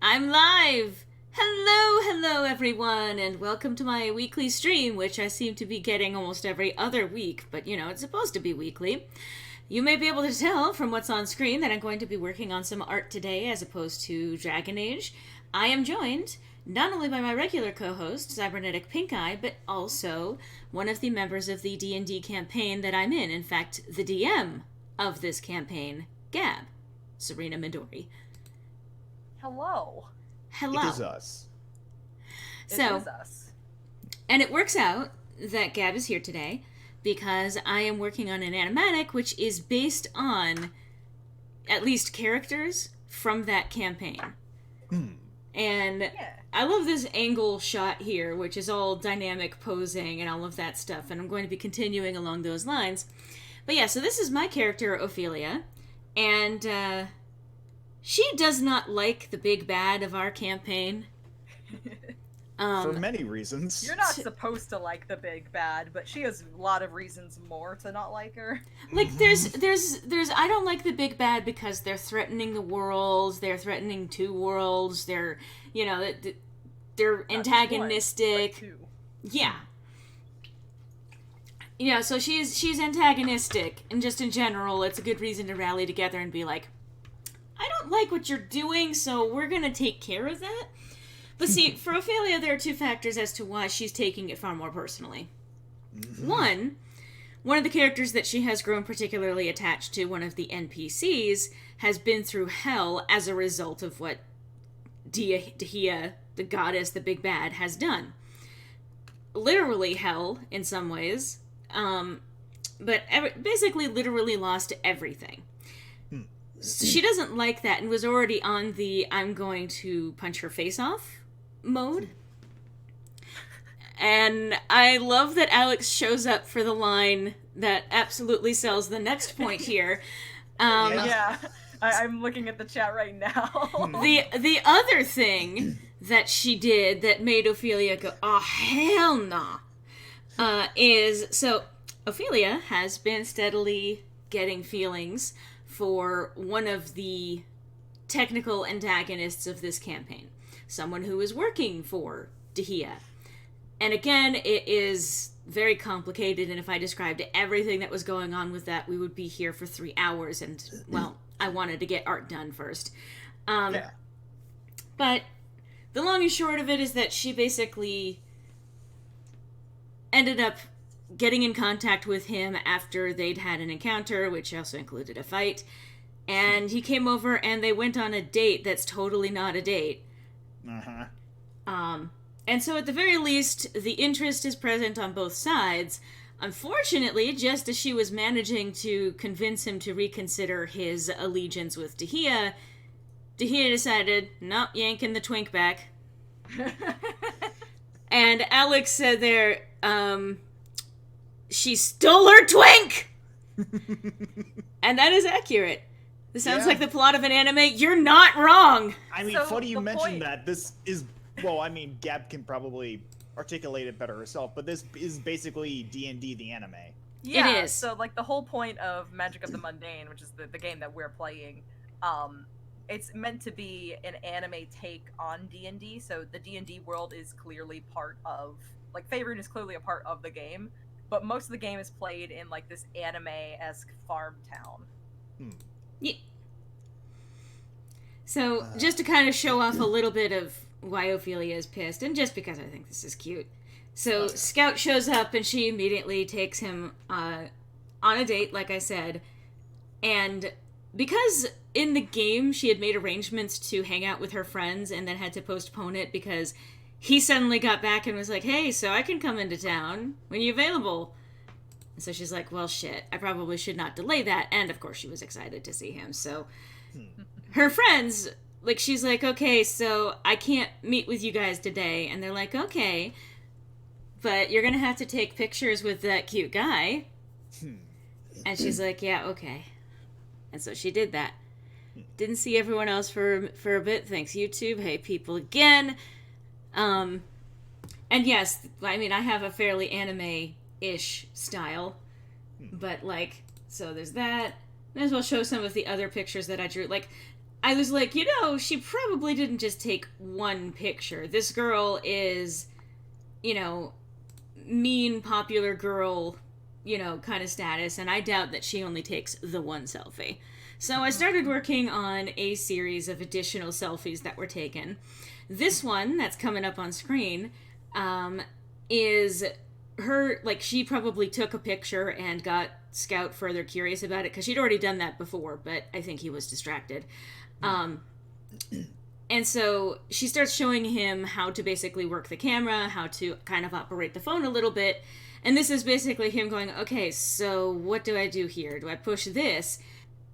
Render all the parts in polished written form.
I'm live! Hello everyone, and welcome to my weekly stream, which I seem to be getting almost every other week, but it's supposed to be weekly. You may be able to tell from what's on screen that I'm going to be working on some art today as opposed to Dragon Age. I am joined not only by my regular co-host, Cybernetic Pink Eye, but also one of the members of the D&D campaign that I'm in. In fact, the DM of this campaign, Gab, Serena Midori. Hello. Hello. It is us. It is us. And it works out that Gab is here today because I am working on an animatic which is based on at least characters from that campaign. And I love this angle shot here, which is all dynamic posing and all of that stuff, and I'm going to be continuing along those lines. But yeah, so this is my character, Ophelia, and she does not like the big bad of our campaign. For many reasons. You're not supposed to like the big bad, but she has a lot of reasons more to not like her. Like, there's I don't like the big bad because they're threatening the worlds, they're threatening two worlds, they're antagonistic. Yeah. Yeah, so she's antagonistic, and just in general, it's a good reason to rally together and be like, I don't like what you're doing, so we're gonna take care of that. But see, for Ophelia, there are two factors as to why she's taking it far more personally. One of the characters that she has grown particularly attached to, one of the NPCs, has been through hell as a result of what Dehia, the goddess, the big bad, has done. Literally hell, in some ways, but basically literally lost everything. She doesn't like that and was already on the I'm going to punch her face off mode. And I love that Alex shows up for the line that absolutely sells the next point here. I'm looking at the chat right now. The other thing that she did that made Ophelia go, oh, hell nah, is, so Ophelia has been steadily getting feelings for one of the technical antagonists of this campaign. Someone who is working for Dehia. And again, it is very complicated, and if I described everything that was going on with that, we would be here for 3 hours, and, well, I wanted to get art done first. But the long and short of it is that she basically ended up getting in contact with him after they'd had an encounter, which also included a fight, and he came over and they went on a date that's totally not a date. And so at the very least, the interest is present on both sides. Unfortunately, just as she was managing to convince him to reconsider his allegiance with Dehia decided, nope, yanking the twink back. And Alex said there, she stole her twink! And that is accurate. This sounds like the plot of an anime. You're not wrong! I mean, funny you mentioned that. This is, well, I mean, Gab can probably articulate it better herself, but this is basically D&D the anime. Yeah, it is. So, like, the whole point of Magic of the Mundane, which is the game that we're playing, it's meant to be an anime take on D&D, so the D&D world is clearly part of, like, Faerun is clearly a part of the game, but most of the game is played in, like, this anime-esque farm town. Yeah. So, just to kind of show off a little bit of why Ophelia is pissed, and just because I think this is cute. So, Scout shows up, and she immediately takes him on a date, like I said, and because in the game she had made arrangements to hang out with her friends and then had to postpone it because he suddenly got back and was like, hey, so I can come into town when you're available. And so she's like, well, shit, I probably should not delay that. And, of course, she was excited to see him. So her friends, like, she's like, okay, so I can't meet with you guys today. And they're like, okay, but you're going to have to take pictures with that cute guy. And she's like, yeah, okay. And so she did that. Didn't see everyone else for a bit. Thanks, YouTube. Hey, people, again. And yes, I mean, I have a fairly anime-ish style, but, like, so there's that. May as well show some of the other pictures that I drew. Like, I was like, she probably didn't just take one picture. This girl is, mean, popular girl, kind of status, and I doubt that she only takes the one selfie. So I started working on a series of additional selfies that were taken. This one that's coming up on screen is her, like, she probably took a picture and got Scout further curious about it, because she'd already done that before, but I think he was distracted. And so she starts showing him how to basically work the camera, how to kind of operate the phone a little bit. And this is basically him going, okay, so what do I do here? Do I push this?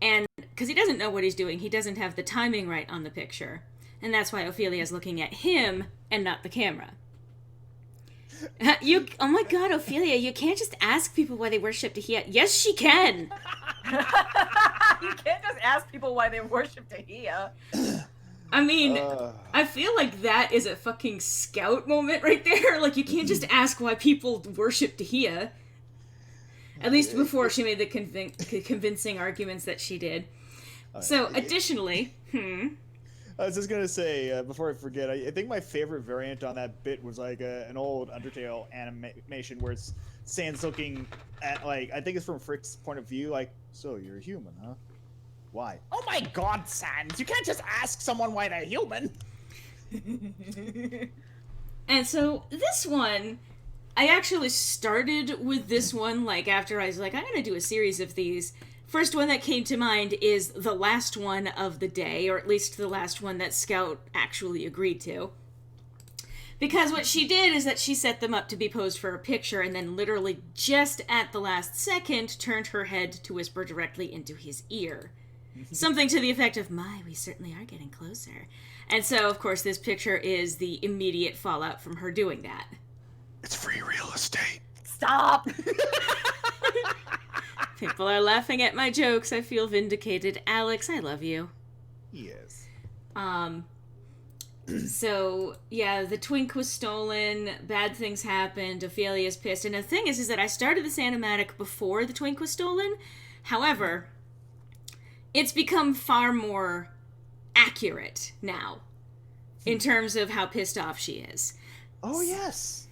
And because he doesn't know what he's doing, he doesn't have the timing right on the picture. And that's why Ophelia's looking at him and not the camera. Oh my god, Ophelia, you can't just ask people why they worship Tahia. Yes, she can! You can't just ask people why they worship Tahia. I mean, I feel like that is a fucking Scout moment right there. Like, you can't just ask why people worship Tahia. At least before she made the convincing arguments that she did. So, additionally, I was just gonna say, before I forget, I think my favorite variant on that bit was like an old Undertale animation where it's Sans looking at, like, I think it's from Frick's point of view, like, so you're a human, huh? Why? Oh my god, Sans! You can't just ask someone why they're human! And so, this one, I actually started with this one, like, after I was like, I'm gonna do a series of these. First one that came to mind is the last one of the day, or at least the last one that Scout actually agreed to. Because what she did is that she set them up to be posed for a picture, and then literally just at the last second turned her head to whisper directly into his ear. Something to the effect of, my, we certainly are getting closer. And so, of course, this picture is the immediate fallout from her doing that. It's free real estate. Stop! People are laughing at my jokes. I feel vindicated. Alex, I love you. Yes. So, yeah, the twink was stolen. Bad things happened. Ophelia's pissed. And the thing is that I started this animatic before the twink was stolen. However, it's become far more accurate now in terms of how pissed off she is. Oh, yes.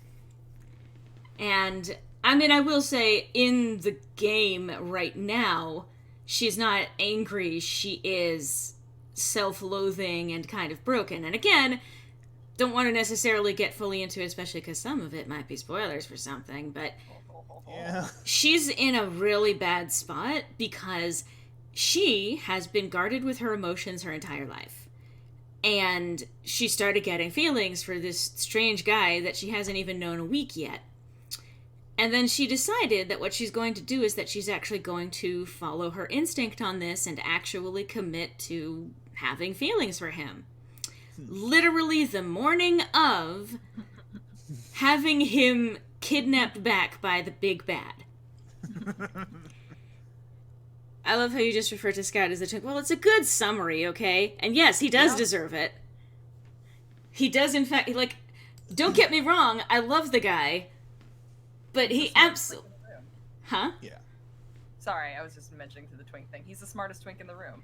And, I mean, I will say, in the game right now, she's not angry. She is self-loathing and kind of broken. And again, don't want to necessarily get fully into it, especially because some of it might be spoilers for something, but Yeah. she's in a really bad spot because she has been guarded with her emotions her entire life. And she started getting feelings for this strange guy that she hasn't even known a week yet. And then she decided that what she's going to do is that she's actually going to follow her instinct on this and actually commit to having feelings for him. Literally the morning of having him kidnapped back by the big bad. I love how you just refer to Scout as the twink. Well, it's a good summary, okay? And yes, he does deserve it. He does, in fact, like, don't get me wrong, I love the guy, but he absolutely... Huh? Yeah. Sorry, I was just mentioning to the twink thing. He's the smartest twink in the room.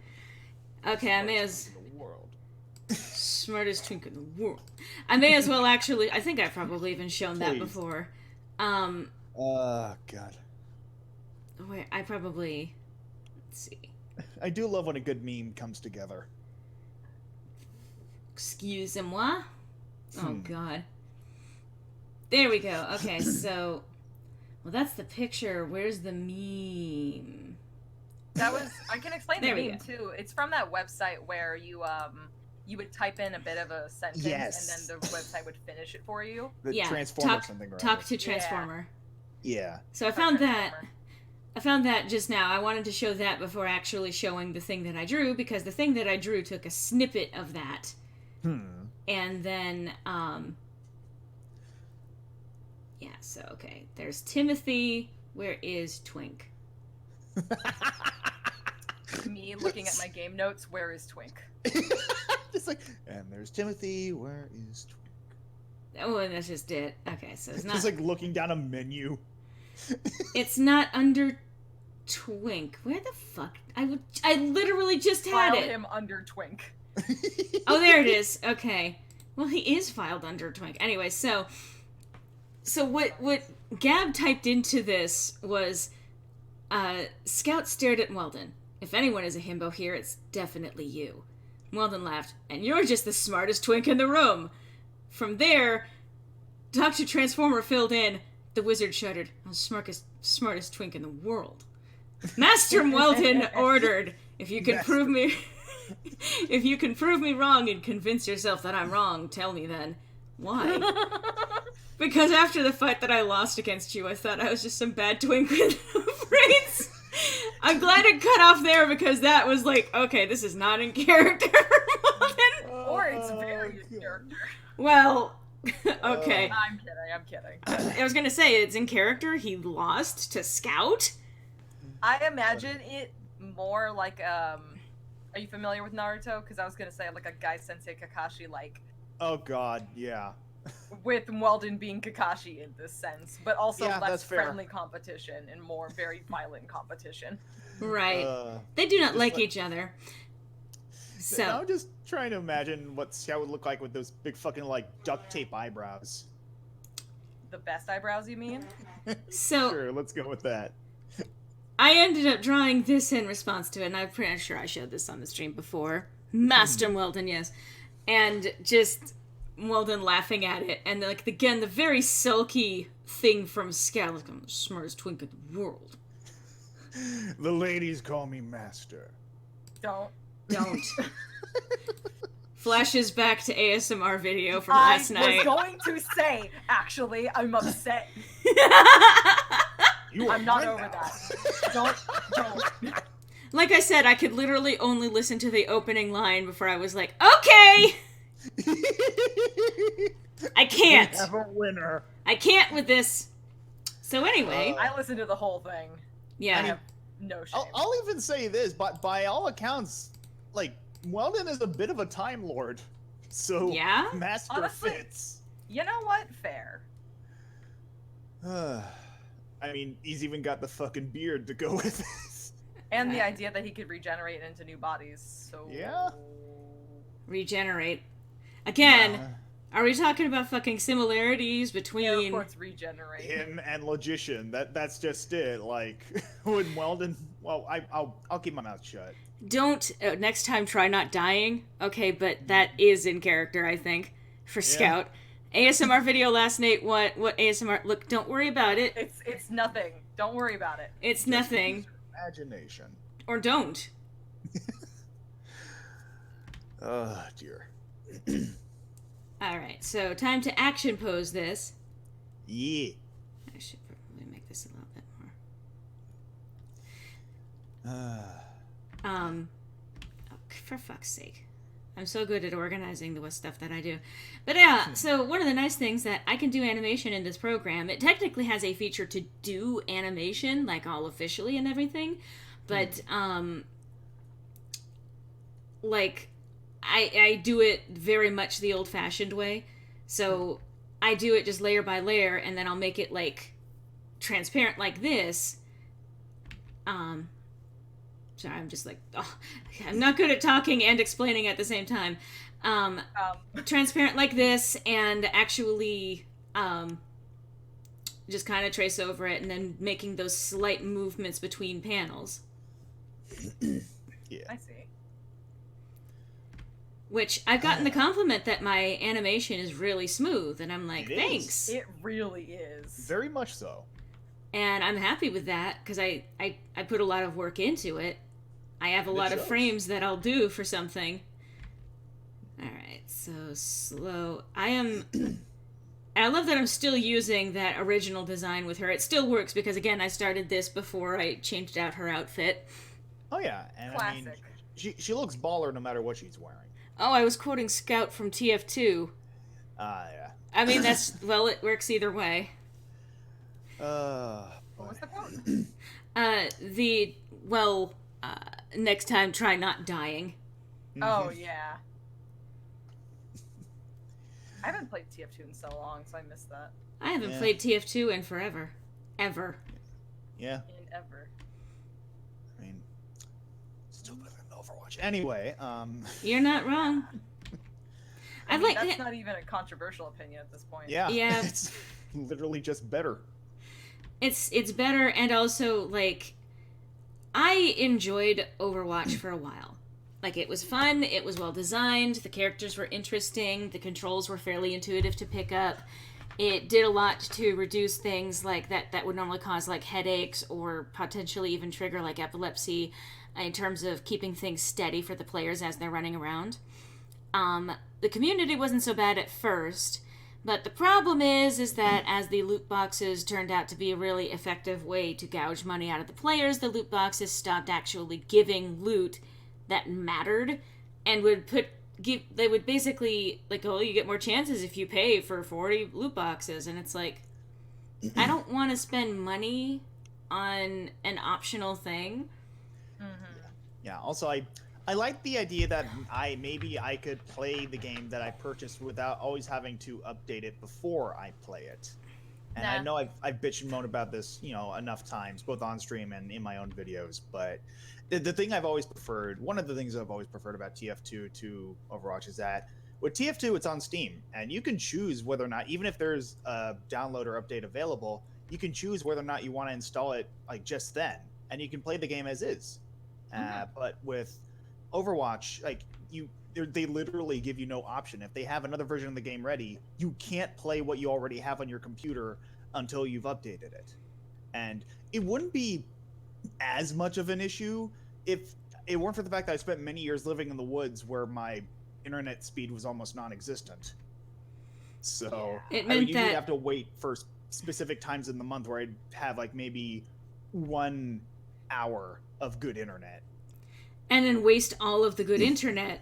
Okay, I may as... In the world. Smartest twink in the world. I may as well actually... I think I've probably even shown that Please. before. God. Wait, I probably... Let's see. I do love when a good meme comes together. Excusez-moi? Oh, God. There we go. Okay, so... Well, that's the picture. Where's the meme? That was... I can explain the There we meme, go. too. It's from that website where you would type in a bit of a sentence, Yes. and then the website would finish it for you. The Yeah, Transformer something, right? Talk to Transformer. Yeah. So I found that just now. I wanted to show that before actually showing the thing that I drew, because the thing that I drew took a snippet of that. And then, yeah, so, okay. There's Timothy. Where is Twink? Me looking at my game notes, where is Twink? Just like, and there's Timothy, where is Twink? Oh, and that's just it. Okay, so it's not... Just like looking down a menu. It's not under Twink. Where the fuck? I literally just had File it. him under Twink. Oh, there it is. Okay. Well, he is filed under Twink. Anyway, so what Gab typed into this was, Scout stared at Weldon. If anyone is a himbo here, it's definitely you. Weldon laughed, and you're just the smartest twink in the room. From there, Dr. Transformer filled in. The wizard shuddered. I'm the smartest twink in the world. Master Weldon ordered, if you can prove me wrong and convince yourself that I'm wrong, tell me then. Why? Because after the fight that I lost against you, I thought I was just some bad twink with brains. I'm glad it cut off there because that was like, okay, this is not in character for Weldon. Or it's very in character. Well, okay. I'm kidding. I was gonna say, it's in character. He lost to Scout. I imagine it more like, are you familiar with Naruto? Because I was gonna say, like, a Gai Sensei Kakashi, like... Oh god, yeah. With Weldon being Kakashi in this sense, but also Yeah, less that's fair. friendly competition and more very violent competition. Right. They do not like each other. So now I'm just trying to imagine what Scout would look like with those big fucking, like, duct tape eyebrows. The best eyebrows, you mean? So Sure, let's go with that. I ended up drawing this in response to it, and I'm pretty sure I showed this on the stream before. Master Weldon, yes. And just Weldon laughing at it, and like again, the very sulky thing from Scout, like, I'm the smartest twink in the world. The ladies call me master. Don't. Flashes back to ASMR video from last night. I was going to say, actually, I'm upset. I'm not over that. Don't. Like I said, I could literally only listen to the opening line before I was like, okay! I can't. We have a winner. I can't with this. So anyway. I listened to the whole thing. Yeah. I have no shame. I'll even say this, but by all accounts, like, Weldon is a bit of a Time Lord. So, yeah? Master Honestly, fits. You know what? Fair. I mean, he's even got the fucking beard to go with this. And the idea that he could regenerate into new bodies, so... Yeah. Regenerate. Again, are we talking about fucking similarities between... Yeah, of course, regenerate. Him and Logician. That's just it. Like, when Weldon... Well, I'll keep my mouth shut. Don't, next time try not dying. Okay, but that is in character, I think, for Scout. ASMR video last night, what ASMR... Look, don't worry about it. It's nothing. Don't worry about it. It's Just nothing. use your imagination. Or don't. Oh, dear. Alright, so time to action pose this. Yeah. I should probably make this a little bit more. Oh, for fuck's sake. I'm so good at organizing the stuff that I do. But yeah, so one of the nice things that I can do animation in this program, it technically has a feature to do animation, like all officially and everything, but, like, I do it very much the old-fashioned way. So I do it just layer by layer, and then I'll make it, like, transparent like this. Sorry, I'm just like, I'm not good at talking and explaining at the same time. Transparent like this, and actually just kind of trace over it, and then making those slight movements between panels. Yeah. I see. Which, I've gotten the compliment that my animation is really smooth, and I'm like, It is. thanks. It really is. Very much so. And I'm happy with that, because I put a lot of work into it. I have a lot of frames that I'll do for something. Alright, so slow. I love that I'm still using that original design with her. It still works, because again, I started this before I changed out her outfit. Oh, yeah. And Classic. I mean, she looks baller no matter what she's wearing. Oh, I was quoting Scout from TF2. Yeah. I mean, that's, well, it works either way. What was the quote? Next time try not dying. Oh, yeah. I haven't played TF2 in so long, so I missed that. I haven't played TF2 in forever. Ever. Yeah. In ever. Overwatch. Anyway, You're not wrong. I mean, that's not even a controversial opinion at this point. Yeah. Yeah. It's literally just better. It's better, and also, like, I enjoyed Overwatch for a while. Like, it was fun, it was well designed, the characters were interesting, the controls were fairly intuitive to pick up. It did a lot to reduce things like that would normally cause, like, headaches or potentially even trigger, like, epilepsy in terms of keeping things steady for the players as they're running around. The community wasn't so bad at first, but the problem is that as the loot boxes turned out to be a really effective way to gouge money out of the players, the loot boxes stopped actually giving loot that mattered, and they would basically, like, oh, you get more chances if you pay for 40 loot boxes, and it's like, I don't want to spend money on an optional thing. Yeah, also I like the idea that I could play the game that I purchased without always having to update it before I play it. And I know I've bitched and moaned about this, enough times, both on stream and in my own videos, but the thing I've always preferred, one of the things I've always preferred about TF2 to Overwatch is that with TF2, it's on Steam, and you can choose whether or not, even if there's a download or update available, you can choose whether or not you want to install it, like, just then, and you can play the game as is. But with Overwatch, like, they literally give you no option. If they have another version of the game ready, you can't play what you already have on your computer until you've updated it. And it wouldn't be as much of an issue if it weren't for the fact that I spent many years living in the woods where my internet speed was almost non-existent. So It I meant would usually that have to wait for specific times in the month where I'd have, like, maybe 1 hour of good internet. And then waste all of the good internet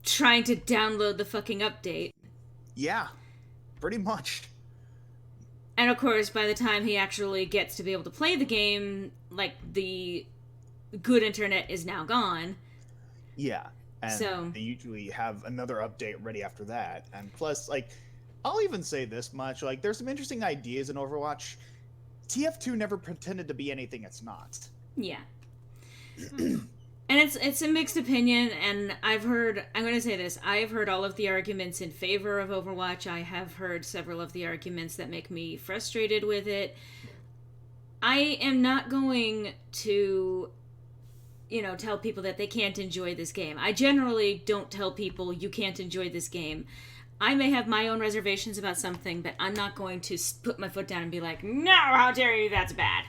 trying to download the fucking update. Yeah, pretty much. And of course, by the time he actually gets to be able to play the game, like, the good internet is now gone. Yeah, and So they usually have another update ready after that. And plus, like, I'll even say this much, like, there's some interesting ideas in Overwatch. TF2 never pretended to be anything it's not. yeah. And it's a mixed opinion, and I'm going to say this, I've heard all of the arguments in favor of Overwatch. I have heard several of the arguments that make me frustrated with it. I am not going to, tell people that they can't enjoy this game. I generally don't tell people you can't enjoy this game. I may have my own reservations about something, but I'm not going to put my foot down and be like, no, how dare you, that's bad.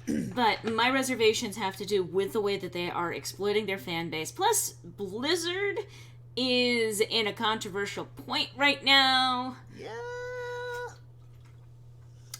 But my reservations have to do with the way that they are exploiting their fan base. Plus, Blizzard is in a controversial point right now. Yeah.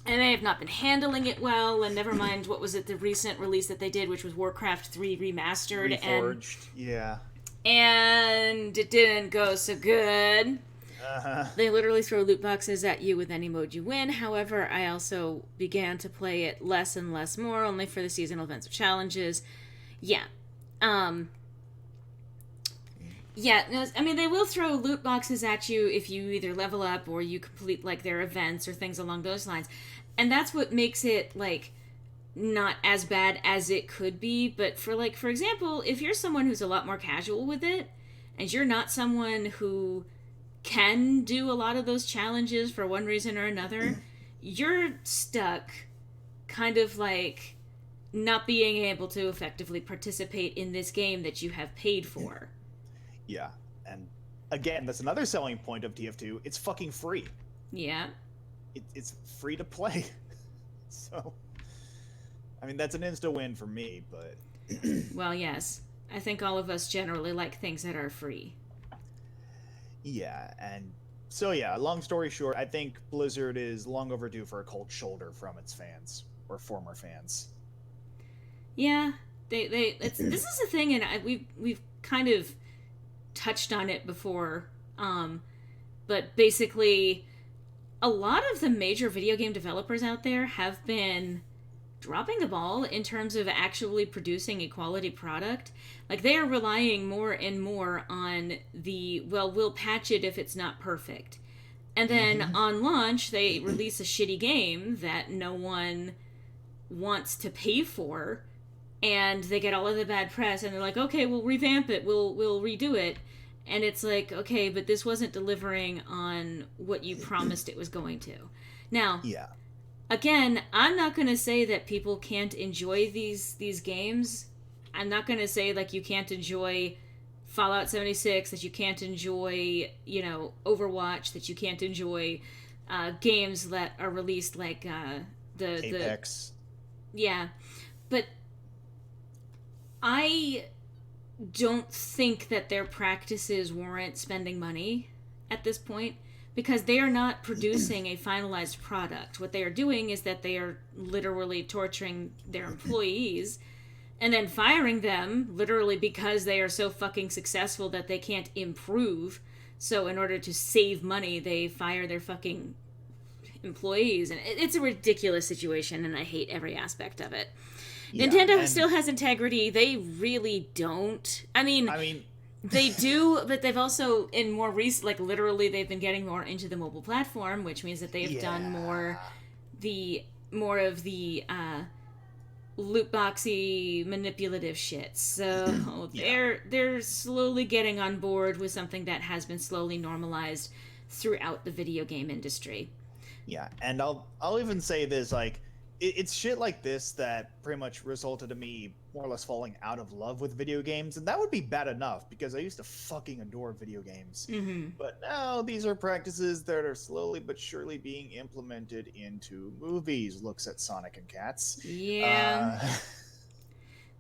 And they have not been handling it well, and never mind, what was it, the recent release that they did, which was Warcraft 3 Remastered. Reforged, yeah. And it didn't go so good. Uh-huh. They literally throw loot boxes at you with any mode you win. However, I also began to play it less and less more, only for the seasonal events or challenges. Yeah. Yeah, no, I mean, they will throw loot boxes at you if you either level up or you complete, like, their events or things along those lines. And that's what makes it, like, not as bad as it could be. But for example, if you're someone who's a lot more casual with it, and you're not someone who can do a lot of those challenges for one reason or another, you're stuck kind of, like, not being able to effectively participate in this game that you have paid for. Yeah, and again, that's another selling point of TF2. It's fucking free. Yeah. It's free to play. So, I mean, that's an insta-win for me, but... Well, yes. I think all of us generally like things that are free. Yeah, and so yeah, long story short, I think Blizzard is long overdue for a cold shoulder from its fans, or former fans. Yeah, this is a thing, and we've kind of touched on it before, but basically, a lot of the major video game developers out there have been dropping the ball in terms of actually producing a quality product. Like, they are relying more and more on we'll patch it if it's not perfect. And then on launch, they release a shitty game that no one wants to pay for, and they get all of the bad press, and they're like, okay, we'll revamp it, we'll redo it. And it's like, okay, but this wasn't delivering on what you promised it was going to. Now, Yeah. again, I'm not going to say that people can't enjoy these games. I'm not going to say, like, you can't enjoy Fallout 76, that you can't enjoy, Overwatch, that you can't enjoy games that are released like the Apex. Yeah. But I don't think that their practices warrant spending money at this point, because they are not producing a finalized product. What they are doing is that they are literally torturing their employees and then firing them literally because they are so fucking successful that they can't improve. So in order to save money, they fire their fucking employees, and it's a ridiculous situation, and I hate every aspect of it. Yeah, Nintendo still has integrity. They really don't. I mean they do, but they've also, in more recent, like, literally, they've been getting more into the mobile platform, which means that they've done more of the loot boxy manipulative shit. So they're slowly getting on board with something that has been slowly normalized throughout the video game industry. Yeah, and I'll even say this, like, it's shit like this that pretty much resulted in me more or less falling out of love with video games, and that would be bad enough because I used to fucking adore video games. Mm-hmm. But now these are practices that are slowly but surely being implemented into movies. Looks at Sonic and Cats. Yeah.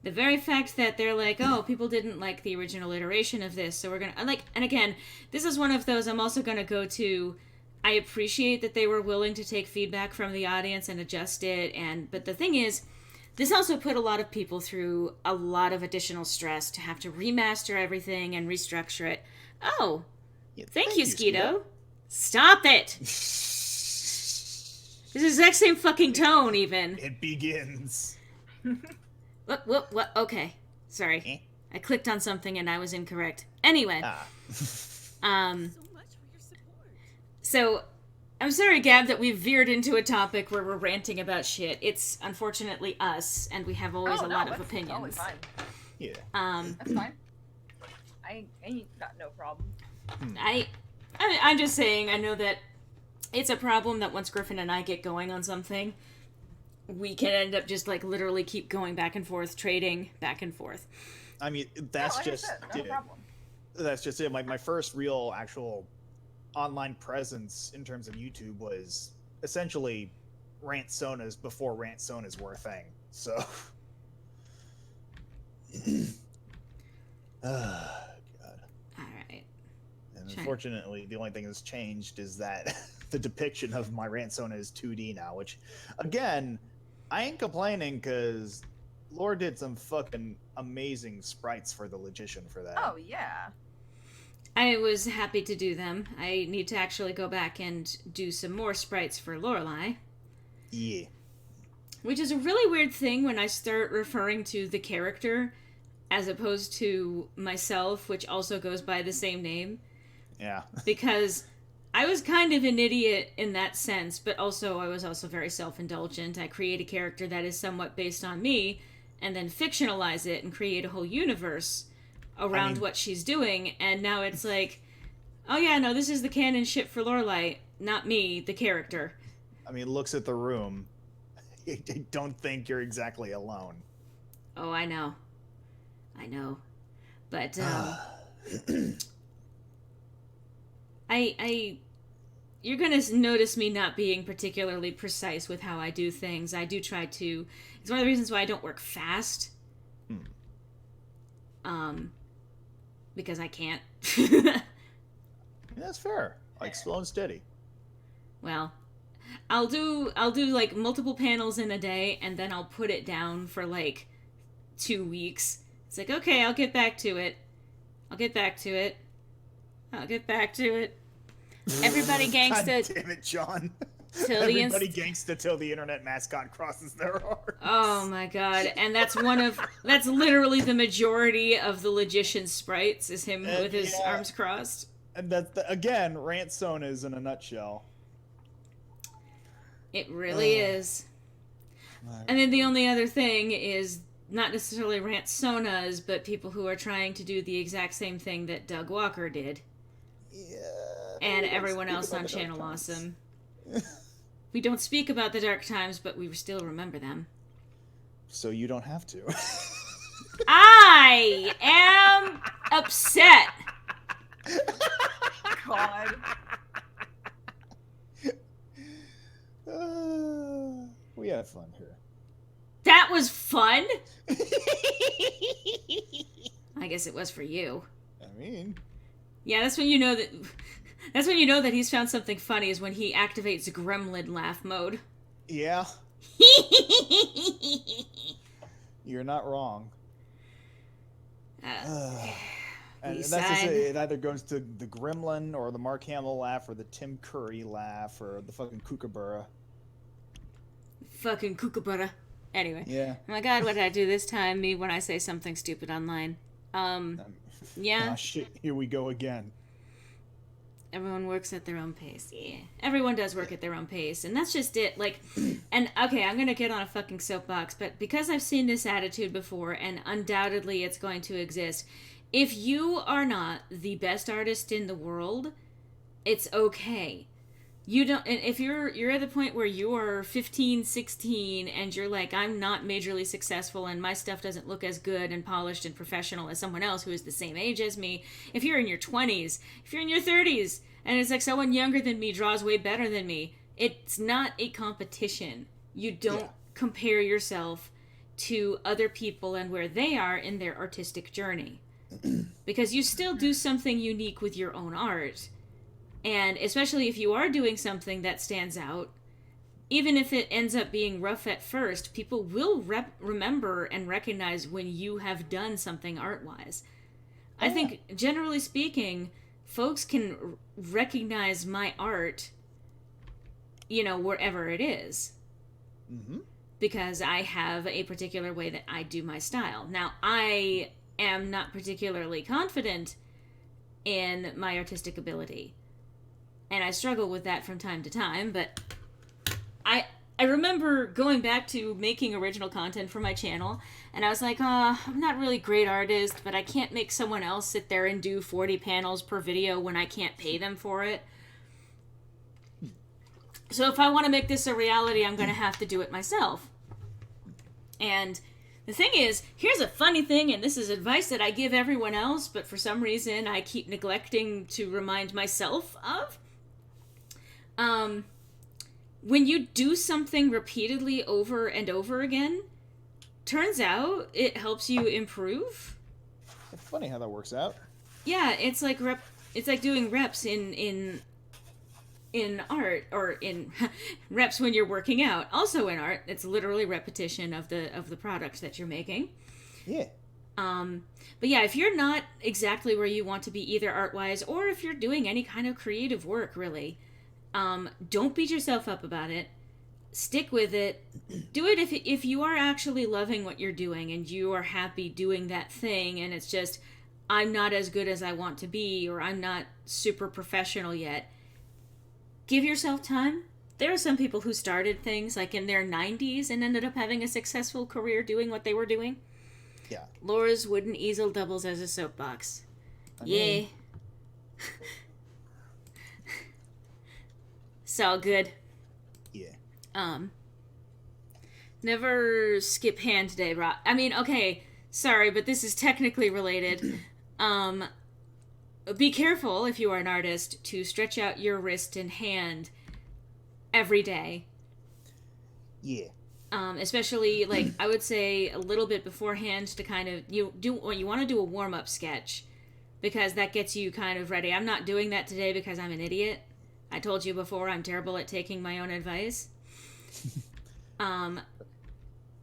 The very fact that they're like, oh, people didn't like the original iteration of this, so we're gonna and again, this is one of those I'm also gonna go to. I appreciate that they were willing to take feedback from the audience and adjust it, but the thing is, this also put a lot of people through a lot of additional stress to have to remaster everything and restructure it. Oh, yeah, thank you, Skeeto. Stop it! It's the exact same fucking tone, even. It begins. What? Okay. Sorry. I clicked on something and I was incorrect. Anyway. So, I'm sorry, Gab, that we've veered into a topic where we're ranting about shit. It's unfortunately us, and we have always a lot of opinions. Totally fine. Yeah. That's fine. I ain't got no problem. I'm just saying, I know that it's a problem that once Griffin and I get going on something, we can end up just, like, literally keep going back and forth, trading back and forth. I mean, that's just it. That's just it. My first real actual online presence in terms of YouTube was essentially Rant Sonas before Rant Sonas were a thing. So, God. All right. And unfortunately, the only thing that's changed is that the depiction of my Rant Sona is 2D now, which, again, I ain't complaining because Lore did some fucking amazing sprites for the Logician for that. Oh, yeah. I was happy to do them. I need to actually go back and do some more sprites for Lorelei. Yeah. Which is a really weird thing when I start referring to the character as opposed to myself, which also goes by the same name. Yeah. Because I was kind of an idiot in that sense, but also I was also very self-indulgent. I create a character that is somewhat based on me, and then fictionalize it and create a whole universe around what she's doing, and now it's like, oh yeah, no, this is the canon ship for Lorelei, not me, the character. I mean, looks at the room. I don't think you're exactly alone. Oh, I know. But, you're gonna notice me not being particularly precise with how I do things. I do try to, it's one of the reasons why I don't work fast. Because I can't. Yeah, that's fair. Like, slow and steady. Well, I'll do like multiple panels in a day, and then I'll put it down for like 2 weeks. It's like, okay, I'll get back to it. Everybody gangsta. God damn it, John. Everybody gangsta till the internet mascot crosses their arms. Oh my god. And that's literally the majority of the Logician sprites, is him with his arms crossed. And that's, again, Rant Sonas in a nutshell. It really is. And then the only other thing is not necessarily rant-sonas, but people who are trying to do the exact same thing that Doug Walker did. Yeah. And everyone else on Channel Awesome. We don't speak about the dark times, but we still remember them. So you don't have to. I am upset. God. We had fun here. That was fun? I guess it was for you. I mean... Yeah, that's when you know that... That's when you know that he's found something funny, is when he activates gremlin laugh mode. Yeah. You're not wrong. And that's just it either goes to the gremlin or the Mark Hamill laugh or the Tim Curry laugh or the fucking kookaburra. Fucking kookaburra. Anyway. Yeah. Oh my god, what did I do this time? Me when I say something stupid online. Yeah. Ah, shit, here we go again. Everyone works at their own pace. Yeah. Everyone does work at their own pace. And that's just it. Like, and okay, I'm gonna get on a fucking soapbox, but because I've seen this attitude before, and undoubtedly it's going to exist, if you are not the best artist in the world, it's okay. You don't, and if you're at the point where you are 15, 16, and you're like, I'm not majorly successful and my stuff doesn't look as good and polished and professional as someone else who is the same age as me. If you're in your 20s, if you're in your 30s, and it's like someone younger than me draws way better than me, it's not a competition. You don't compare yourself to other people and where they are in their artistic journey. Because you still do something unique with your own art. And especially if you are doing something that stands out, even if it ends up being rough at first, people will remember and recognize when you have done something art-wise. I think, generally speaking, folks can recognize my art, wherever it is. Mm-hmm. Because I have a particular way that I do my style. Now, I am not particularly confident in my artistic ability. And I struggle with that from time to time, but I remember going back to making original content for my channel, and I was like, I'm not really a great artist, but I can't make someone else sit there and do 40 panels per video when I can't pay them for it. So if I want to make this a reality, I'm going to have to do it myself. And the thing is, here's a funny thing, and this is advice that I give everyone else, but for some reason I keep neglecting to remind myself of. When you do something repeatedly over and over again, turns out it helps you improve. It's funny how that works out. Yeah, it's like doing reps in art, or in reps when you're working out. Also in art, it's literally repetition of the product that you're making. Yeah. But yeah, if you're not exactly where you want to be, either art-wise or if you're doing any kind of creative work, really, don't beat yourself up about it. Stick with it. Do it if you are actually loving what you're doing and you are happy doing that thing, and it's just, I'm not as good as I want to be, or I'm not super professional yet. Give yourself time. There are some people who started things like in their 90s and ended up having a successful career doing what they were doing. Yeah. Laura's wooden easel doubles as a soapbox. Yay. It's all good. Yeah. Never skip hand day, Rob. I mean, okay, sorry, but this is technically related. Be careful, if you are an artist, to stretch out your wrist and hand every day. Yeah. Especially, like, I would say a little bit beforehand to kind of, you want to do a warm-up sketch, because that gets you kind of ready. I'm not doing that today because I'm an idiot. I told you before, I'm terrible at taking my own advice.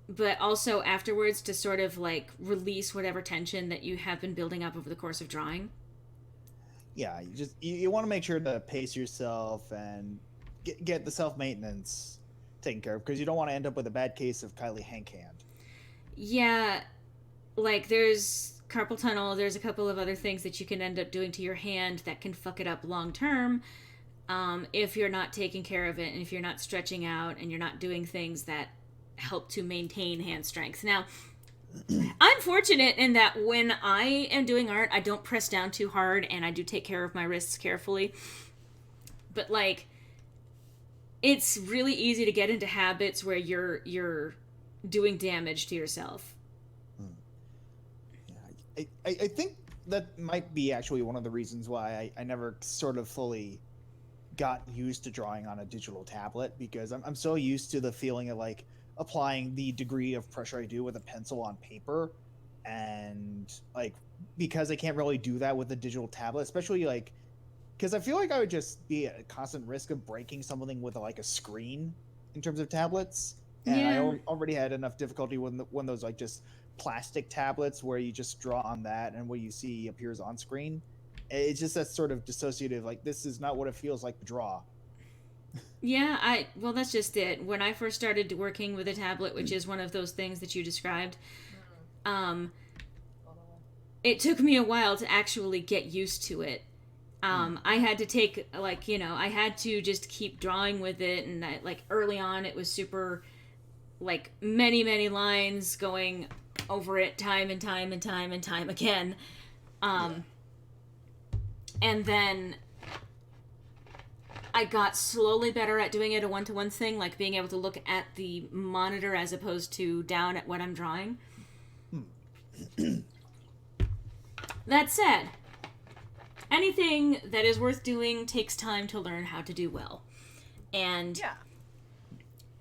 But also afterwards to sort of, like, release whatever tension that you have been building up over the course of drawing. Yeah, you want to make sure to pace yourself and get the self-maintenance taken care of, because you don't want to end up with a bad case of Kylie Hank hand. Yeah, like, there's carpal tunnel, there's a couple of other things that you can end up doing to your hand that can fuck it up long term. If you're not taking care of it, and if you're not stretching out, and you're not doing things that help to maintain hand strength. Now, I'm fortunate in that when I am doing art, I don't press down too hard and I do take care of my wrists carefully. But like, it's really easy to get into habits where you're doing damage to yourself. Yeah, I think that might be actually one of the reasons why I never sort of fully got used to drawing on a digital tablet, because I'm so used to the feeling of like applying the degree of pressure I do with a pencil on paper, and like because I can't really do that with a digital tablet, especially like because I feel like I would just be at a constant risk of breaking something with like a screen in terms of tablets, and I Yeah. already had enough difficulty when those like just plastic tablets where you just draw on that and what you see appears on screen. It's just that sort of dissociative, like this is not what it feels like to draw. Yeah, well that's just it. When I first started working with a tablet, which is one of those things that you described, um it took me a while to actually get used to it. I had to take like, I had to just keep drawing with it, and like early on it was super like many lines going over it time and time and time and time again. Um and then I got slowly better at doing it a one-to-one thing, like being able to look at the monitor as opposed to down at what I'm drawing. That said, anything that is worth doing takes time to learn how to do well. And Yeah.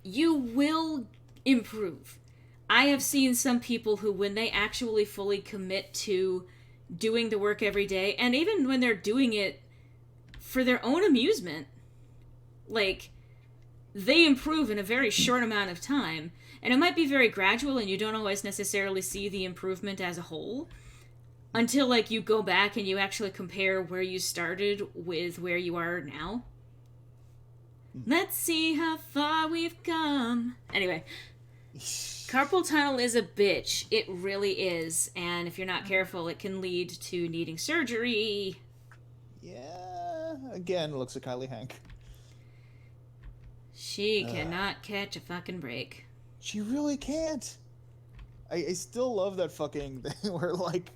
you will improve. I have seen some people who, when they actually fully commit to doing the work every day, and even when they're doing it for their own amusement, like, they improve in a very short amount of time. And it might be very gradual, and you don't always necessarily see the improvement as a whole until, like, you go back and you actually compare where you started with where you are now. Let's see how far we've come. Anyway, carpal tunnel is a bitch. It really is. And if you're not careful, it can lead to needing surgery. Yeah, again, looks like Kylie Hank. She cannot catch a fucking break. She really can't. I still love that fucking thing where like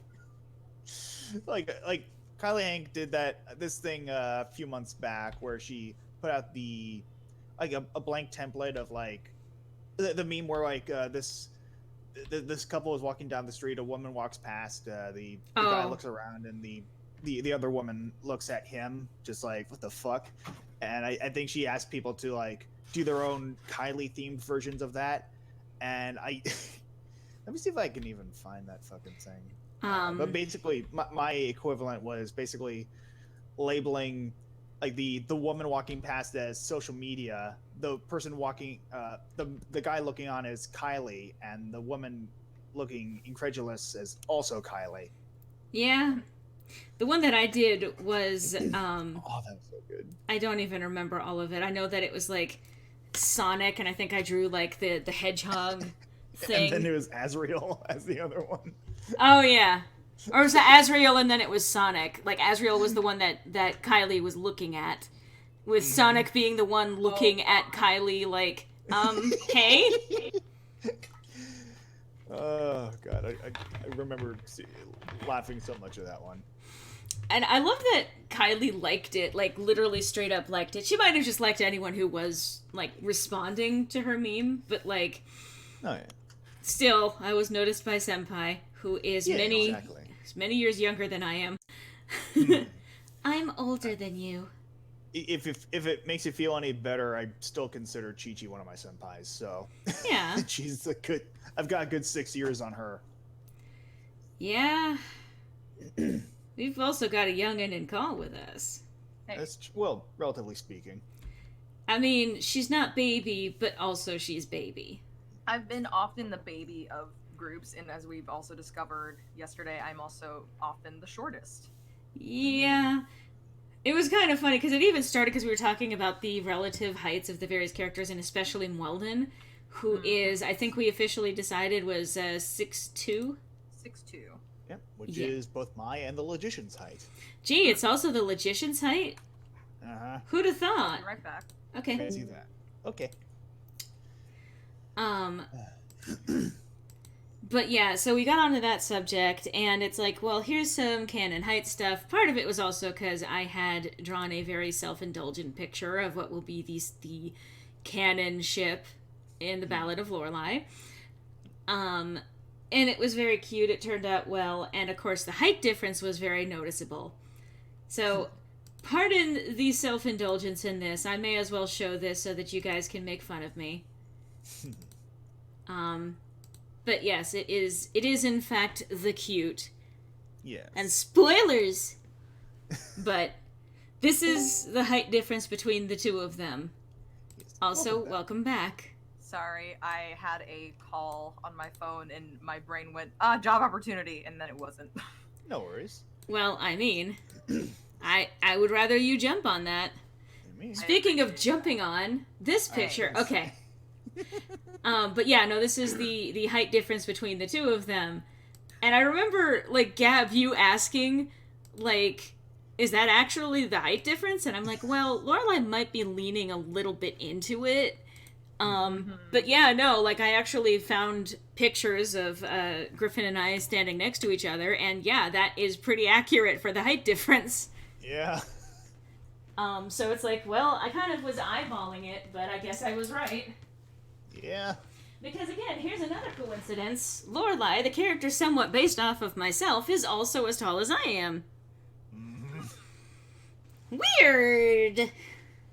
Kylie Hank did this thing a few months back where she put out the like a blank template of like the meme where like this couple is walking down the street, a woman walks past, the guy looks around, and the other woman looks at him just like, what the fuck? And I think she asked people to like do their own Kylie themed versions of that, and I let me see if I can even find that fucking thing. But basically, my equivalent was basically labeling like the woman walking past as social media, the person walking, the guy looking on as Kylie, and the woman looking incredulous as also Kylie. Yeah. The one that I did was Oh, that was so good. I don't even remember all of it. I know that it was like Sonic, and I think I drew like the hedgehog thing. And then it was Azrael as the other one. Oh yeah. Or it was Azrael and then it was Sonic. Like Azrael was the one that Kylie was looking at, with Sonic being the one looking at Kylie like, hey? Oh god, I remember laughing so much at that one. And I love that Kylie liked it, like literally straight up liked it. She might have just liked anyone who was like responding to her meme, but like, oh yeah. Still, I was noticed by Senpai, who is many years younger than I am. I'm older than you. If it makes you feel any better, I still consider Chi-Chi one of my senpais. So yeah, she's a good. I've got a good 6 years on her. Yeah. We've also got a youngin' in call with us. Hey. That's well, relatively speaking. I mean, she's not baby, but also she's baby. I've been often the baby of groups, and as we've also discovered yesterday, I'm also often the shortest. Yeah. It was kind of funny, because it even started because we were talking about the relative heights of the various characters, and especially Weldon, who is, I think we officially decided was 6'2". 6'2". Yep, which is both my and the Logician's height. Gee, it's also the Logician's height? Uh-huh. Who'd have thought? Right back. Okay. I see that. Okay. But yeah, so we got onto that subject, and it's like, well, here's some canon height stuff. Part of it was also because I had drawn a very self-indulgent picture of what will be the canon ship in the Ballad of Lorelei. And it was very cute. It turned out well, and of course, the height difference was very noticeable. So, pardon the self-indulgence in this. I may as well show this so that you guys can make fun of me. But yes, it is in fact the cute. Yes. And spoilers! But this is the height difference between the two of them. Yes. Also, welcome back. Sorry, I had a call on my phone and my brain went, job opportunity, and then it wasn't. No worries. Well, I mean, I would rather you jump on that. Speaking of jumping on, this picture, okay. But yeah, no, this is the height difference between the two of them. And I remember, like, Gab, you asking, like, is that actually the height difference? And I'm like, well, Lorelai might be leaning a little bit into it. But yeah, no, like, I actually found pictures of Griffin and I standing next to each other, and yeah, that is pretty accurate for the height difference. Yeah. So it's like, well, I kind of was eyeballing it, but I guess I was right. Yeah. Because again, here's another coincidence. Lorelai, the character somewhat based off of myself, is also as tall as I am. Weird!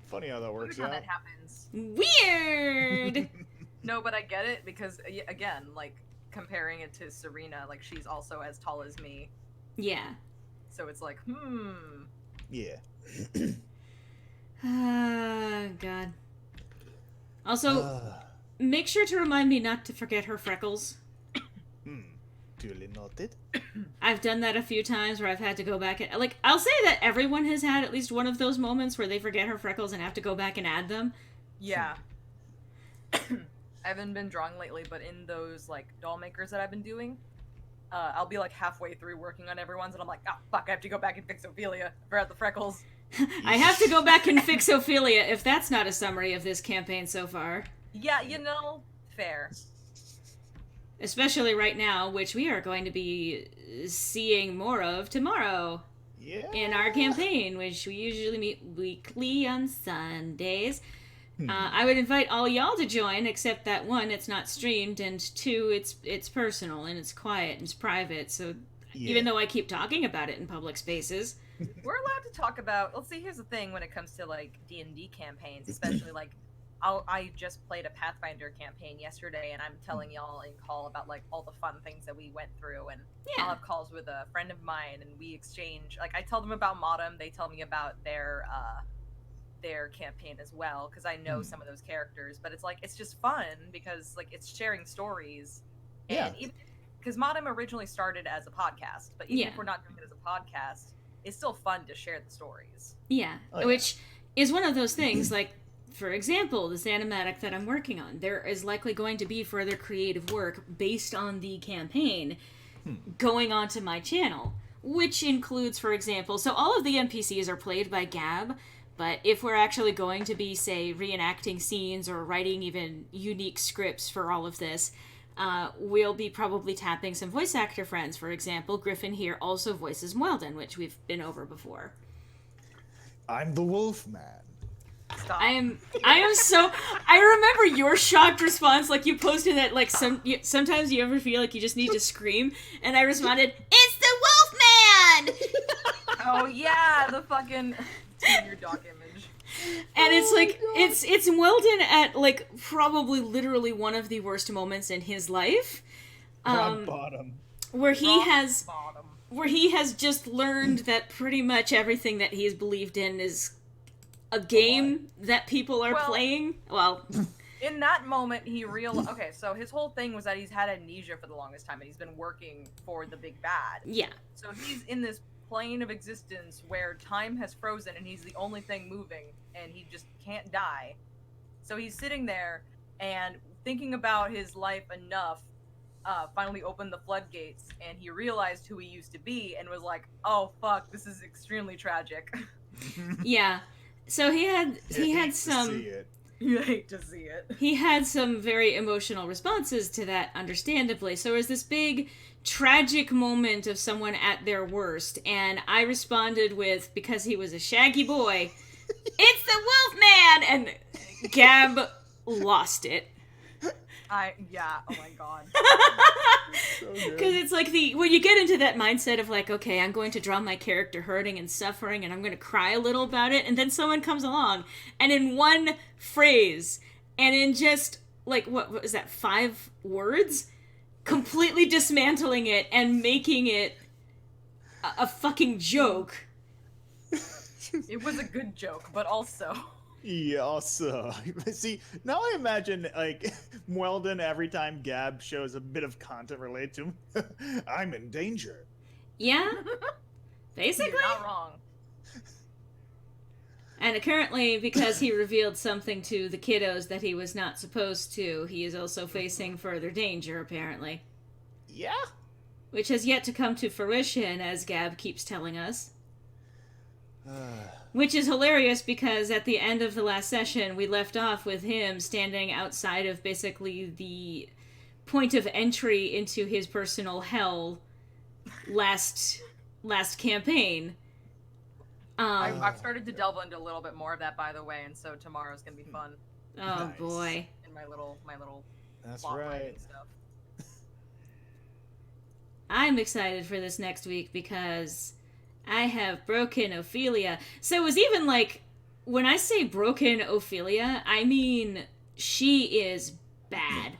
Funny how that works How out. that happens. Weird! No, but I get it because, again, like, comparing it to Serena, like, she's also as tall as me. Yeah. So it's like, Yeah. Ah, God. Also, make sure to remind me not to forget her freckles. Duly noted. I've done that a few times where I've had to go back and, like, I'll say that everyone has had at least one of those moments where they forget her freckles and have to go back and add them. yeah. I haven't been drawing lately, but in those, like, doll makers that I've been doing, I'll be, like, halfway through working on everyone's, and I'm like, oh, fuck, I have to go back and fix Ophelia. I forgot the freckles. I have to go back and fix Ophelia, if that's not a summary of this campaign so far. Yeah, you know, fair. Especially right now, which we are going to be seeing more of tomorrow. Yeah. In our campaign, which we usually meet weekly on Sundays. I would invite all y'all to join, except that one, it's not streamed, and two, it's personal, and it's quiet, and it's private, so even though I keep talking about it in public spaces... We're allowed to talk about... Let's see, here's the thing when it comes to, like, D&D campaigns, especially, like, I just played a Pathfinder campaign yesterday, and I'm telling y'all in call about, like, all the fun things that we went through, and I'll have calls with a friend of mine, and we exchange... Like, I tell them about Modem, they tell me about their campaign as well, because I know some of those characters, but it's, like, it's just fun, because, like, it's sharing stories, and even... Because Modem originally started as a podcast, but even if we're not doing it as a podcast... It's still fun to share the stories. Yeah, which is one of those things, like, for example, this Animatic that I'm working on, there is likely going to be further creative work based on the campaign going onto my channel, which includes, for example, so all of the NPCs are played by Gab, but if we're actually going to be, say, reenacting scenes or writing even unique scripts for all of this, we'll be probably tapping some voice actor friends. For example, Griffin here also voices Weldon, which we've been over before. I'm the Wolfman. Stop. I am so... I remember your shocked response, like you posted that, like, sometimes you ever feel like you just need to scream, and I responded, "It's the Wolfman!" Oh yeah, the fucking your doc image. And it's like, it's Weldon at, like, probably literally one of the worst moments in his life. Rock bottom. Where he has... Bottom. Where he has just learned that pretty much everything that he's believed in is a game that people are playing. Well... In that moment, he realized... Okay, so his whole thing was that he's had amnesia for the longest time, and he's been working for the big bad. Yeah. So he's in this plane of existence where time has frozen and he's the only thing moving and he just can't die. So he's sitting there and thinking about his life enough, finally opened the floodgates and he realized who he used to be and was like, oh fuck, this is extremely tragic. Yeah. So he had some You hate to see it. He had some very emotional responses to that, understandably. So it was this big, tragic moment of someone at their worst, and I responded with, because he was a shaggy boy, "It's the Wolfman!" And Gab lost it. Oh my god. Because it's like when you get into that mindset of like, okay, I'm going to draw my character hurting and suffering and I'm going to cry a little about it, and then someone comes along and in one phrase and in just like, what was that, 5 words, completely dismantling it and making it a fucking joke. It was a good joke, but also... Yeah, also. See, now I imagine, like, Weldon, every time Gab shows a bit of content related to him, I'm in danger. Yeah, basically. You're not wrong. And currently, because he revealed something to the kiddos that he was not supposed to, he is also facing further danger, apparently. Yeah? Which has yet to come to fruition, as Gab keeps telling us. Which is hilarious because at the end of the last session, we left off with him standing outside of basically the point of entry into his personal hell last campaign. I've started to delve into a little bit more of that, by the way, and so tomorrow's gonna be fun. Oh, nice. Boy. In my little That's plot line right. and stuff. I'm excited for this next week because I have broken Ophelia. So it was even like, when I say broken Ophelia, I mean she is bad.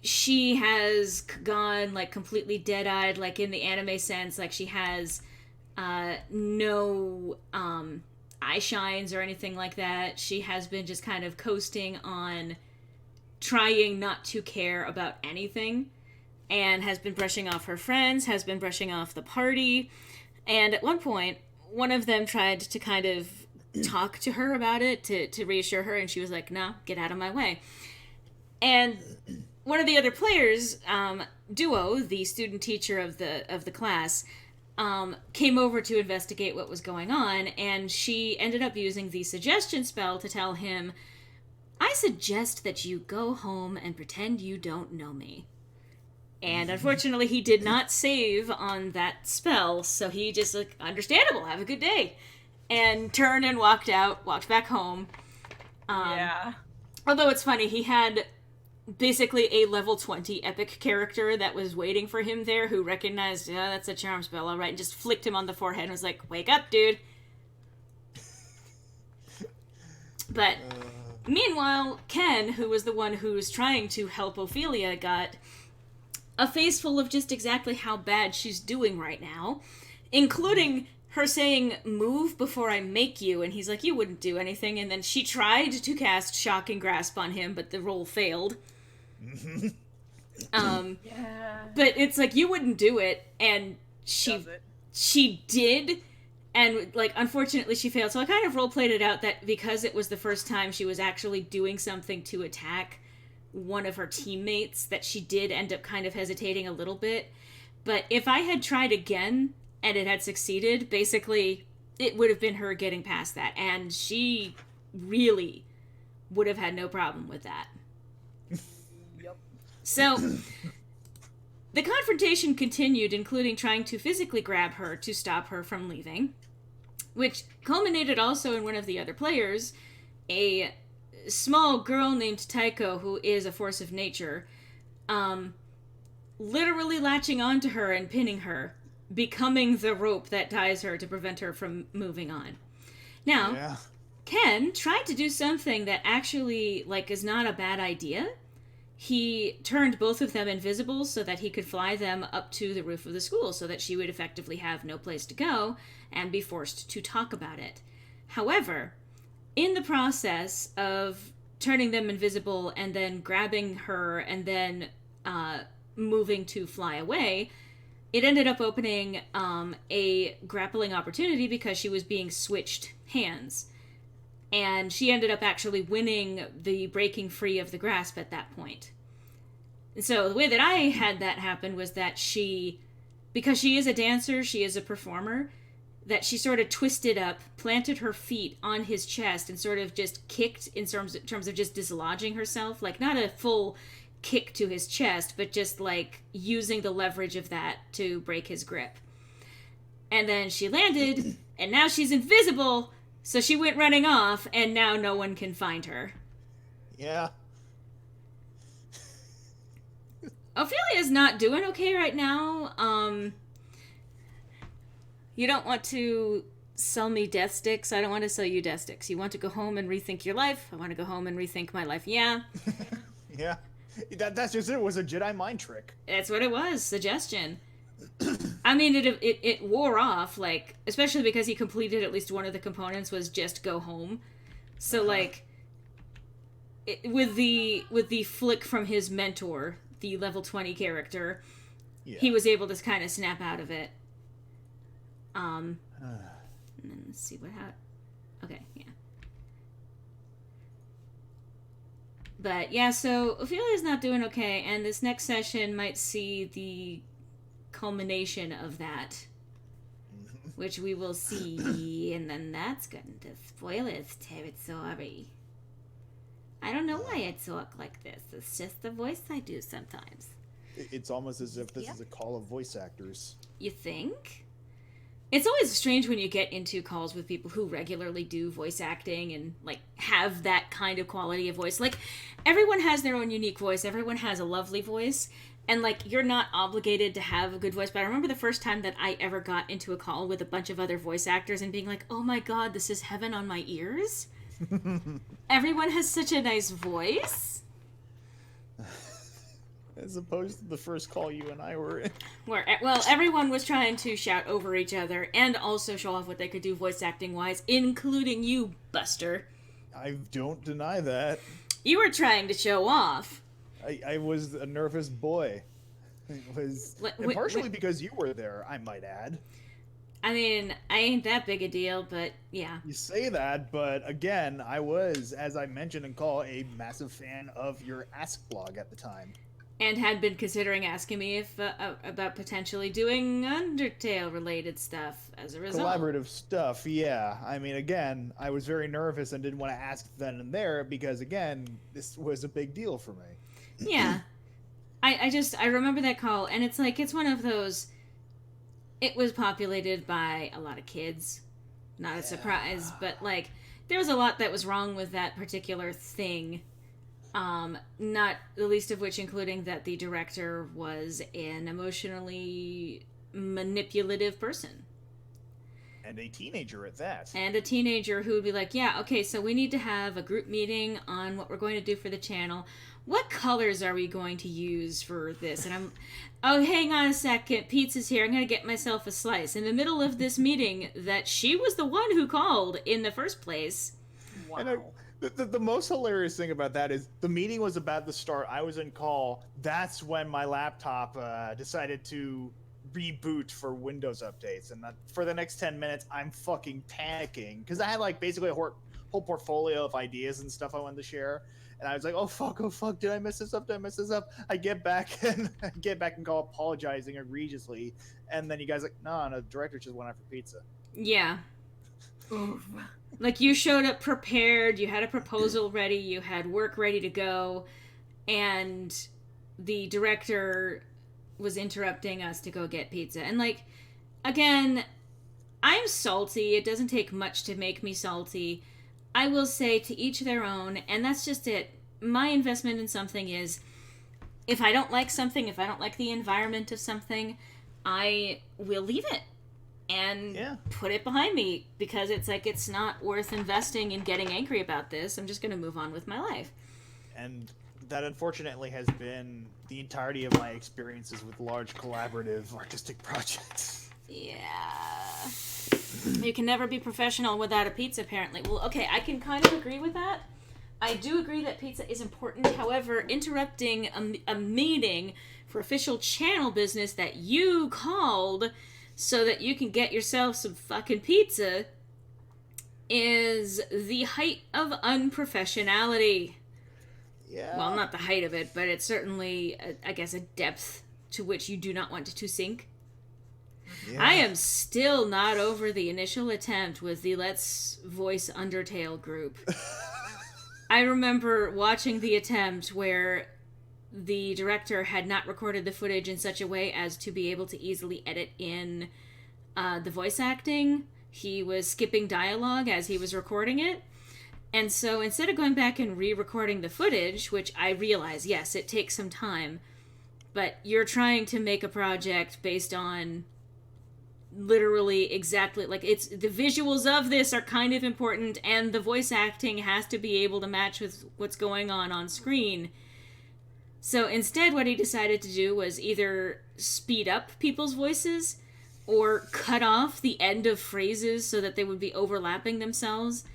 She has gone like completely dead-eyed, like in the anime sense, like she has no eye shines or anything like that. She has been just kind of coasting on trying not to care about anything, and has been brushing off her friends, has been brushing off the party, and at one point, one of them tried to kind of talk to her about it, to reassure her, and she was like, "Nah, get out of my way." And one of the other players, Duo, the student teacher of the class, came over to investigate what was going on, and she ended up using the suggestion spell to tell him, "I suggest that you go home and pretend you don't know me." And unfortunately, he did not save on that spell, so he just, like, understandable, have a good day. And turned and walked back home. Yeah. Although it's funny, he had basically a level 20 epic character that was waiting for him there who recognized, yeah, that's a charm spell, alright, and just flicked him on the forehead and was like, "Wake up, dude." But meanwhile, Ken, who was the one who was trying to help Ophelia, got a face full of just exactly how bad she's doing right now, including her saying, "Move before I make you," and he's like, "You wouldn't do anything," and then she tried to cast Shock and Grasp on him, but the roll failed. Yeah. But it's like, you wouldn't do it, and she did, and, like, unfortunately she failed. So I kind of role-played it out that because it was the first time she was actually doing something to attack one of her teammates, that she did end up kind of hesitating a little bit. But if I had tried again and it had succeeded, basically it would have been her getting past that, and she really would have had no problem with that. Yep. So the confrontation continued, including trying to physically grab her to stop her from leaving, which culminated also in one of the other players, a small girl named Taiko, who is a force of nature, literally latching onto her and pinning her, becoming the rope that ties her to prevent her from moving on. Now, Yeah. Ken tried to do something that actually, like, is not a bad idea. He turned both of them invisible so that he could fly them up to the roof of the school so that she would effectively have no place to go and be forced to talk about it. However, in the process of turning them invisible and then grabbing her and then moving to fly away, it ended up opening a grappling opportunity because she was being switched hands. And she ended up actually winning the breaking free of the grasp at that point. And so the way that I had that happen was that because she is a dancer, she is a performer, that she sort of twisted up, planted her feet on his chest, and sort of just kicked in terms of just dislodging herself. Like, not a full kick to his chest, but just, like, using the leverage of that to break his grip. And then she landed, and now she's invisible, so she went running off, and now no one can find her. Yeah. Ophelia's not doing okay right now. You don't want to sell me death sticks. I don't want to sell you death sticks. You want to go home and rethink your life. I want to go home and rethink my life. Yeah. Yeah. That's just it. It was a Jedi mind trick. That's what it was. Suggestion. I mean, it wore off, like, especially because he completed at least one of the components was just go home. So, like, with the flick from his mentor, the level 20 character, he was able to kind of snap out of it. And then let's see okay, yeah. But yeah, so Ophelia's not doing okay, and this next session might see the culmination of that, which we will see, and then that's going to spoil its territory. I don't know why I talk like this. It's just the voice I do sometimes. It's almost as if this is a call of voice actors. You think? It's always strange when you get into calls with people who regularly do voice acting and, like, have that kind of quality of voice. Like, everyone has their own unique voice. Everyone has a lovely voice. And, like, you're not obligated to have a good voice. But I remember the first time that I ever got into a call with a bunch of other voice actors and being like, oh my god, this is heaven on my ears. Everyone has such a nice voice. As opposed to the first call you and I were in. Where, well, everyone was trying to shout over each other and also show off what they could do voice acting wise, including you, Buster. I don't deny that. You were trying to show off. I was a nervous boy. It was and partially because you were there, I might add. I mean, I ain't that big a deal, but yeah. You say that, but again, I was, as I mentioned in call, a massive fan of your Ask blog at the time. And had been considering asking me if about potentially doing Undertale-related stuff as a result. Collaborative stuff, yeah. I mean, again, I was very nervous and didn't want to ask then and there because, again, this was a big deal for me. Yeah. I remember that call, and it's like, it's one of those, it was populated by a lot of kids. Not a surprise, but, like, there was a lot that was wrong with that particular thing. Not the least of which including that the director was an emotionally manipulative person. And a teenager at that. And a teenager who would be like, yeah, okay, so we need to have a group meeting on what we're going to do for the channel. What colors are we going to use for this? And oh, hang on a second, pizza's here, I'm going to get myself a slice. In the middle of this meeting that she was the one who called in the first place. Wow. And the most hilarious thing about that is the meeting was about to start. I was in call. That's when my laptop decided to reboot for Windows updates. And for the next 10 minutes, I'm fucking panicking because I had like basically a whole portfolio of ideas and stuff I wanted to share. And I was like, oh fuck, did I mess this up? I get back and call apologizing egregiously. And then you guys like, no, the director just went out for pizza. Yeah. Like, you showed up prepared, you had a proposal ready, you had work ready to go, and the director was interrupting us to go get pizza. And, like, again, I'm salty. It doesn't take much to make me salty. I will say to each their own, and that's just it. My investment in something is, if I don't like something, if I don't like the environment of something, I will leave it. And put it behind me because it's like, it's not worth investing in getting angry about this. I'm just going to move on with my life. And that unfortunately has been the entirety of my experiences with large collaborative artistic projects. Yeah. You can never be professional without a pizza, apparently. Well, okay, I can kind of agree with that. I do agree that pizza is important. However, interrupting a meeting for official channel business that you called so that you can get yourself some fucking pizza is the height of unprofessionality. Yeah. Well, not the height of it, but it's certainly, I guess, a depth to which you do not want to sink. Yeah. I am still not over the initial attempt with the Let's Voice Undertale group. I remember watching the attempt where the director had not recorded the footage in such a way as to be able to easily edit in the voice acting. He was skipping dialogue as he was recording it. And so instead of going back and re-recording the footage, which I realize, yes, it takes some time, but you're trying to make a project based on literally exactly, like, it's the visuals of this are kind of important, and the voice acting has to be able to match with what's going on screen. So instead, what he decided to do was either speed up people's voices or cut off the end of phrases so that they would be overlapping themselves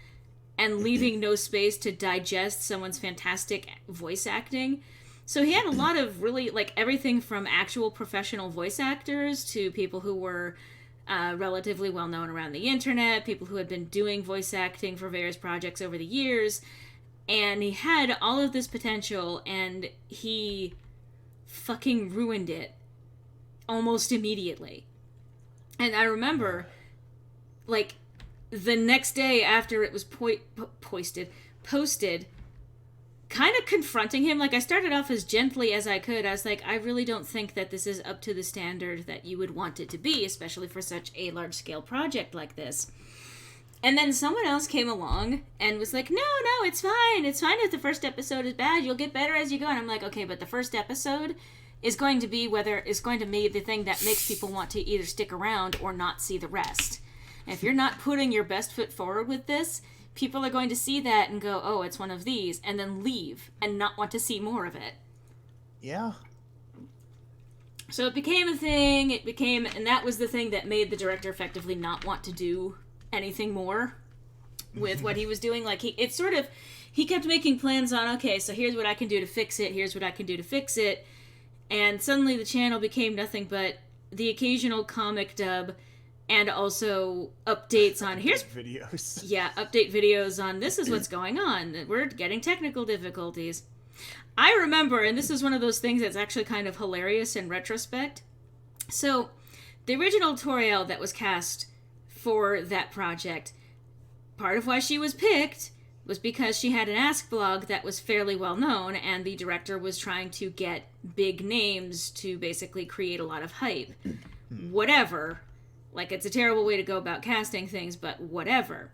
and leaving no space to digest someone's fantastic voice acting. So he had a lot of really, like, everything from actual professional voice actors to people who were relatively well known around the internet, people who had been doing voice acting for various projects over the years. And he had all of this potential, and he fucking ruined it almost immediately. And I remember, like, the next day after it was posted, kind of confronting him. Like, I started off as gently as I could. I was like, I really don't think that this is up to the standard that you would want it to be, especially for such a large-scale project like this. And then someone else came along and was like, no, it's fine. It's fine if the first episode is bad. You'll get better as you go. And I'm like, okay, but the first episode is going to be the thing that makes people want to either stick around or not see the rest. And if you're not putting your best foot forward with this, people are going to see that and go, oh, it's one of these, and then leave and not want to see more of it. Yeah. So it became a thing. And that was the thing that made the director effectively not want to do anything more with what he was doing. Like, he kept making plans on, okay, so here's what I can do to fix it, and suddenly the channel became nothing but the occasional comic dub and also updates on videos. Yeah, update videos on this is what's going on. We're getting technical difficulties. I remember, and this is one of those things that's actually kind of hilarious in retrospect. So, the original Toriel that was cast for that project, part of why she was picked was because she had an Ask blog that was fairly well known, and the director was trying to get big names to basically create a lot of hype. Whatever. Like, it's a terrible way to go about casting things, but whatever.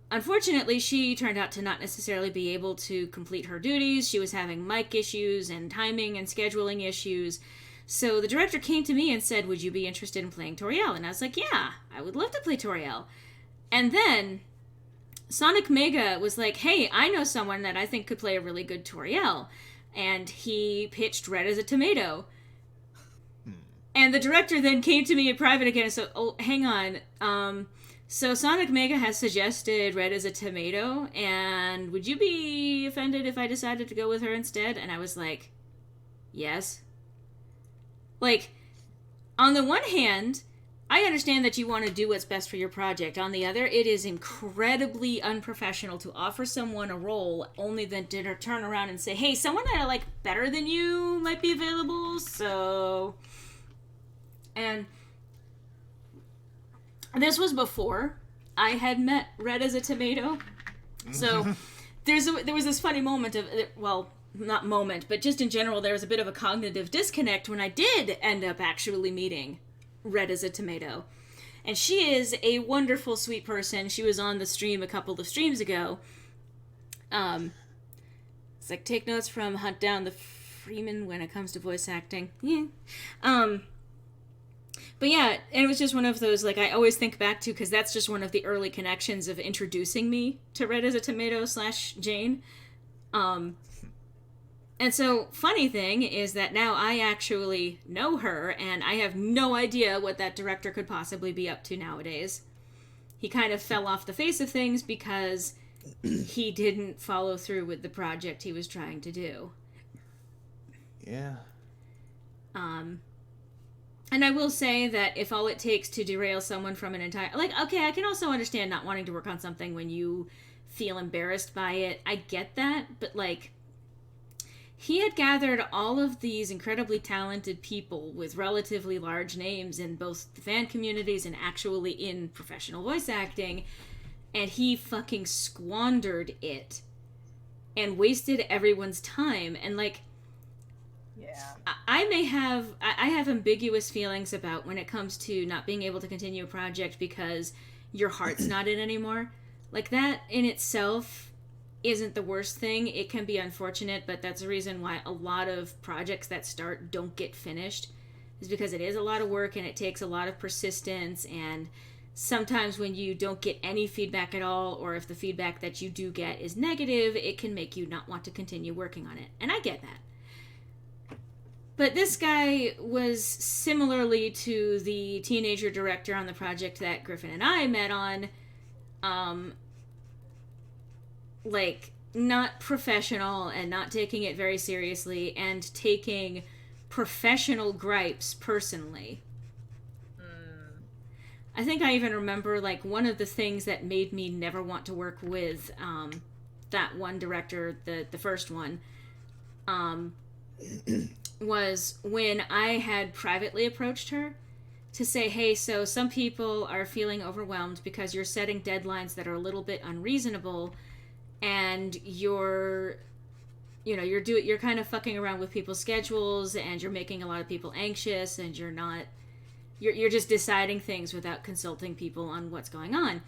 Unfortunately, she turned out to not necessarily be able to complete her duties. She was having mic issues and timing and scheduling issues. So the director came to me and said, would you be interested in playing Toriel? And I was like, yeah, I would love to play Toriel. And then Sonic Mega was like, hey, I know someone that I think could play a really good Toriel. And he pitched Red as a Tomato. And the director then came to me in private again and said, oh, hang on. So Sonic Mega has suggested Red as a Tomato, and would you be offended if I decided to go with her instead? And I was like, yes. Like, on the one hand, I understand that you want to do what's best for your project. On the other, it is incredibly unprofessional to offer someone a role only then to turn around and say, hey, someone that I like better than you might be available, so... And this was before I had met Red as a Tomato. So there was this funny moment of, well, not moment, but just in general, there was a bit of a cognitive disconnect when I did end up actually meeting Red as a Tomato. And she is a wonderful, sweet person. She was on the stream a couple of streams ago. It's like, take notes from Hunt Down the Freeman when it comes to voice acting. Yeah. But yeah, and it was just one of those, like, I always think back to, because that's just one of the early connections of introducing me to Red as a Tomato / Jane. And so, funny thing is that now I actually know her, and I have no idea what that director could possibly be up to nowadays. He kind of fell off the face of things because he didn't follow through with the project he was trying to do. Yeah. And I will say that if all it takes to derail someone from an entire... Like, okay, I can also understand not wanting to work on something when you feel embarrassed by it. I get that, but, like, he had gathered all of these incredibly talented people with relatively large names in both the fan communities and actually in professional voice acting, and he fucking squandered it and wasted everyone's time. And like, Yeah. I have ambiguous feelings about when it comes to not being able to continue a project because your heart's not in anymore. Like, that in itself isn't the worst thing. It can be unfortunate, but that's the reason why a lot of projects that start don't get finished, is because it is a lot of work and it takes a lot of persistence, and sometimes when you don't get any feedback at all, or if the feedback that you do get is negative, it can make you not want to continue working on it. And I get that. But this guy was similarly to the teenager director on the project that Griffin and I met on, like, not professional and not taking it very seriously and taking professional gripes personally. I think I even remember, like, one of the things that made me never want to work with that one director, the first one, was when I had privately approached her to say, hey, so some people are feeling overwhelmed because you're setting deadlines that are a little bit unreasonable, and you're kind of fucking around with people's schedules, and you're making a lot of people anxious, and you're just deciding things without consulting people on what's going on.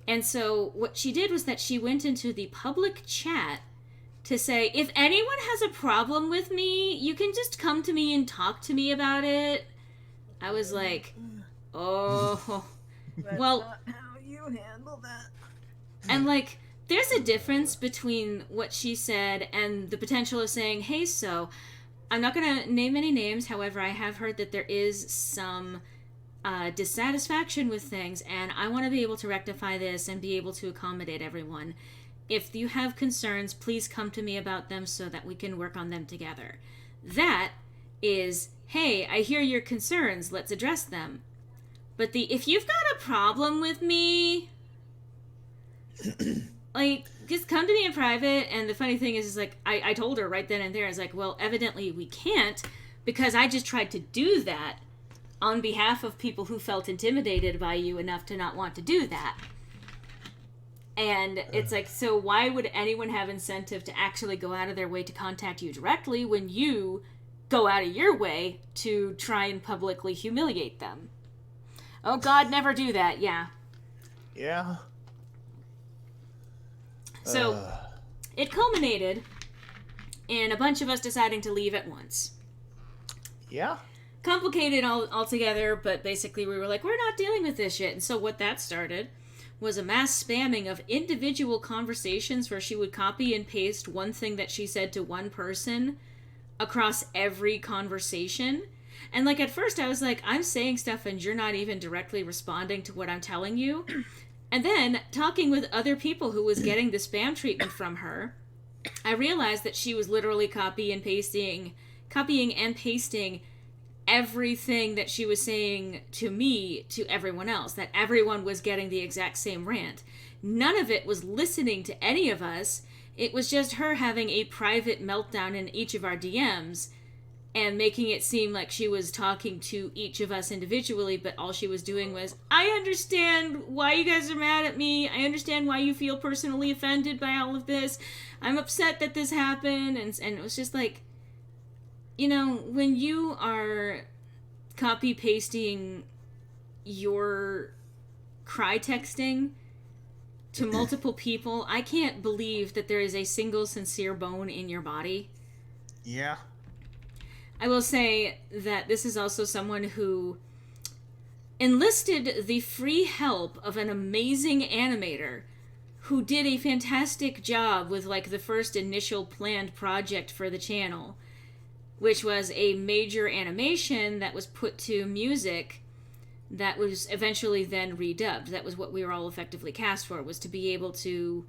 And so what she did was that she went into the public chat to say, if anyone has a problem with me, you can just come to me and talk to me about it. I was like, oh, That's well, not how you handle that. and like, there's a difference between what she said and the potential of saying, hey, so I'm not going to name any names. However, I have heard that there is some dissatisfaction with things, and I want to be able to rectify this and be able to accommodate everyone. If you have concerns, please come to me about them so that we can work on them together. That is, hey, I hear your concerns, let's address them. But if you've got a problem with me, like, just come to me in private. And the funny thing is like, I told her right then and there, I was like, well, evidently we can't, because I just tried to do that on behalf of people who felt intimidated by you enough to not want to do that. And it's like, so why would anyone have incentive to actually go out of their way to contact you directly when you go out of your way to try and publicly humiliate them? Oh, God, never do that. Yeah. Yeah. So it culminated in a bunch of us deciding to leave at once. Yeah. Complicated altogether, but basically we were like, we're not dealing with this shit. And so what that started was a mass spamming of individual conversations where she would copy and paste one thing that she said to one person across every conversation. And like, at first I was like, I'm saying stuff and you're not even directly responding to what I'm telling you. And then talking with other people who was getting the spam treatment from her, I realized that she was literally copying and pasting everything that she was saying to me to everyone else, that everyone was getting the exact same rant. None of it was listening to any of us. It was just her having a private meltdown in each of our DMs and making it seem like she was talking to each of us individually, but all she was doing was, I understand why you guys are mad at me. I understand why you feel personally offended by all of this. I'm upset that this happened. And it was just like, you know, when you are copy pasting your cry texting to multiple people, I can't believe that there is a single sincere bone in your body. Yeah. I will say that this is also someone who enlisted the free help of an amazing animator who did a fantastic job with like the first initial planned project for the channel, which was a major animation that was put to music that was eventually then redubbed. That was what we were all effectively cast for, was to be able to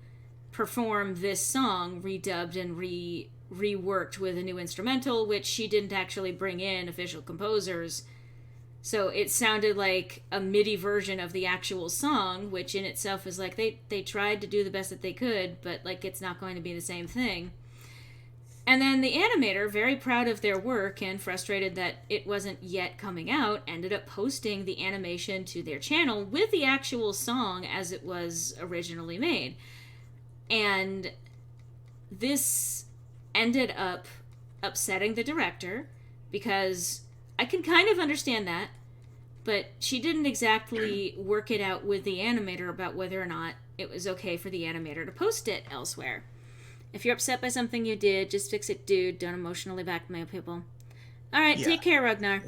perform this song redubbed and reworked with a new instrumental, which she didn't actually bring in official composers. So it sounded like a MIDI version of the actual song, which in itself is like, they tried to do the best that they could, but like, it's not going to be the same thing. And then the animator, very proud of their work and frustrated that it wasn't yet coming out, ended up posting the animation to their channel with the actual song as it was originally made. And this ended up upsetting the director, because I can kind of understand that, but she didn't exactly work it out with the animator about whether or not it was okay for the animator to post it elsewhere. If you're upset by something you did, just fix it, dude. Don't emotionally blackmail people. All right, take care, Ragnar.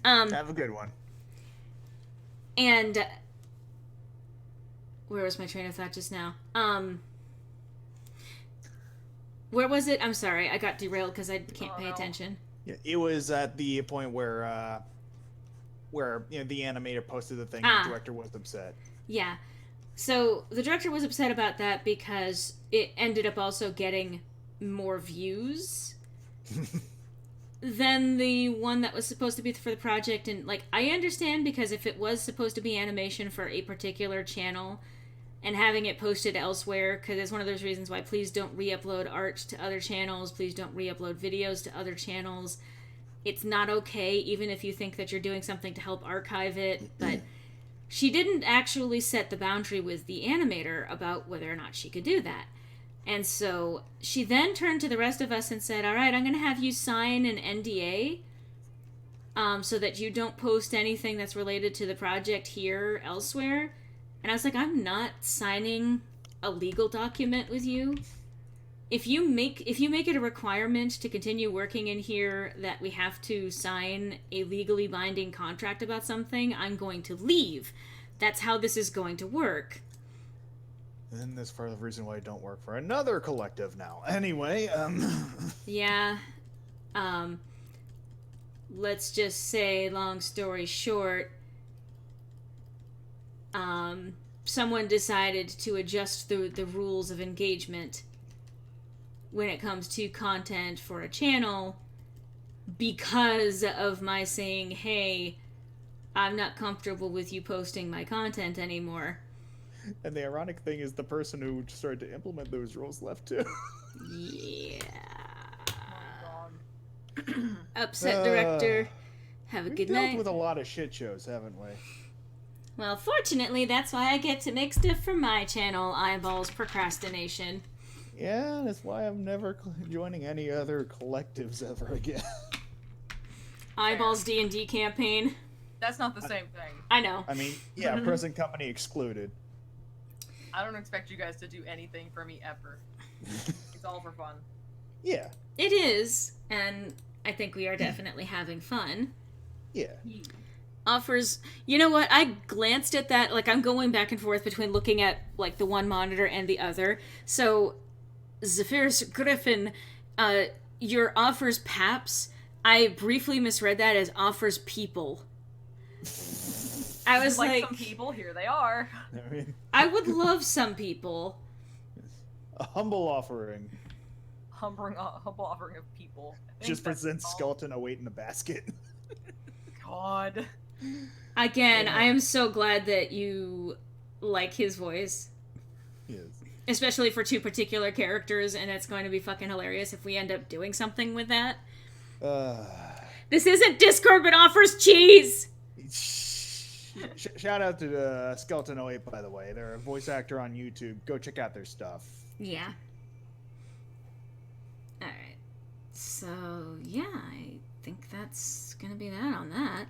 Have a good one. And where was my train of thought just now? Where was it? I'm sorry, I got derailed because I can't pay attention. Yeah, it was at the point where the animator posted the thing. The director was upset. Yeah. So the director was upset about that because it ended up also getting more views than the one that was supposed to be for the project. And, like, I understand, because if it was supposed to be animation for a particular channel and having it posted elsewhere, because it's one of those reasons why please don't re-upload art to other channels, please don't re-upload videos to other channels. It's not okay, even if you think that you're doing something to help archive it, but she didn't actually set the boundary with the animator about whether or not she could do that. And so she then turned to the rest of us and said, all right, I'm going to have you sign an NDA so that you don't post anything that's related to the project here elsewhere. And I was like, I'm not signing a legal document with you. If you make it a requirement to continue working in here that we have to sign a legally binding contract about something, I'm going to leave. That's how this is going to work. And that's part of the reason why I don't work for another collective now. Anyway, Yeah. Let's just say, long story short, someone decided to adjust the rules of engagement when it comes to content for a channel because of my saying, hey, I'm not comfortable with you posting my content anymore. And the ironic thing is the person who started to implement those rules left too. Yeah. Oh my God. Upset director. Have a We've good dealt night. with a lot of shit shows, haven't we? Well, fortunately, that's why I get to make stuff for my channel, Eyeballs Procrastination. Yeah, that's why I'm never joining any other collectives ever again. Eyeballs D&D campaign. That's not the same thing. I know. I mean, yeah, present company excluded. I don't expect you guys to do anything for me ever. It's all for fun. Yeah. It is, and I think we are definitely having fun. Yeah. Offers, you know what, I glanced at that, like, I'm going back and forth between looking at, like, the one monitor and the other. So, Zephyrus Griffin, your offers paps, I briefly misread that as offers people. I was like some people, here they are. I mean, I would love some people. a humble offering. Humble offering of people. I think Just that's presents all. skeleton await in a basket. God. Again, I am so glad that you like his voice. Yes. Especially for two particular characters, and it's going to be fucking hilarious if we end up doing something with that. This isn't Discord, but offers cheese! Shout out to Skeleton 08, by the way. They're a voice actor on YouTube. Go check out their stuff. Yeah. Alright. So, yeah, I think that's gonna be that on that.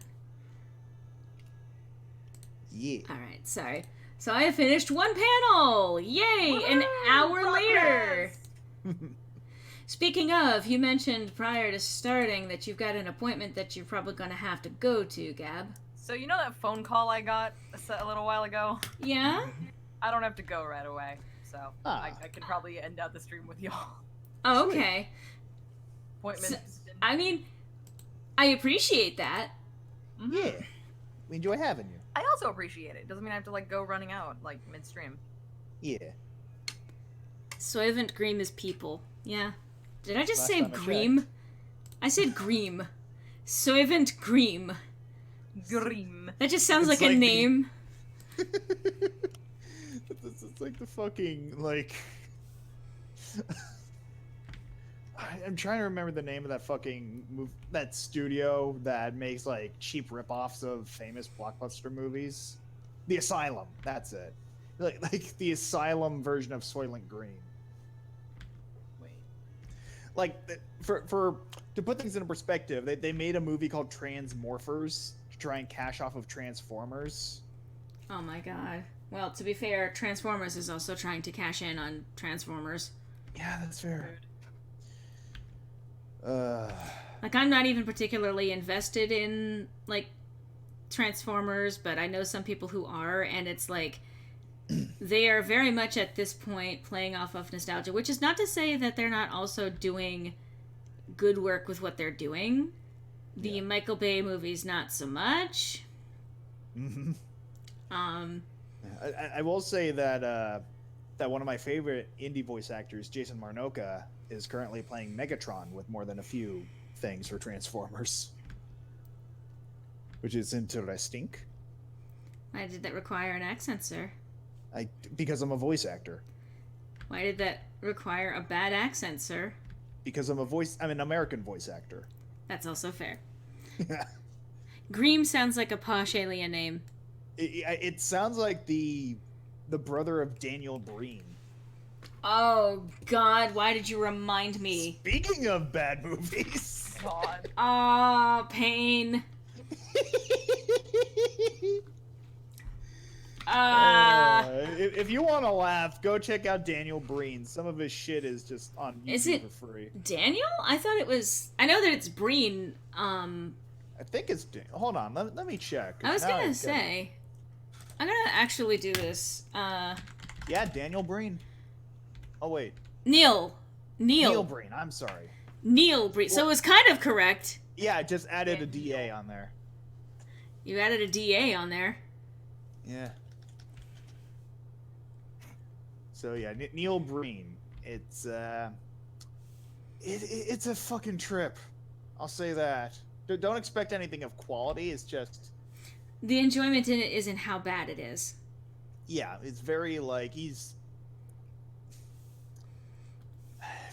Yeah. Alright, sorry. So I have finished one panel! Yay! An hour later! Speaking of, you mentioned prior to starting that you've got an appointment that you're probably gonna have to go to, Gab. So you know that phone call I got a little while ago? Yeah? I don't have to go right away, so Ah. I can probably end out the stream with y'all. Oh, okay. Appointment. I mean, I appreciate that. Yeah. We enjoy having you. I also appreciate it. Doesn't mean I have to like go running out like midstream. Yeah. Soylent Green is people. Yeah. Did I just Last say time I Greem? I said Greem. Soylent Greem. Grim. That just sounds It's like a like the- name. It's like the fucking, like... I'm trying to remember the name of that that studio that makes like cheap ripoffs of famous blockbuster movies. The Asylum, that's it. Like the Asylum version of Soylent Green. Wait. Like for to put things into perspective, they made a movie called Transmorphers to try and cash off of Transformers. Oh my god. Well, to be fair, Transformers is also trying to cash in on Transformers. Yeah, that's fair. Like, I'm not even particularly invested in, like, Transformers, but I know some people who are, and it's like, they are very much at this point playing off of nostalgia, which is not to say that they're not also doing good work with what they're doing. The Michael Bay movies, not so much. Mm-hmm. I will say that that one of my favorite indie voice actors, Jason Marnocha, is currently playing Megatron with more than a few things for Transformers, which is interesting. Why did that require an accent, sir? Because I'm a voice actor. Why did that require a bad accent, sir? Because I'm an American voice actor. That's also fair. Greem sounds like a posh alien name. It sounds like the brother of Daniel Breen. Oh, God, why did you remind me? Speaking of bad movies. God. Oh, pain. If you want to laugh, go check out Daniel Breen. Some of his shit is just on YouTube for free. Daniel? I thought it was... I know that it's Breen. I think it's... Hold on, let me check. I was gonna say... I'm gonna actually do this. Yeah, Daniel Breen. Oh, wait. Neil Breen, I'm sorry. Neil Breen. So it was kind of correct. Yeah, just added a DA on there. You added a DA on there. Yeah. So yeah, Neil Breen. It's it's a fucking trip. I'll say that. Don't expect anything of quality. It's just the enjoyment in it isn't how bad it is. Yeah, it's very like he's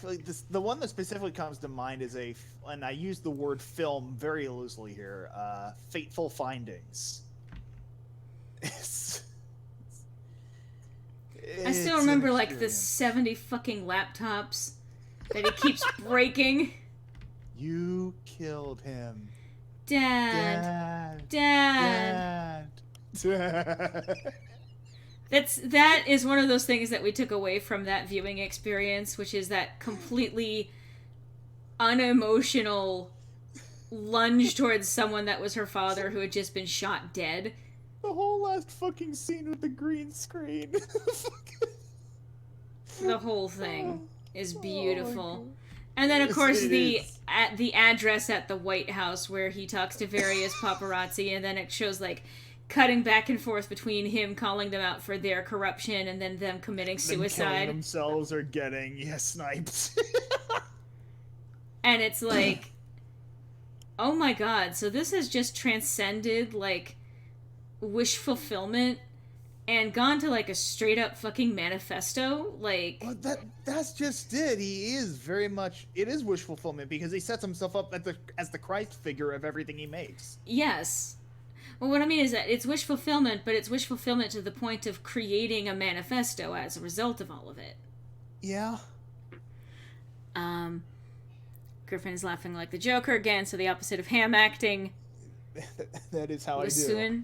like this. The one that specifically comes to mind is and I use the word film very loosely here. Fateful Findings. I still remember like the 70 fucking laptops that he keeps breaking. You killed him. Dad. Dad. That is one of those things that we took away from that viewing experience, which is that completely unemotional lunge towards someone that was her father who had just been shot dead. The whole last fucking scene with the green screen. The whole thing is beautiful. And then, of course, the address at the White House where he talks to various paparazzi, and then it shows, like, cutting back and forth between him calling them out for their corruption and then them committing suicide. Killing themselves or getting, sniped. And it's like, oh my god, so this has just transcended, like, wish fulfillment and gone to, like, a straight-up fucking manifesto, like... Well, that's just it. He is very much... It is wish fulfillment because he sets himself up as the Christ figure of everything he makes. Yes. Well, what I mean is that it's wish fulfillment, but it's wish fulfillment to the point of creating a manifesto as a result of all of it. Yeah. Griffin is laughing like the Joker again, so the opposite of ham acting. That is how Wasuin.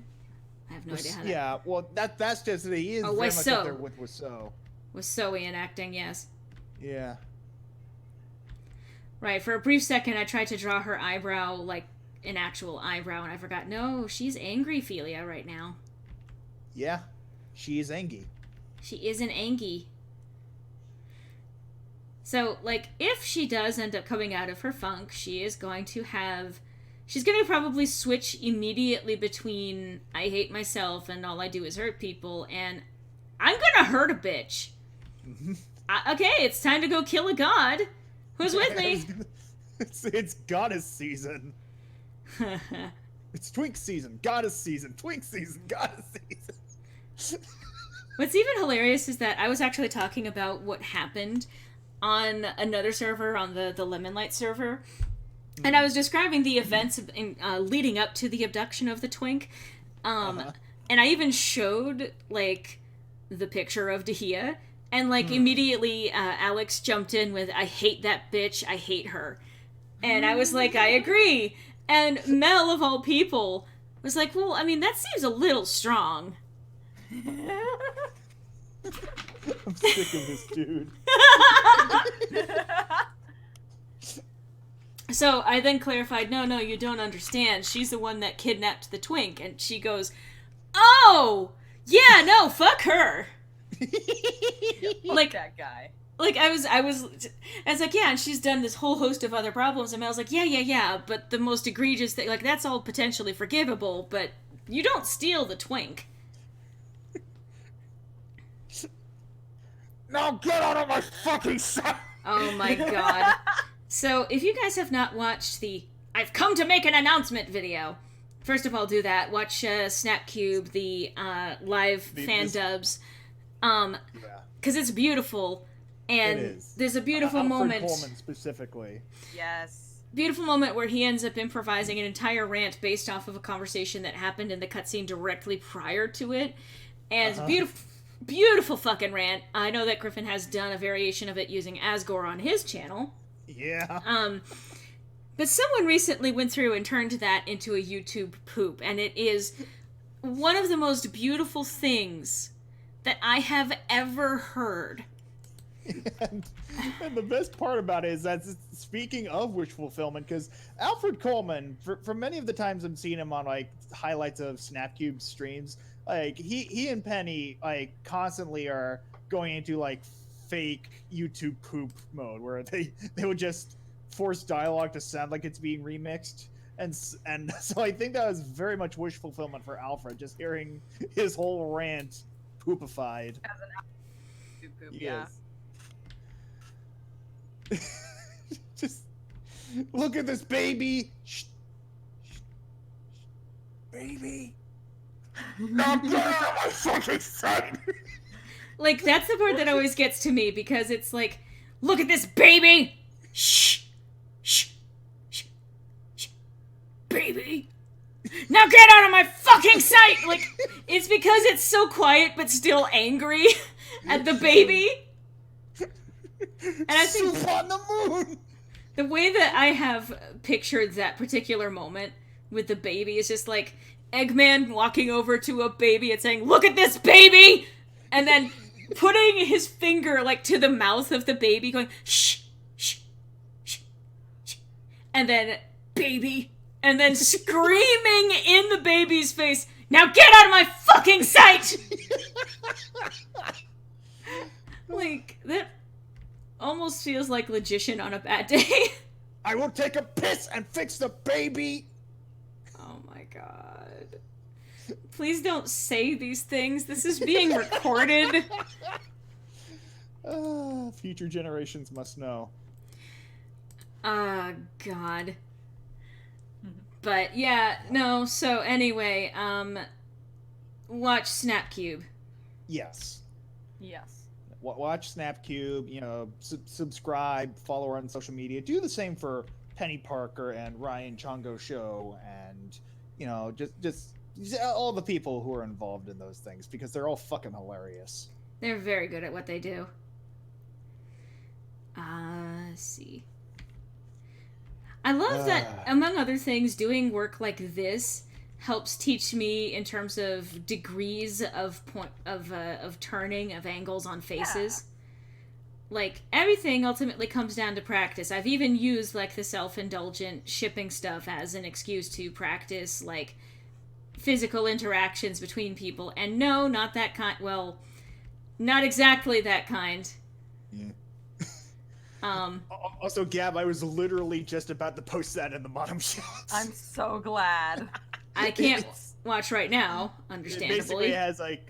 I have no idea how that... Yeah, well, that's just that he is very much up there with Wiseau. Wiseauian acting, yes. Yeah. Right, for a brief second I tried to draw her eyebrow like an actual eyebrow, and I forgot, no, she's angry Ophelia right now. Yeah, she is Angie. She is an Angie. So, like, if she does end up coming out of her funk, she's going to probably switch immediately between I hate myself and all I do is hurt people, and I'm gonna hurt a bitch. Okay, it's time to go kill a god. Who's with me? It's goddess season. It's twink season, goddess season, twink season, goddess season. What's even hilarious is that I was actually talking about what happened on another server, on the Lemon Light server, and I was describing the events leading up to the abduction of the twink. And I even showed, like, the picture of Dahia, and, like, immediately Alex jumped in with, "I hate that bitch, I hate her." And I was like, "I agree." And Mel, of all people, was like, "Well, I mean, that seems a little strong." I'm sick of this dude. So I then clarified, no, you don't understand. She's the one that kidnapped the twink. And she goes, "Oh! Yeah, no, fuck her." Like that guy. Like, I was like, yeah, and she's done this whole host of other problems. And I was like, yeah, but the most egregious thing, like, that's all potentially forgivable, but you don't steal the twink. Now get out of my fucking sight! Oh my god. So, if you guys have not watched the "I've come to make an announcement" video, first of all, do that. Watch Snapcube, the live fan dubs. Because it's beautiful. And It is. there's a beautiful moment. Coleman specifically. Yes. Beautiful moment where he ends up improvising an entire rant based off of a conversation that happened in the cutscene directly prior to it. And it's beautiful fucking rant. I know that Griffin has done a variation of it using Asgore on his channel. Yeah. But someone recently went through and turned that into a YouTube poop, and it is one of the most beautiful things that I have ever heard. And the best part about it is that, speaking of wish fulfillment, because Alfred Coleman, for many of the times I've seen him on, like, highlights of Snapcube streams, like, he and Penny, like, constantly are going into, like, fake YouTube poop mode, where they would just force dialogue to sound like it's being remixed. And so I think that was very much wish fulfillment for Alfred, just hearing his whole rant poopified. As an poop, yeah. Just look at this baby. Shh. Baby. Now get out of my fucking sight. Like, that's the part that always gets to me, because it's like, "Look at this baby! Shh! Shh! Shh! Shh! Baby! Now get out of my fucking sight!" Like, it's because it's so quiet but still angry at the baby. And I think Soup on the moon. the way that I have pictured that particular moment with the baby is just like Eggman walking over to a baby and saying, "Look at this baby!" And then putting his finger, like, to the mouth of the baby, going, "Shh, shh, shh, shh," and then, "Baby," and then screaming in the baby's face, "Now get out of my fucking sight!" Like, that almost feels like Logician on a bad day. I will take a piss and fix the baby. Oh my god. Please don't say these things. This is being recorded. Future generations must know. God. But yeah, no, so anyway, watch Snapcube. Yes. Yes. Watch Snapcube, you know, subscribe, follow her on social media. Do the same for Penny Parker and Ryan Chongo Show, and, you know, just all the people who are involved in those things, because they're all fucking hilarious. They're very good at what they do. Let's see. I love that, among other things, doing work like this helps teach me in terms of degrees of turning of angles on faces. Yeah. Like, everything ultimately comes down to practice. I've even used, like, the self-indulgent shipping stuff as an excuse to practice, like, physical interactions between people. And no, not that kind. Well, not exactly that kind. Yeah. Also, Gab, I was literally just about to post that in the bottom shots. I'm so glad. I can't watch right now, understandably. It basically has, like,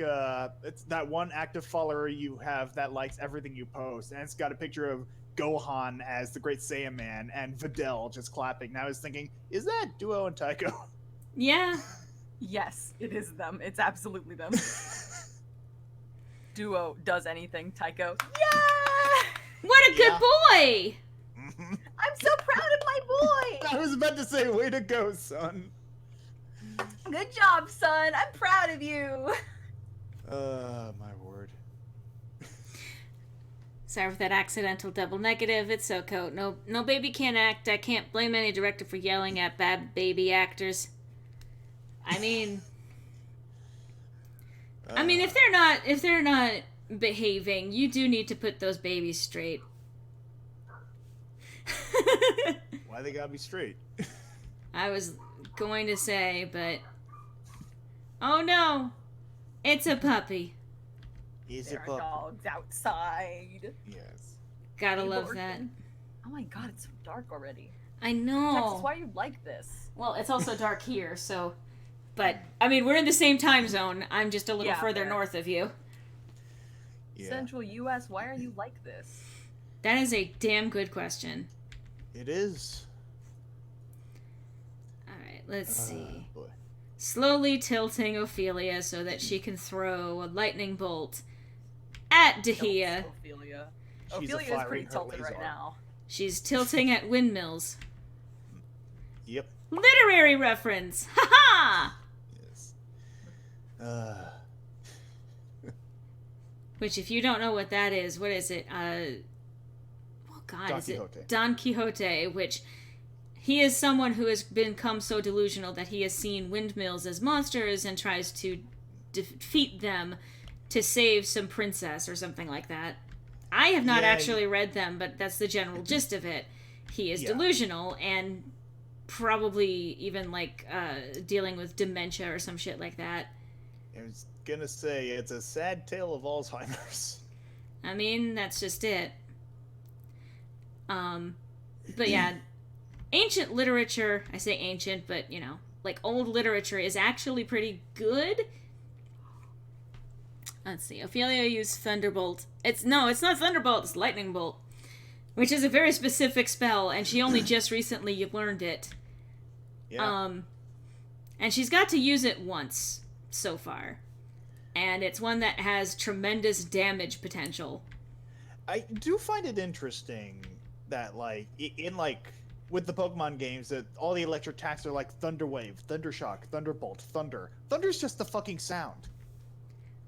it's that one active follower you have that likes everything you post, and it's got a picture of Gohan as the Great Saiyan Man and Videl just clapping. And I was thinking, is that Duo and Tycho? Yeah. Yes, it is them. It's absolutely them. Duo does anything. Tycho, yeah! What a good boy! I'm so proud of my boy! I was about to say, way to go, son. Good job, son. I'm proud of you. My word. Sorry for that accidental double negative. It's so coat. No baby can't act. I can't blame any director for yelling at bad baby actors. I mean, if they're not behaving, you do need to put those babies straight. Why they gotta be straight? I was going to say, but oh no, it's a puppy. There are dogs outside. Yes. Gotta Hey, love Morgan. that. Oh my god, it's so dark already. I know. Texas, why are you like this? Well, it's also dark here, so. But I mean, we're in the same time zone. I'm just a little further fair. north of you. Yeah. Central U.S., why are you like this? That is a damn good question. It is. All right, let's see. Boy. Slowly tilting Ophelia so that she can throw a lightning bolt at Dahlia. Ophelia. She's Ophelia is firing pretty her tilted right laser. now. She's tilting at windmills. Yep. Literary reference. Ha ha! Yes. Which, if you don't know what that is, what is it? Don is Quixote. it Don Quixote? Which he is someone who has become so delusional that he has seen windmills as monsters and tries to defeat them to save some princess or something like that. I have not actually read them, but that's the general gist of it. He is delusional and probably even dealing with dementia or some shit like that. I was gonna say it's a sad tale of Alzheimer's. I mean, that's just it. But yeah, ancient literature, I say ancient, but old literature is actually pretty good. Let's see. Ophelia used Thunderbolt. It's not Thunderbolt, it's Lightning Bolt, which is a very specific spell, and she only just recently learned it. Yeah. And she's got to use it once so far. And it's one that has tremendous damage potential. I do find it interesting that, with the Pokemon games, that all the electric attacks are like Thunder Wave, Thunder Shock, Thunderbolt, Thunder. Thunder's just the fucking sound.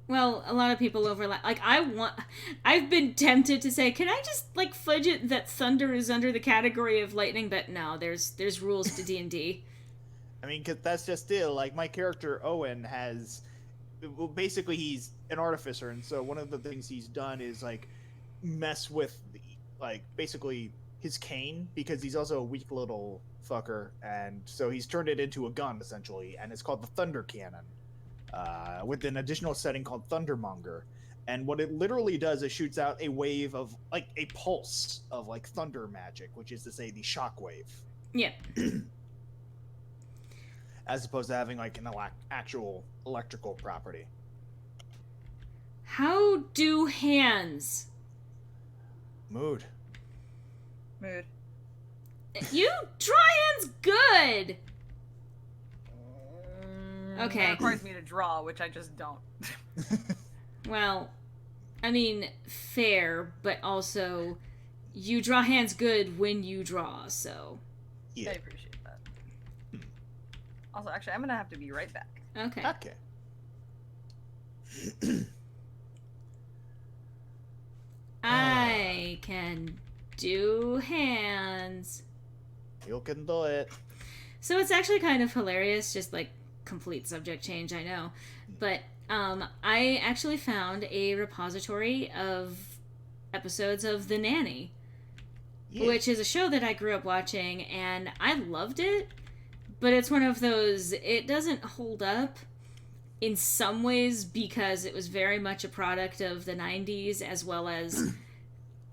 Well, a lot of people overlap. I've been tempted to say, can I just, fudge it that Thunder is under the category of Lightning? But no, there's rules to D&D. I mean, because that's just it. Like, my character, Owen, has... Well, basically, he's an artificer, and so one of the things he's done is, mess with, basically his cane, because he's also a weak little fucker, and so he's turned it into a gun, essentially, and it's called the Thunder Cannon, with an additional setting called Thundermonger. And what it literally does is shoots out a wave of, a pulse of, thunder magic, which is to say the shock wave. Yep. As opposed to having, an actual electrical property. How do hands? Mood. You draw hands good! Okay. That requires me to draw, which I just don't. Well, I mean, fair, but also, you draw hands good when you draw, so... Yeah. I appreciate that. Also, actually, I'm gonna have to be right back. Okay. Okay. I can do hands. You can do it. So it's actually kind of hilarious, just complete subject change, I know. But I actually found a repository of episodes of The Nanny, which is a show that I grew up watching, and I loved it, but it's one of those, it doesn't hold up in some ways because it was very much a product of the 90s, as well as,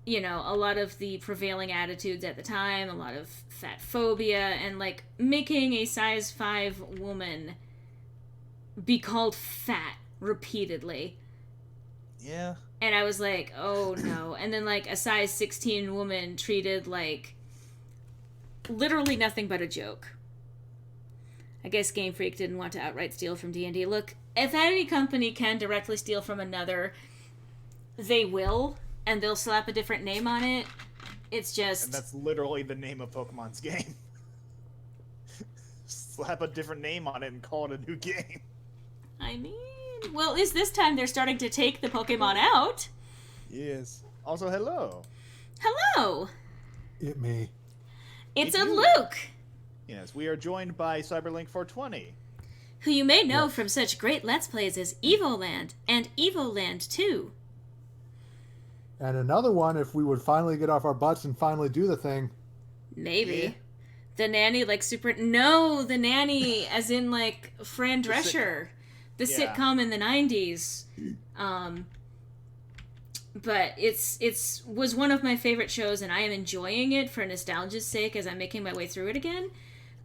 a lot of the prevailing attitudes at the time, a lot of fat phobia, and, making a size 5 woman be called fat repeatedly. Yeah. And I was like, oh no. And then, a size 16 woman treated literally nothing but a joke. I guess Game Freak didn't want to outright steal from D&D. Look, if any company can directly steal from another, they will. and they'll slap a different name on it. It's just... And that's literally the name of Pokemon's game. Slap a different name on it and call it a new game. I mean... Well, at least this time they're starting to take the Pokemon out. Yes. Also, hello. Hello! It me. It's It's a you. Luke! Yes, we are joined by Cyberlink420. Who you may know Yes. from such great Let's Plays as Evoland and Evoland 2. And another one, if we would finally get off our butts and finally do the thing. Maybe. Yeah. The nanny, like, super... No, the nanny, as in, like, Fran Drescher. The Yeah. sitcom in the 90s. But it's was one of my favorite shows, and I am enjoying it for nostalgia's sake as I'm making my way through it again.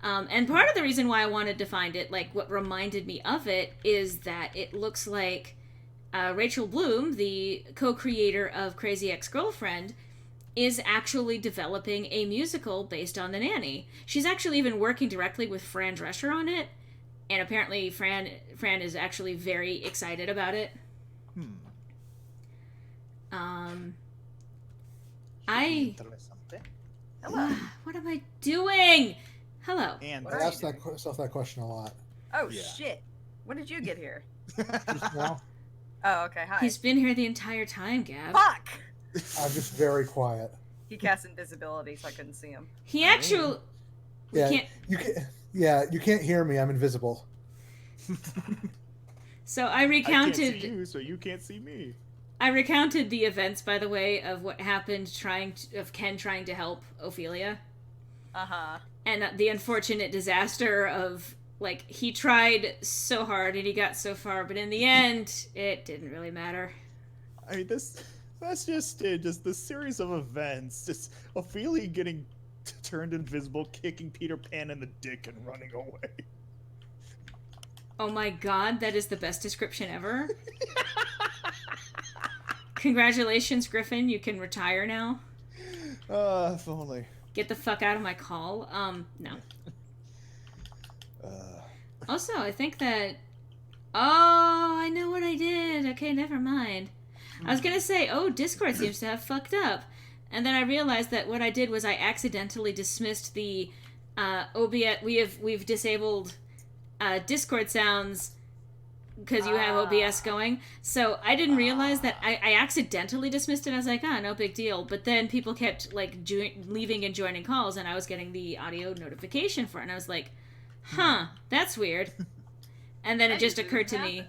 And part of the reason why I wanted to find it, like, what reminded me of it, is that it looks like Rachel Bloom, the co-creator of Crazy Ex-Girlfriend, is actually developing a musical based on The Nanny. She's actually even working directly with Fran Drescher on it, and apparently Fran is actually very excited about it. Hello. What am I doing? Hello. And I ask myself that question a lot. Oh Yeah. shit! When did you get here? Just now, Oh, okay. Hi. He's been here the entire time, Gab. Fuck. I'm just very quiet. He cast invisibility, so I couldn't see him. He actually... We Yeah, can't... you can't hear me. I'm invisible. So I I can't recounted... see you, so you can't see me. I recounted the events, by the way, of what happened of Ken trying to help Ophelia. Uh-huh. And the unfortunate disaster of, like, he tried so hard and he got so far, but in the end, it didn't really matter. I mean, that's just it. Just the series of events. Just Ophelia getting turned invisible, kicking Peter Pan in the dick, and running away. Oh my god, that is the best description ever. Congratulations, Griffin. You can retire now. If only. Get the fuck out of my call. No. Also, I think that... Oh, I know what I did. Okay, never mind. I was gonna say, oh, Discord seems to have fucked up. And then I realized that what I did was I accidentally dismissed the OBS... We've disabled Discord sounds because you have OBS going. So I didn't realize that I accidentally dismissed it. I was like, no big deal. But then people kept, like, leaving and joining calls, and I was getting the audio notification for it. And I was like, huh, that's weird. And then it just occurred to me.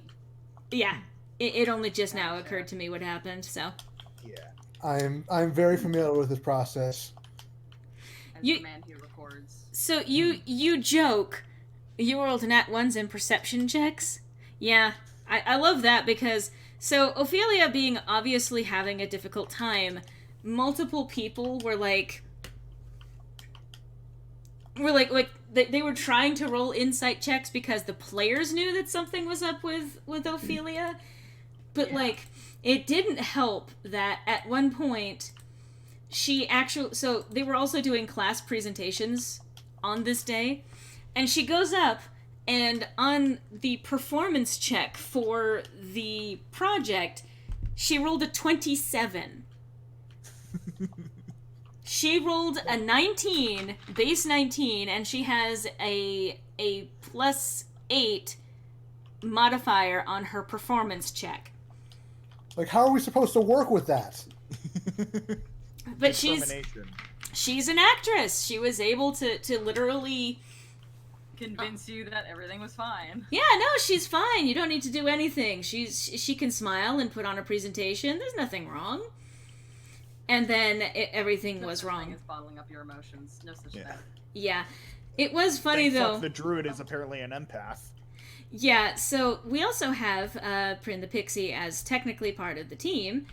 Yeah, it only just now occurred to me what happened, so. Yeah. I'm very familiar with this process. As You- the man who records. So you joke, you rolled nat ones in perception checks? Yeah, I love that because, so Ophelia being obviously having a difficult time, multiple people were like, they were trying to roll insight checks because the players knew that something was up with Ophelia, but Yeah. like, it didn't help that at one point, so they were also doing class presentations on this day, and she goes up, and on the performance check for the project, she rolled a 27. She rolled a 19, base 19, and she has a +8 modifier on her performance check. Like, how are we supposed to work with that? But she's Determination. an actress. She was able to literally... Convince you that everything was fine. Yeah, no, she's fine. You don't need to do anything. She can smile and put on a presentation. There's nothing wrong. And then everything No was such thing wrong. as bottling up your emotions. No such Yeah. thing. Yeah. It was funny, Thank though. fuck the druid is apparently an empath. Yeah, so we also have Prin the Pixie as technically part of the team.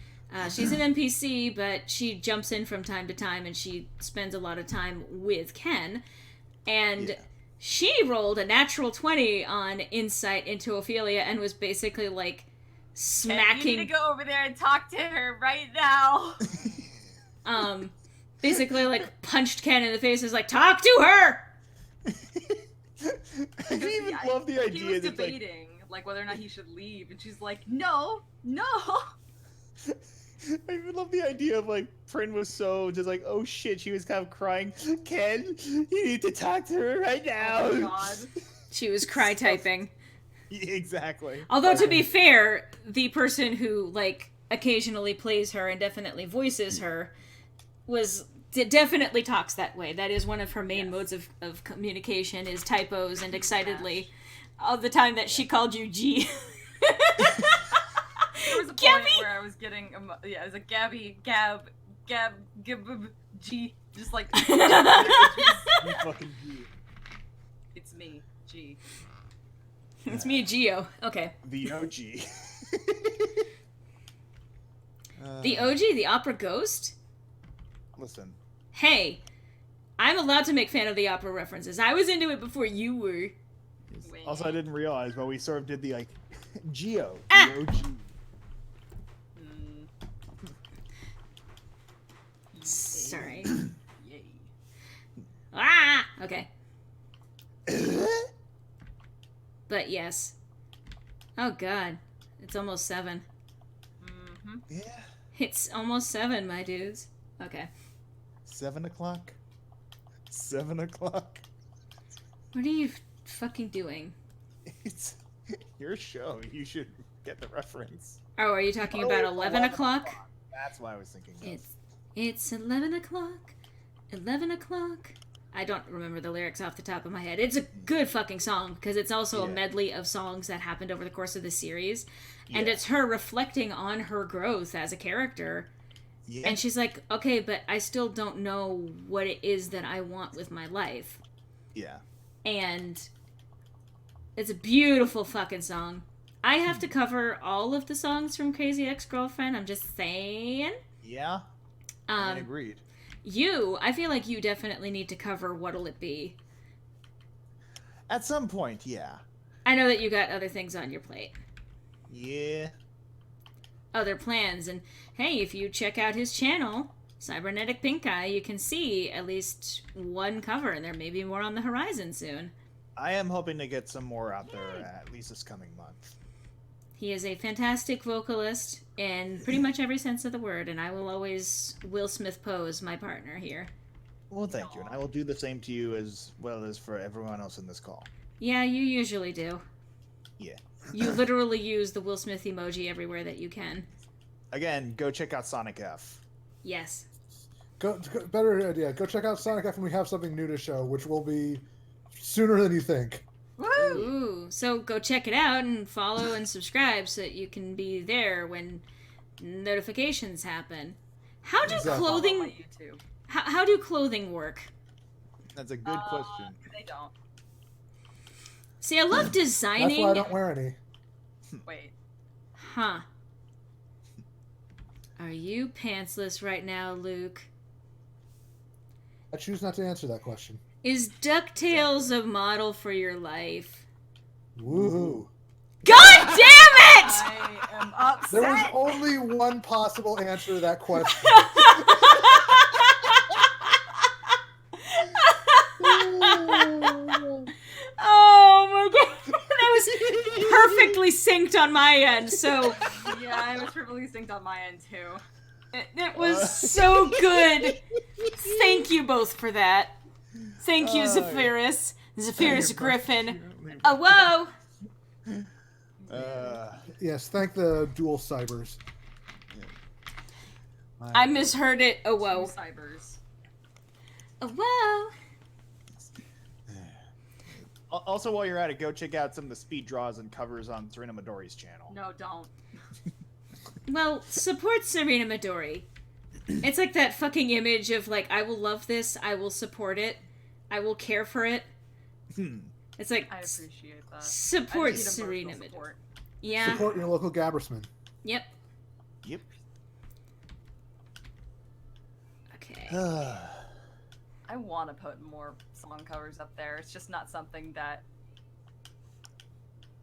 She's an NPC, but she jumps in from time to time, and she spends a lot of time with Ken. And... Yeah. She rolled a natural 20 on insight into Ophelia and was basically like You need to smacking, go over there and talk to her right now. basically like punched Ken in the face. Is like, talk to her. I even love the He idea was that like, debating like whether or not he should leave, and she's like, "No, no." I even love the idea of like Prin was so just like, oh shit, she was kind of crying. Ken, you need to talk to her right now. Oh my god. She was cry typing. Exactly. Although to be fair, the person who like occasionally plays her and definitely voices her definitely talks that way. That is one of her main modes of communication is typos and excitedly. All the time that she called you G. There was a point where I was getting, it was a Gabby, Gab, G, just like, You fucking G. it's me, G. It's me, Geo. Okay. The OG. The OG, the opera ghost? Listen. Hey, I'm allowed to make fan of the opera references. I was into it before you were. Also, I didn't realize, but we sort of did the like Geo. Ah! The OG. Sorry. Yay. Ah! Okay. But yes. Oh god. It's almost 7. Mm-hmm. Yeah. It's almost 7, my dudes. Okay. 7 o'clock. 7 o'clock. What are you fucking doing? It's your show. You should get the reference. Oh, are you talking Oh, about it's 11 o'clock? That's why I was thinking. It's 11 o'clock. 11 o'clock. I don't remember the lyrics off the top of my head. It's a good fucking song because it's also a medley of songs that happened over the course of the series. And it's her reflecting on her growth as a character. Yeah. And she's like, okay, but I still don't know what it is that I want with my life. Yeah. And it's a beautiful fucking song. I have to cover all of the songs from Crazy Ex-Girlfriend. I'm just saying. Yeah. Agreed. I feel like you definitely need to cover What'll It Be. At some point, yeah. I know that you got other things on your plate. Yeah. Other plans. And hey, if you check out his channel, Cybernetic Pink Eye, you can see at least one cover, and there may be more on the horizon soon. I am hoping to get some more out there at least this coming month. He is a fantastic vocalist in pretty much every sense of the word, and I will always Will Smith pose my partner here. Well, thank you, and I will do the same to you as well as for everyone else in this call. Yeah, you usually do. Yeah. You literally use the Will Smith emoji everywhere that you can. Again, go check out Sonic F. Yes. Better idea. Go check out Sonic F when we have something new to show, which will be sooner than you think. Woo! Ooh, so go check it out and follow and subscribe so that you can be there when notifications happen. How do clothing... How do clothing work? That's a good question. They don't. See, I love designing... That's why I don't wear any. Wait. Huh. Are you pantsless right now, Luke? I choose not to answer that question. Is DuckTales a model for your life? Woohoo. God damn it! I am upset. There was only one possible answer to that question. Oh my god. That was perfectly synced on my end, so... Yeah, it was perfectly synced on my end, too. It was so good. Thank you both for that. Thank you, Zephyrus. Zephyrus Griffin. Oh, whoa! Yes, thank the dual cybers. I misheard it. Oh, whoa. Cybers. Oh, whoa. Also, while you're at it, go check out some of the speed draws and covers on Serena Midori's channel. No, don't. Well, support Serena Midori. It's like that fucking image of, like, I will love this, I will support it, I will care for it. It's like... I appreciate that. Support Serena Midori. Yeah. Support your local Gabbersman. Yep. Yep. Okay. I want to put more song covers up there. It's just not something that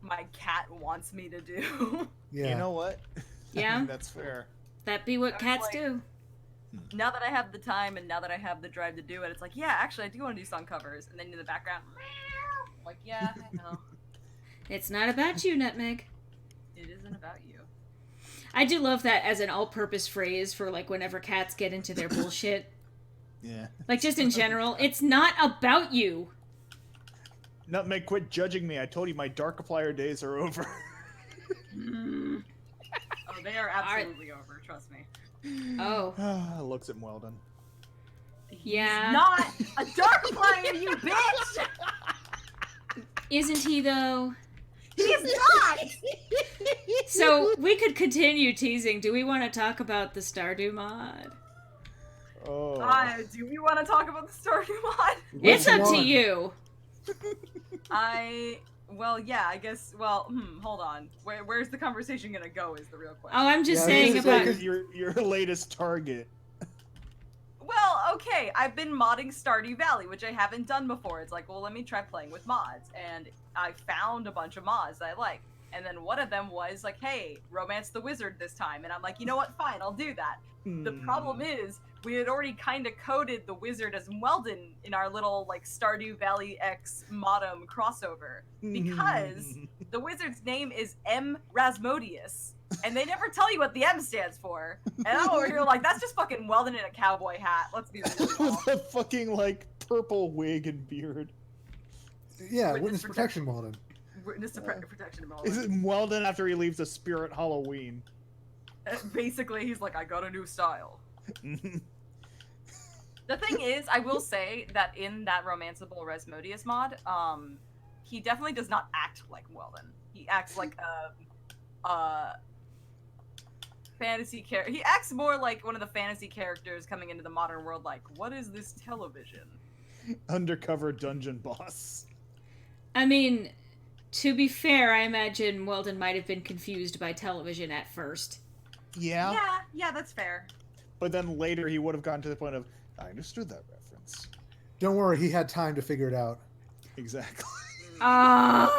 my cat wants me to do. Yeah. You know what? Yeah. That's fair. That be what cats do. Now that I have the time and now that I have the drive to do it, it's like, yeah, actually, I do want to do song covers. And then in the background, meow. Like, yeah, I know. It's not about you, Nutmeg. It isn't about you. I do love that as an all-purpose phrase for, like, whenever cats get into their bullshit. Yeah. Like, just in general, it's not about you. Nutmeg, quit judging me. I told you my Darkiplier days are over. Oh, they are absolutely over. Trust me. Oh. Looks at Weldon. Yeah. He's not a Darkiplier, you bitch! Isn't he, though? He's not! So, we could continue teasing. Do we want to talk about the Stardew mod? Oh. Do we want to talk about the Stardew mod? It's Which up to one? you. Well, yeah, I guess, well, hold on. Where's the conversation gonna go is the real question. Oh, I'm just Yeah, saying this is about... like your latest target. Well, okay, I've been modding Stardew Valley, which I haven't done before. It's like, well, let me try playing with mods. And I found a bunch of mods that I like. And then one of them was like, hey, romance the wizard this time. And I'm like, you know what? Fine, I'll do that. The problem is, we had already kind of coded the wizard as Weldon in our little, like, Stardew Valley X Modem crossover. Because the wizard's name is M. Rasmodius. And they never tell you what the M stands for. And I'm over here like, that's just fucking Weldon in a cowboy hat. Let's be real. With a fucking, like, purple wig and beard. Yeah, Witness witness protection Weldon. Witness to protection of Is it Weldon after he leaves the Spirit Halloween? Basically, he's like, I got a new style. The thing is, I will say that in that romanceable Rasmodius mod, he definitely does not act like Weldon. He acts like a fantasy character. He acts more like one of the fantasy characters coming into the modern world. Like, what is this television? Undercover dungeon boss. I mean, to be fair, I imagine Weldon might have been confused by television at first. Yeah. Yeah, that's fair. But then later he would have gotten to the point of, I understood that reference. Don't worry, he had time to figure it out. Exactly. Well,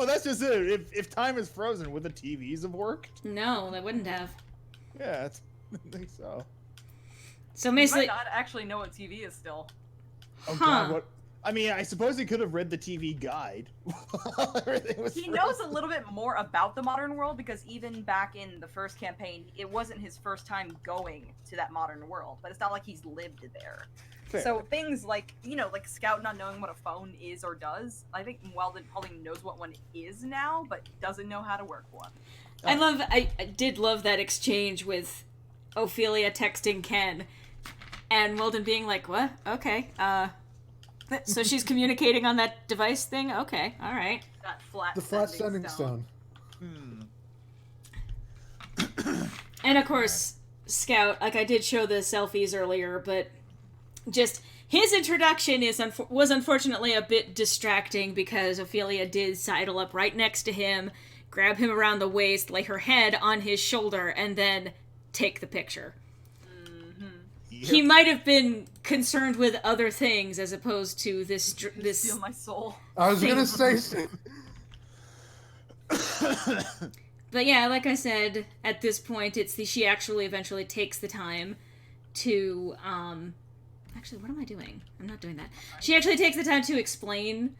that's just it. If time is frozen, would the TVs have worked? No, they wouldn't have. Yeah, I think so. So You basically, might not actually know what TV is still. Oh Huh. God, what? I mean, I suppose he could have read the TV guide. Everything was He frozen. knows a little bit more about the modern world because even back in the first campaign, it wasn't his first time going to that modern world, but it's not like he's lived there. Fair. So things like, like Scout not knowing what a phone is or does, I think Weldon probably knows what one is now, but doesn't know how to work one. I did love that exchange with Ophelia texting Ken and Weldon being like, what? Okay, so she's communicating on that device thing? Okay, alright. That flat The flat sending stone. And of course, Scout, like I did show the selfies earlier, but just his introduction was unfortunately a bit distracting because Ophelia did sidle up right next to him, grab him around the waist, lay her head on his shoulder, and then take the picture. Yep. He might have been concerned with other things as opposed to this. Steal my soul. I was gonna Thing. say. But yeah, like I said, at this point, she actually eventually takes the time to Actually, what am I doing? I'm not doing that. She actually takes the time to explain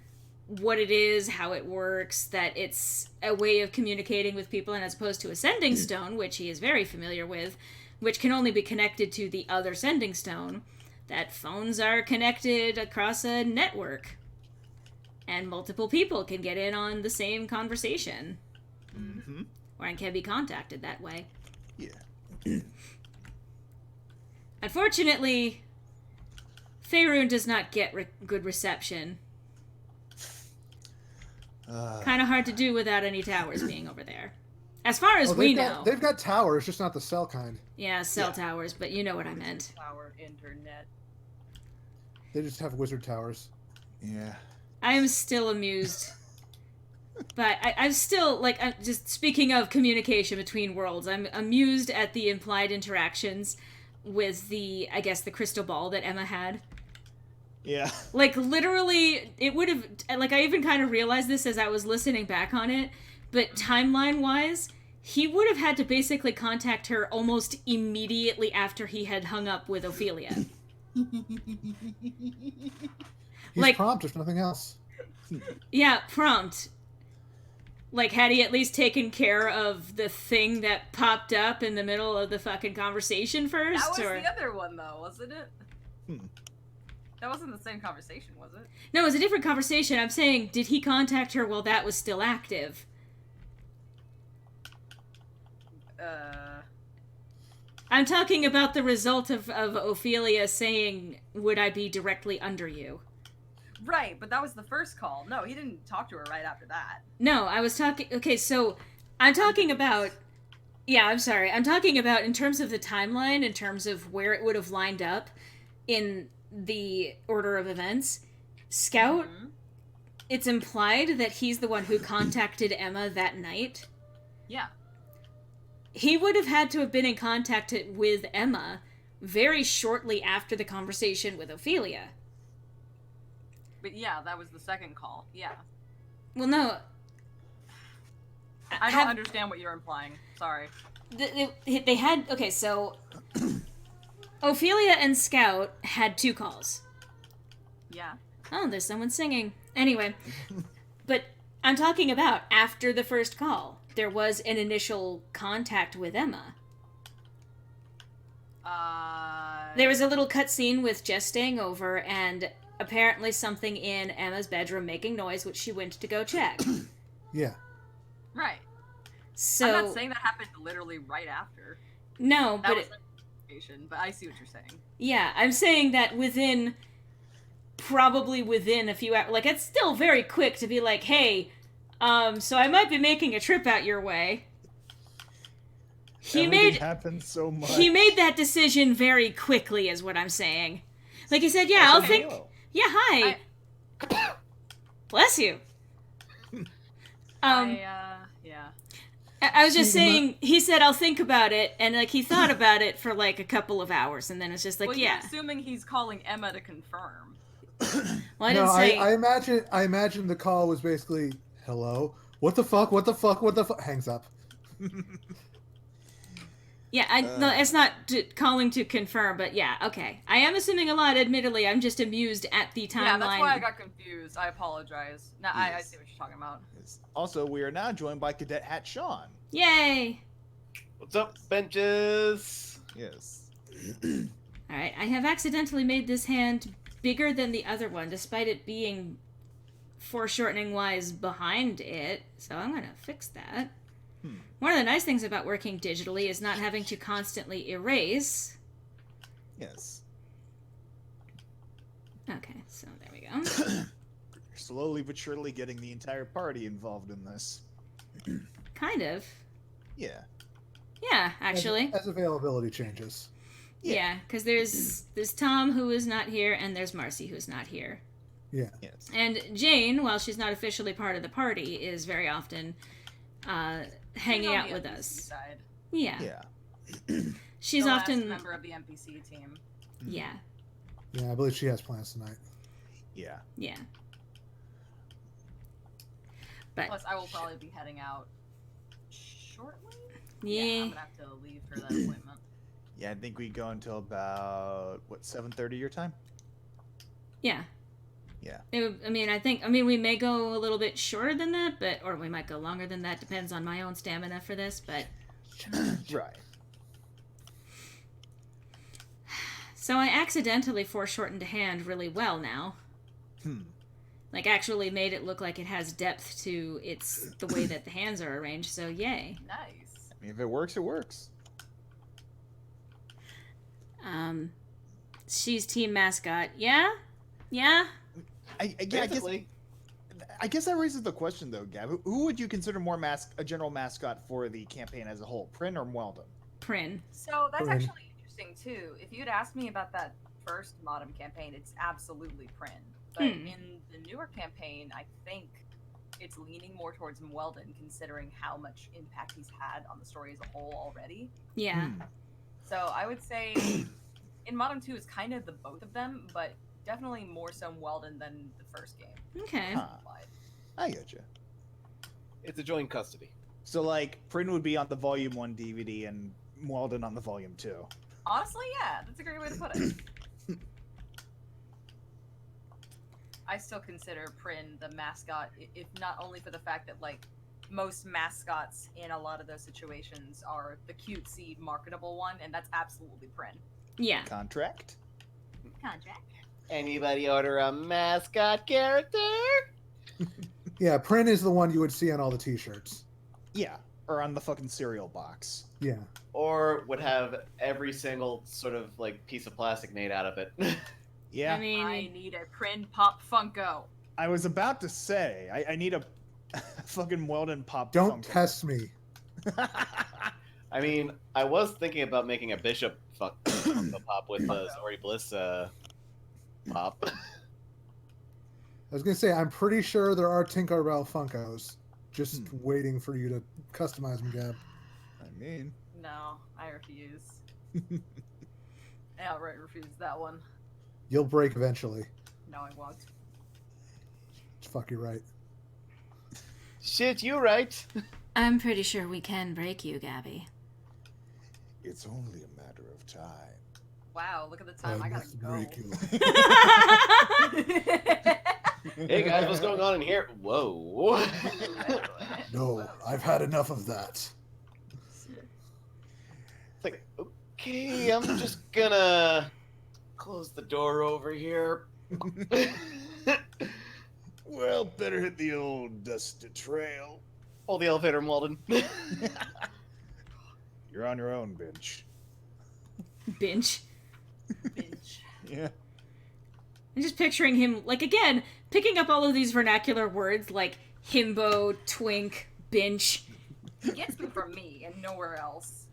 what it is, how it works, that it's a way of communicating with people, and as opposed to a sending stone, which he is very familiar with, which can only be connected to the other sending stone, that phones are connected across a network. And multiple people can get in on the same conversation. Mm-hmm. Or can be contacted that way. Yeah. Unfortunately, Faerun does not get good reception. Kind of hard to do without any towers being over there. As far as we know. They've got towers, just not the cell kind. Yeah, cell towers, but you know what I meant. Our internet. They just have wizard towers. Yeah. I am still amused. But I'm still, like, just speaking of communication between worlds, I'm amused at the implied interactions with the crystal ball that Emma had. Yeah. Like, literally, it would have, like, I even kind of realized this as I was listening back on it, but timeline-wise, he would have had to basically contact her almost immediately after he had hung up with Ophelia. He's prompt, if nothing else. Yeah, prompt. Like, had he at least taken care of the thing that popped up in the middle of the fucking conversation first? That was or... the other one, though, wasn't it? Hmm. That wasn't the same conversation, was it? No, it was a different conversation. I'm saying, did he contact her while that was still active? I'm talking about the result of Ophelia saying, would I be directly under you? Right, but that was the first call. No, he didn't talk to her right after that. No, I was talking... Okay, so I'm talking about... Yeah, I'm sorry. I'm talking about in terms of the timeline, in terms of where it would have lined up in the order of events. Scout, it's implied that he's the one who contacted Emma that night. Yeah. He would have had to have been in contact with Emma very shortly after the conversation with Ophelia. But yeah, that was the second call. Yeah. Well, no. I don't understand what you're implying. Sorry. They had... Okay, so... Ophelia and Scout had 2 calls. Yeah. Oh, there's someone singing. Anyway. But I'm talking about after the first call. There was an initial contact with Emma. There was a little cutscene with Jess staying over and apparently something in Emma's bedroom making noise, which she went to go check. Yeah. Right. So I'm not saying that happened literally right after. No, That but was but I see what you're saying. Yeah, I'm saying that probably within a few hours, like, it's still very quick to be like, hey, so I might be making a trip out your way. Everything happens so much. He made that decision very quickly, is what I'm saying. Like, he said, yeah, I'll think... Hello. Yeah, hi. Bless you. Yeah. I was just saying, he said, I'll think about it, and, like, he thought about it for, like, a couple of hours, and then it's just like, well, yeah. You're assuming he's calling Emma to confirm. Well, I didn't say... I imagine the call was basically, hello? What the fuck? Hangs up. Yeah, no, it's not calling to confirm, but yeah, okay. I am assuming a lot, admittedly. I'm just amused at the timeline. Yeah, that's why I got confused. I apologize. No, yes. I see what you're talking about. Yes. Also, we are now joined by Cadet Hat Sean. Yay! What's up, benches? Yes. Alright, I have accidentally made this hand bigger than the other one, despite it being foreshortening-wise behind it, so I'm gonna fix that. One of the nice things about working digitally is not having to constantly erase. Yes. Okay, so there we go. Slowly but surely getting the entire party involved in this. Kind of. Yeah. Yeah, actually. As availability changes. Yeah, because there's Tom, who is not here, and there's Marcy, who's not here. Yeah. Yes. And Jane, while she's not officially part of the party, is very often hanging out with us. Side. Yeah. Yeah. She's the often last member of the NPC team. Yeah. Yeah, I believe she has plans tonight. Yeah. Yeah. But Plus, I will probably be heading out shortly. Yeah. I'm gonna have to leave for that appointment. Yeah, I think we go until about 7:30 your time. Yeah. Yeah. We may go a little bit shorter than that, or we might go longer than that. Depends on my own stamina for this, but. Right. So I accidentally foreshortened a hand really well now. Like, actually made it look like it has depth to the way that the hands are arranged, so yay. Nice. I mean, if it works, it works. She's team mascot. Yeah? Yeah? I guess that raises the question, though, Gab. Who would you consider more a general mascot for the campaign as a whole, Prin or Weldon? Prin. So that's Prin. actually interesting, too. If you'd asked me about that first Modem campaign, it's absolutely Prin. But in the newer campaign, I think it's leaning more towards Weldon, considering how much impact he's had on the story as a whole already. Yeah. So I would say in Modern 2 it's kind of the both of them, but definitely more so Weldon than the first game. Okay. Huh. I getcha. It's a joint custody. So, like, Prin would be on the Volume 1 DVD and Weldon on the Volume 2. Honestly, yeah, that's a great way to put it. I still consider Prin the mascot, if not only for the fact that, like, most mascots in a lot of those situations are the cutesy, marketable one, and that's absolutely Prin. Yeah. Contract? Contract. Anybody order a mascot character? Yeah, Prin is the one you would see on all the T-shirts. Yeah. Or on the fucking cereal box. Yeah. Or would have every single sort of like piece of plastic made out of it. Yeah. I mean, I need a Prin Pop Funko. I was about to say, I need a fucking Weldon Pop Don't Funko. test me. I mean, I was thinking about making a Bishop Funko Pop with the Zori Bliss pop. I was gonna say, I'm pretty sure there are Tinkerbell Funkos, just waiting for you to customize them, Gab. I mean, No, I refuse. I outright refuse that one. You'll break eventually. No, I won't. Fuck, you're right. Shit, you right. I'm pretty sure we can break you, Gabby. it's only a matter of time. Wow, look at the time. I gotta must go. break you. Hey guys, what's going on in here? Whoa. No, I've had enough of that. It's like, okay, I'm just gonna close the door over here. Well, better hit the old dusty trail. Hold the elevator, Walden. You're on your own, bitch. Binge. Binge. Yeah. I'm just picturing him, like, again, picking up all of these vernacular words like himbo, twink, binge. He gets them from me and nowhere else.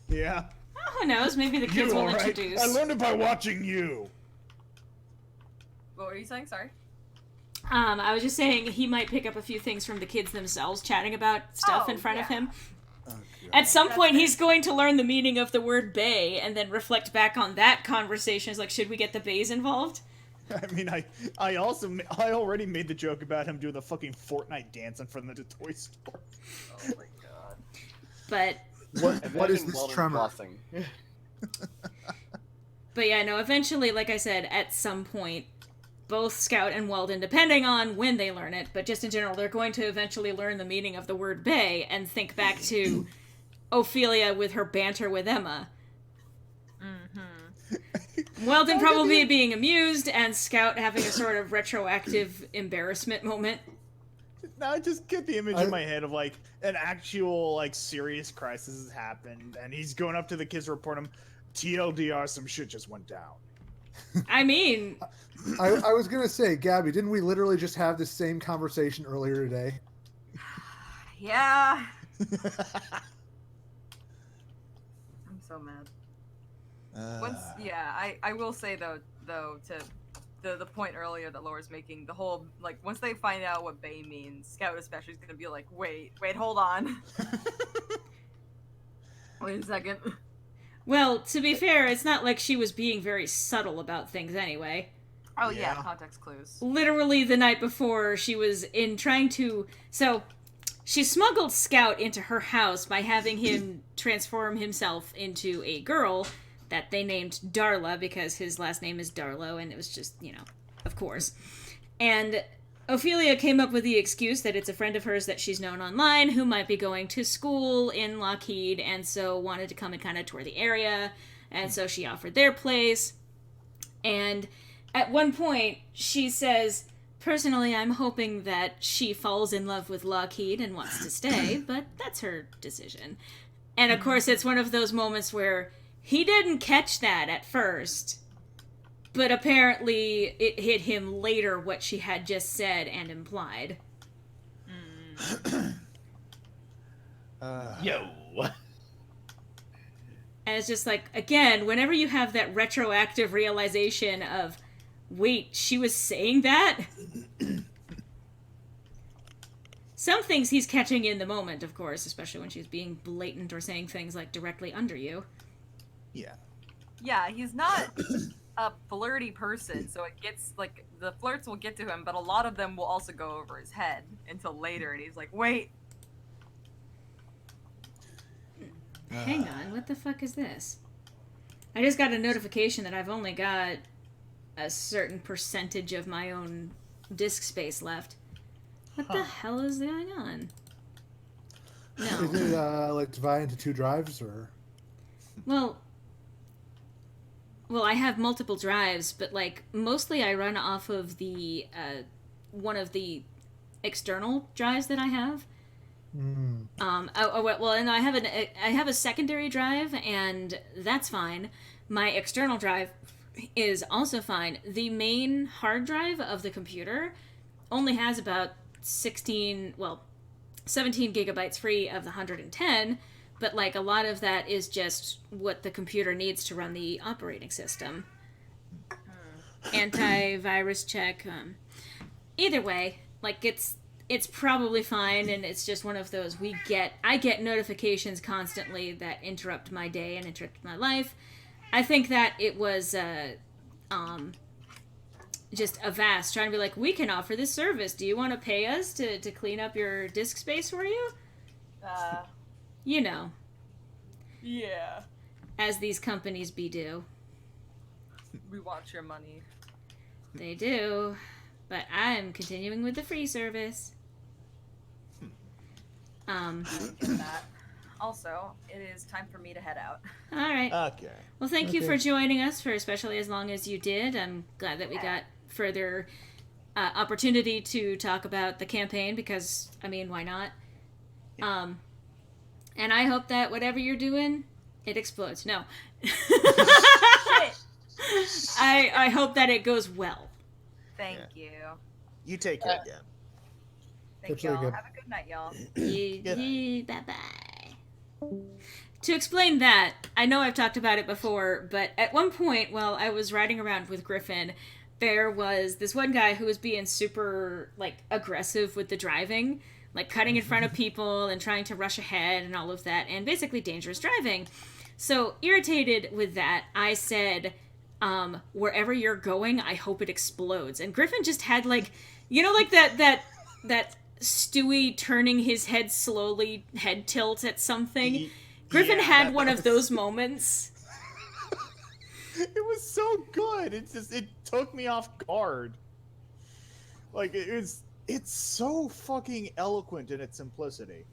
Yeah. Oh, who knows? Maybe the kids will introduce. I learned it by watching you. What were you saying? Sorry. I was just saying he might pick up a few things from the kids themselves chatting about stuff in front of yeah. him. Oh, At some That's point, fair. he's going to learn the meaning of the word bay and then reflect back on that conversation. It's like, should we get the bays involved? I mean, I already made the joke about him doing the fucking Fortnite dance in front of the toy store. Oh my god. But What is Imagine this Walden tremor? flossing. yeah, no, eventually, like I said, at some point, both Scout and Weldon, depending on when they learn it, but just in general, they're going to eventually learn the meaning of the word bay and think back to Ophelia with her banter with Emma. Weldon probably being amused, and Scout having a sort of retroactive embarrassment moment. Now I just get the image in my head of like an actual like serious crisis has happened, and he's going up to the kids to report him. TLDR, some shit just went down. I mean, I was gonna say, Gabby, didn't we literally just have this same conversation earlier today? Yeah. I'm so mad. Once, yeah, I will say though to the point earlier that Laura's making, the whole like once they find out what Bay means, Scout especially is gonna be like, wait, hold on, wait a second. well, to be fair, it's not like she was being very subtle about things anyway. Oh yeah, Yeah. context clues. Literally the night before, she was in trying to... So, she smuggled Scout into her house by having him transform himself into a girl that they named Darla because his last name is Darlow, and it was just, you know, of course. And Ophelia came up with the excuse that it's a friend of hers that she's known online who might be going to school in Lockheed, and so wanted to come and kind of tour the area, and so she offered their place. And at one point, she says, personally, I'm hoping that she falls in love with Lockheed and wants to stay, but that's her decision. And of course, it's one of those moments where he didn't catch that at first, but apparently it hit him later what she had just said and implied. Yo. And it's just like, again, whenever you have that retroactive realization of, wait, she was saying that? Some things he's catching in the moment, of course, especially when she's being blatant or saying things like directly under you. Yeah. Yeah, he's not a flirty person, so it gets like the flirts will get to him, but a lot of them will also go over his head until later, and he's like, wait. Hang on, what the fuck is this? I just got a notification that I've only got a certain percentage of my own disk space left. What the hell is going on? No. Is it like divided into 2 drives or? Well, I have multiple drives, but like mostly I run off of the one of the external drives that I have. And I have a secondary drive, and that's fine. My external drive is also fine. The main hard drive of the computer only has about 17 gigabytes free of the 110, but like a lot of that is just what the computer needs to run the operating system. Antivirus check. Either way, like it's probably fine, and it's just one of those I get notifications constantly that interrupt my day and interrupt my life. I think that it was just Avast trying to be like, we can offer this service. Do you want to pay us to clean up your disk space for you? You know. Yeah. As these companies be do. We want your money. They do. But I'm continuing with the free service. I get that. Also, it is time for me to head out. All right. Okay. Well, thank you for joining us for especially as long as you did. I'm glad that we got further opportunity to talk about the campaign because, I mean, why not? And I hope that whatever you're doing, it explodes. No. Shit. I hope that it goes well. Thank you. You take care again. Thank That's really y'all. good. Have a good night, y'all. Bye-bye. To explain that, I know I've talked about it before, but at one point while I was riding around with Griffin, there was this one guy who was being super, like, aggressive with the driving, like cutting in front of people and trying to rush ahead and all of that, and basically dangerous driving. So, irritated with that, I said, wherever you're going, I hope it explodes. And Griffin just had, like, you know, like that Stewie turning his head slowly, head tilt at something? Griffin had one of those moments. It was so good. It took me off guard. Like, it's so fucking eloquent in its simplicity.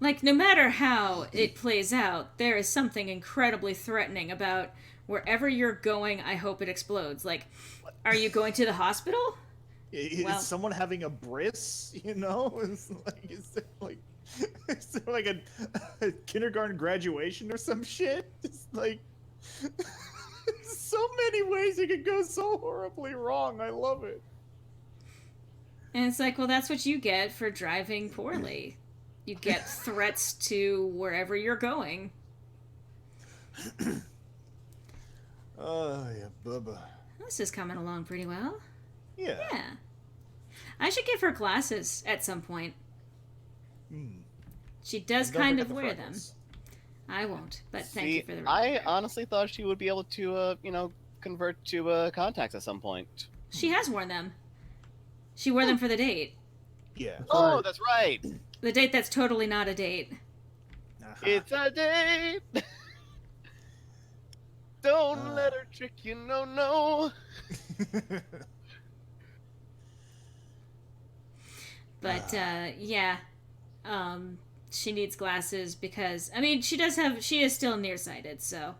Like, no matter how it plays out, there is something incredibly threatening about wherever you're going, I hope it explodes. Like, are you going to the hospital? Is someone having a bris, you know? Is there like a kindergarten graduation or some shit? It's like so many ways it could go so horribly wrong. I love it. And it's like, well, that's what you get for driving poorly. You get threats to wherever you're going. Oh, yeah, Bubba. This is coming along pretty well. Yeah. Yeah. I should give her glasses at some point. She does kind of wear them. I won't, but thank you for the reminder. I honestly thought she would be able to, convert to contacts at some point. She has worn them. She wore them for the date. Yeah. Oh, that's right. The date that's totally not a date. It's a date. Don't let her trick you, no. But, yeah. She needs glasses because, I mean, she is still nearsighted, so.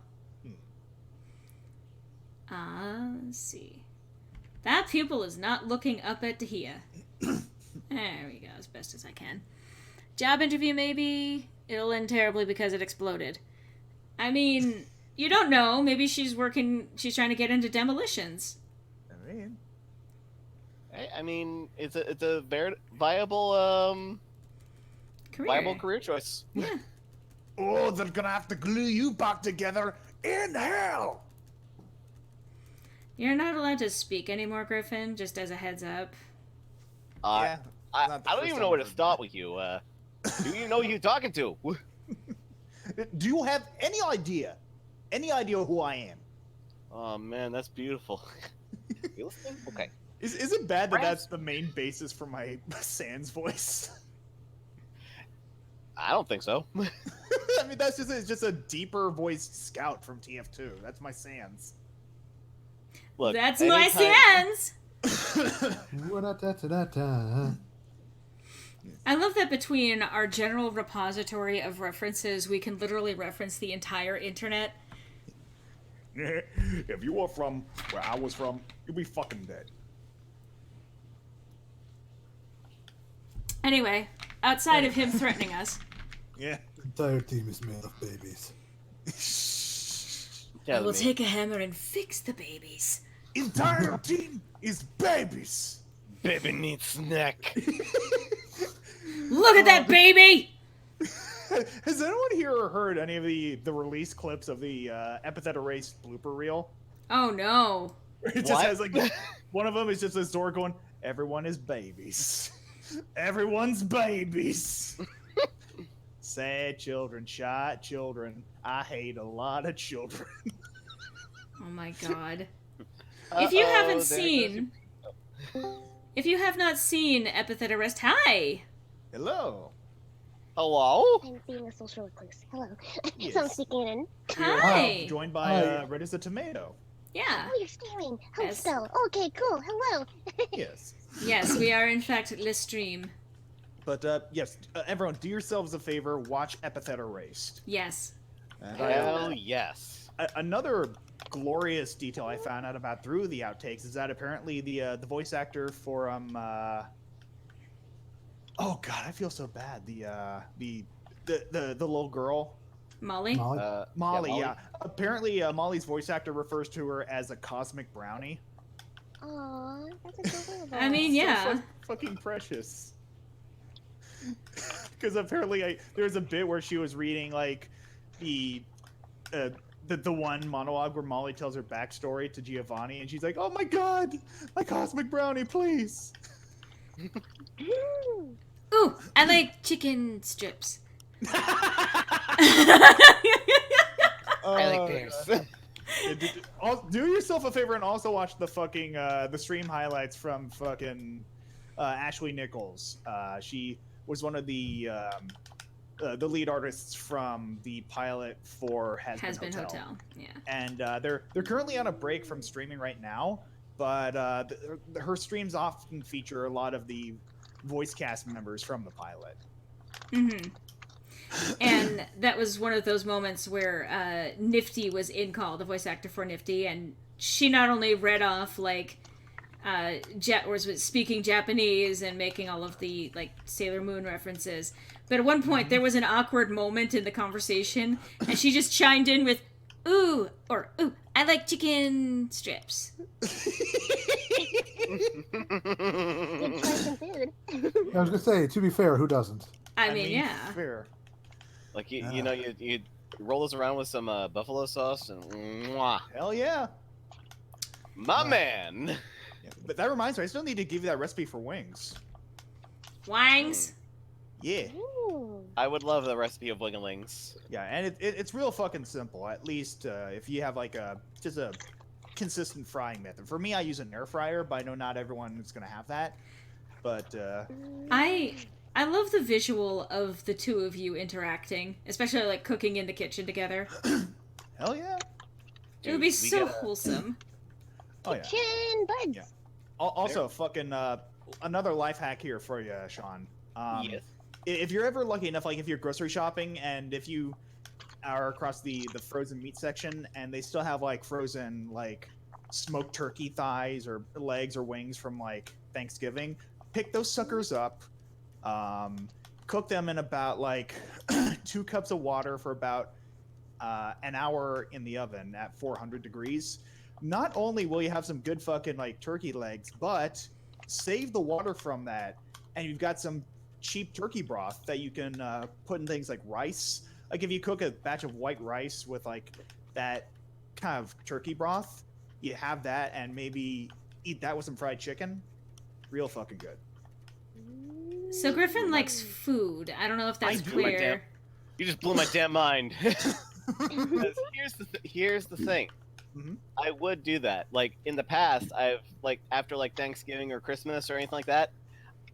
Let's see. That pupil is not looking up at Dahia. There we go, as best as I can. Job interview, maybe. It'll end terribly because it exploded. I mean, you don't know. Maybe she's trying to get into demolitions. I mean, it's a very viable career choice. Yeah. Oh, they're gonna have to glue you back together in hell! You're not allowed to speak anymore, Griffin, just as a heads up. I don't even know where to start with you. Do you know who you're talking to? Do you have any idea who I am? Oh man, that's beautiful. You listening? Okay. Is it bad that that's the main basis for my Sans voice? I don't think so. I mean, it's just a deeper voiced Scout from TF2. That's my Sans. Look, that's my Sans! I love love that between our general repository of references, we can literally reference the entire internet. If you were from where I was from, you'd be fucking dead. Anyway, outside of him threatening us, Yeah. The entire team is made of babies. I will take a hammer and fix the babies. Entire team is babies. Baby needs snack. Look at that baby! Has anyone here heard any of the release clips of the Epithet Erased blooper reel? Oh no. It just has like one of them is just this door going, "Everyone is babies. Everyone's babies." Sad children, shy children. I hate a lot of children. Oh my god. If you haven't seen... If you have not seen Epithet Arrest, hi! Hello. Hello? I'm being a social recluse. Hello. Yes. So I'm speaking in. Hi! Joined by Red as a Tomato. Yeah. Oh, you're streaming. Oh, Yes. so. Okay, cool. Hello. Yes. Yes, we are in fact le stream. But yes, everyone, do yourselves a favor. Watch Epithet Erased. Yes. And Hell yes. another glorious detail I found out about through the outtakes is that apparently the voice actor for oh god, I feel so bad. The little girl, Molly? Molly. Yeah. Apparently, Molly's voice actor refers to her as a cosmic brownie. Aw, that's adorable. I mean, yeah. So fucking precious. Because apparently, there's a bit where she was reading like the one monologue where Molly tells her backstory to Giovanni, and she's like, "Oh my god, my cosmic brownie, please." Ooh, I like chicken strips. I like bears. Do yourself a favor and also watch the fucking the stream highlights from fucking Ashley Nichols. She was one of the lead artists from the pilot for Has Been Hotel. Yeah. And they're currently on a break from streaming right now, but her streams often feature a lot of the voice cast members from the pilot. Mm-hmm. And that was one of those moments where Nifty was in call, the voice actor for Nifty, and she not only read off like was speaking Japanese and making all of the like Sailor Moon references, but at one point there was an awkward moment in the conversation, and she just chimed in with "ooh" or "ooh, I like chicken strips." Good choice in food. I was gonna say, to be fair, who doesn't? I mean, yeah. Fair. Like you know, you roll this around with some buffalo sauce and mwah, Hell yeah. my man. Yeah. But that reminds me, I still need to give you that recipe for wings. Wangs. Yeah. Ooh. I would love the recipe of winglings. Yeah, and it's real fucking simple. At least if you have like just a consistent frying method. For me, I use an air fryer, but I know not everyone is gonna have that. But I love the visual of the two of you interacting, especially like cooking in the kitchen together. hell yeah. It would be so wholesome. Oh yeah. Kitchen buds. Yeah. Also, fucking another life hack here for you, Sean. Yes. If you're ever lucky enough, like if you're grocery shopping and if you are across the frozen meat section and they still have like frozen like smoked turkey thighs or legs or wings from like Thanksgiving, pick those suckers up, cook them in about like 2 cups of water for about an hour in the oven at 400 degrees. Not only will you have some good fucking like turkey legs, but save the water from that and you've got some cheap turkey broth that you can put in things like rice. Like if you cook a batch of white rice with like that kind of turkey broth, you have that and maybe eat that with some fried chicken. Real fucking good. So Griffin likes food. I don't know if that's do, clear. You just blew my damn mind. Here's the thing. Mhm. I would do that. Like in the past, I've like after like Thanksgiving or Christmas or anything like that,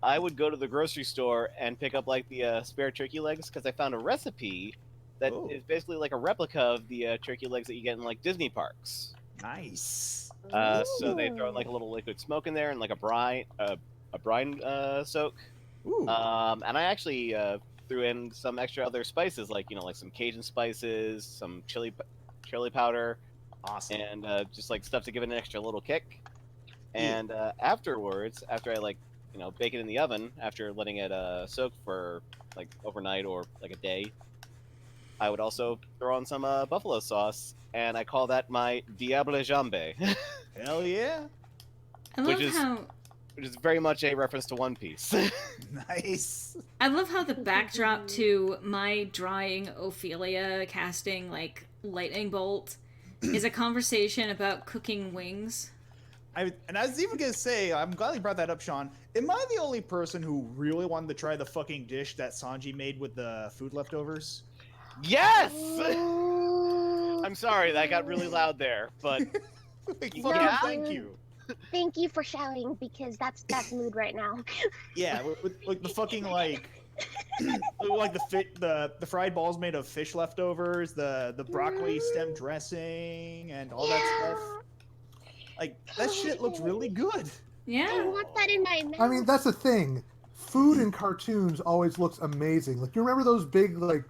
I would go to the grocery store and pick up like the spare turkey legs because I found a recipe that is basically like a replica of the turkey legs that you get in like Disney parks. Nice. So they throw like a little liquid smoke in there and like a brine soak, Ooh. And I actually threw in some extra other spices, like like some Cajun spices, some chili powder, Awesome. and just like stuff to give it an extra little kick. Yeah. And afterwards, after I bake it in the oven, after letting it soak for like overnight or like a day, I would also throw on some buffalo sauce, and I call that my diable jambe, Hell yeah. I love which is how which is very much a reference to One Piece. Nice. the backdrop to my drawing Ophelia casting like lightning bolt is a conversation about cooking wings. I was even gonna say, I'm glad you brought that up, Sean. Am I the only person who really wanted to try the fucking dish that Sanji made with the food leftovers? Yes. Ooh. I'm sorry that got really loud there, but Like, No, fucking Yeah. thank you. Thank you for shouting because that's mood right now. Yeah, with like the fucking like the fried balls made of fish leftovers, the broccoli stem dressing, and all that stuff. Like that shit looks really good. I Yeah. want that in my mouth. I mean, that's the thing. Food in cartoons always looks amazing. Like, you remember those big, like,